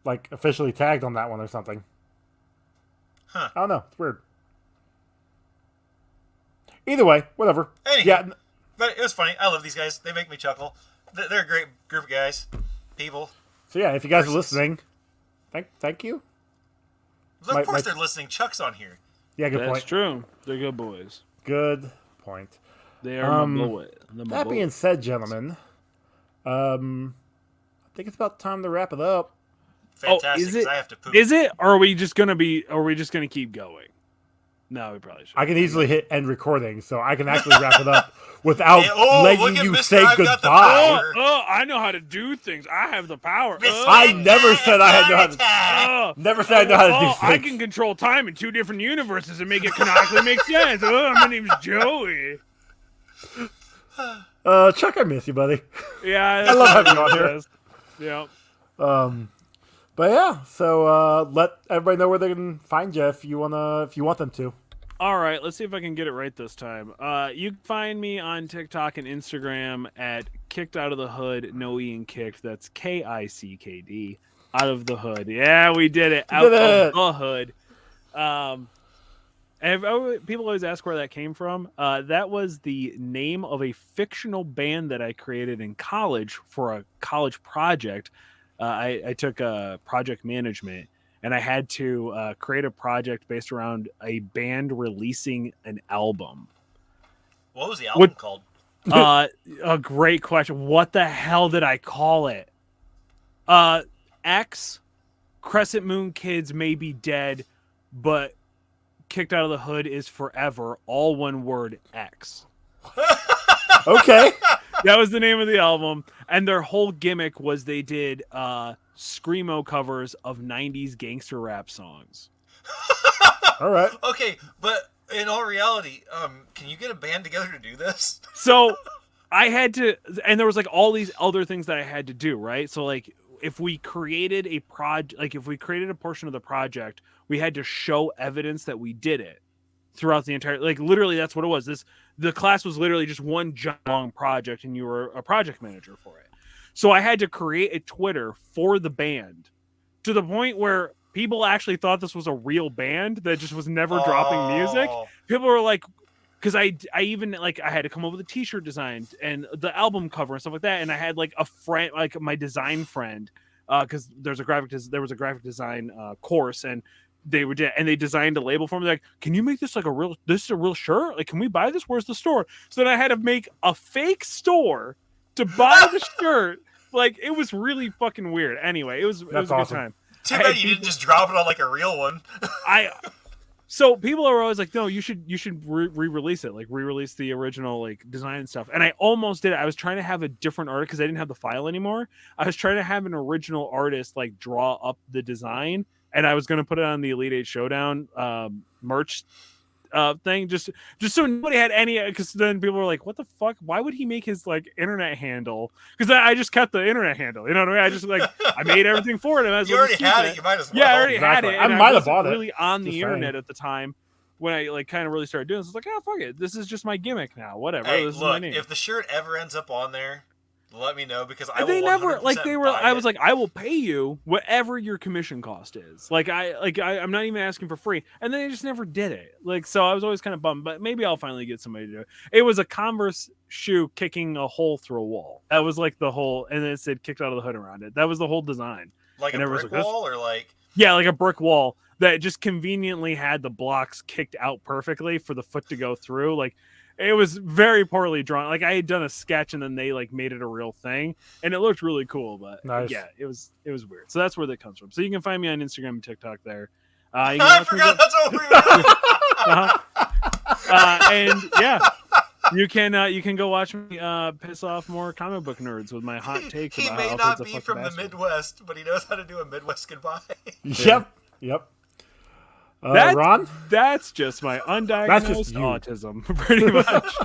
officially tagged on that one or something. Huh. I don't know. It's weird. Either way, whatever. Anywho, yeah. But it was funny. I love these guys. They make me chuckle. They're a great group of guys. People. So yeah, if you guys are listening, thank you. Of course they're listening. Chuck's on here. Yeah, good point. That's true. They're good boys. Good point. They are my boy. That being said, gentlemen, I think it's about time to wrap it up. Fantastic. Is it? I have to poop. Is it? Or are we just gonna keep going? No, we probably should. I can easily hit end recording, so I can actually wrap it up without look letting at you Mr. say I've got the goodbye. power. I know how to do things. I have the power. I never said I had know how to. Never said I know how to do things. I can control time in two different universes and make it canonically make sense. My name's Joey. Chuck, I miss you, buddy. Yeah, I love having you on here. Yeah. But yeah, so let everybody know where they can find you if you want them to. All right, let's see if I can get it right this time. You can find me on TikTok and Instagram at Kicked Out of the Hood, no E in Kicked. That's KICKD, Out of the Hood. Yeah, we did it. Out of the Hood. And people always ask where that came from. That was the name of a fictional band that I created in college for a college project. I took project management, and I had to create a project based around a band releasing an album. What was the album called? A great question. What the hell did I call it? X, Crescent Moon Kids May Be Dead, but Kicked Out of the Hood is forever. All one word, X. Okay. That was the name of the album, and their whole gimmick was they did screamo covers of 90s gangster rap songs. All right. Okay, but in all reality, can you get a band together to do this? So I had to, and there was all these other things that I had to do, right? So if we created a if we created a portion of the project, we had to show evidence that we did it throughout the entire, literally that's what it was. The class was literally just one long project, and you were a project manager for it. So I had to create a Twitter for the band, to the point where people actually thought this was a real band that just was never dropping music. People were like, because I even I had to come up with a t-shirt design and the album cover and stuff like that, and I had a friend, my design friend, because there was a graphic design course, and they designed a label for me. Like, can you make this this is a real shirt? Can we buy this? Where's the store? So then I had to make a fake store to buy the shirt. It was really fucking weird. Anyway, it was a good time. Too bad you didn't just drop it on a real one. So people are always like, no, you should re-release it, re-release the original design and stuff. And I almost did it. I was trying to have a different artist because I didn't have the file anymore. I was trying to have an original artist draw up the design, and I was going to put it on the Elite Eight Showdown merch thing, just so nobody had any. Because then people were like, "What the fuck? Why would he make his internet handle?" Because I just kept the internet handle. You know what I mean? I just I made everything for it. And you already had it. You might as well. Yeah, I already had it. I might have bought it. Really on the internet at the time when I kind of really started doing this. I was like, "Oh fuck it, this is just my gimmick now. Whatever." Hey, this is look, my name. if the shirt ever ends up on there, let me know because I will They 100% never like they were. buy I was it. like, I will pay you whatever your commission cost is. I'm not even asking for free, and then they just never did it. Like, so I was always kind of bummed, but maybe I'll finally get somebody to do it. It was a Converse shoe kicking a hole through a wall. That was like the whole, and then it said kicked out of the hood around it. That was the whole design. Like and a everyone's brick like, wall or like. Yeah, like a brick wall that just conveniently had the blocks kicked out perfectly for the foot to go through. Like, it was very poorly drawn. Like, I had done a sketch and then they like made it a real thing, and it looked really cool. But Nice. yeah, it was weird. So that's where that comes from. So you can find me on Instagram and TikTok there. You can I watch me forgot go- that's what we were. and yeah, you can go watch me piss off more comic book nerds with my hot takes. He about may how not Alfred's a be fucking from the bastard. Midwest, but he knows how to do a Midwest goodbye. Yep. That's, Ron? that's just my undiagnosed That's just you. autism, pretty much.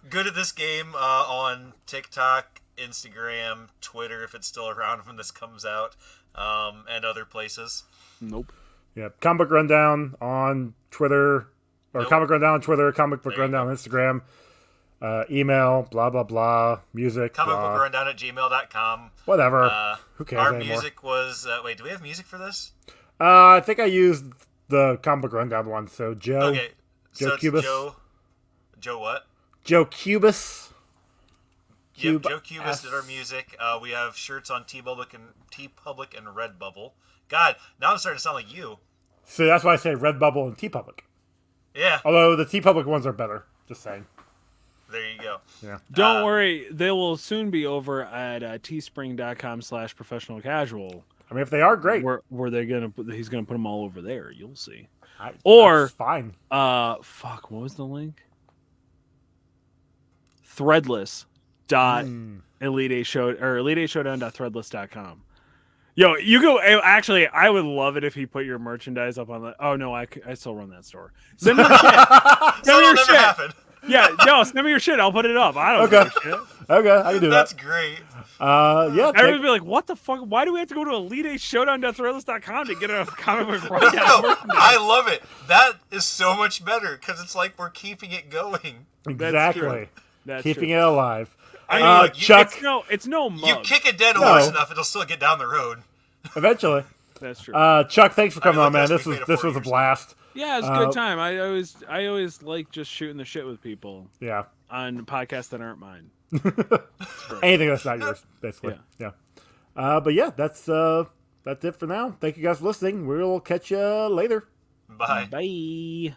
Good at this game on TikTok, Instagram, Twitter, if it's still around when this comes out, and other places. Nope. Yep. Comic Book Rundown on Twitter, or Nope. Comic Rundown on Twitter, Comic Book There you Rundown on Instagram, email, blah, blah, blah, music, blah, Comicbookrundown@gmail.com. whatever. Who cares Our anymore? music was... wait, do we have music for this? I think I used the Comic Book Rundown one, so Joe. Okay. Joe So it's Cubis. Joe what? Joe Cubis. Yep, Joe Cubis did our music. We have shirts on TeePublic and Redbubble. God, now I'm starting to sound like you. So that's why I say Redbubble and TeePublic. Yeah, Although the TeePublic ones are better. Just saying. there you go. Yeah. Don't worry, they will soon be over at teespring.com/professionalcasual. I mean, if they are great, Where he's gonna put them all over there. You'll see. that's fine. Fuck, what was the link? Threadless dot elite show or eliteshowdown.threadless.com. Yo, you go. Actually, I would love it if he put your merchandise up on the. Oh no, I still run that store. Send me your shit. So Send me your it'll never shit. happen. Yeah, no, send me your shit. I'll put it up. I don't Okay. give a shit. Okay, I can do That's that. great. Yeah. Everyone be like, "What the fuck? Why do we have to go to eliteshowdown.threadless.com to get a comic book rundown?" No, merchandise?" I love it. That is so much better because it's like we're keeping it going. Exactly. That's Keeping true. it alive. I mean, look, Chuck, It's no mug. You kick a dead No. horse enough, it'll still get down the road. eventually. That's true. Chuck, thanks for coming I mean, on, man. look, This that's was been this was a 40 years. blast. Yeah, it's a good time. I always like just shooting the shit with people Yeah. on podcasts that aren't mine. Anything that's not yours, basically. Yeah. But yeah, that's it for now. Thank you guys for listening. We'll catch you later. Bye. Bye.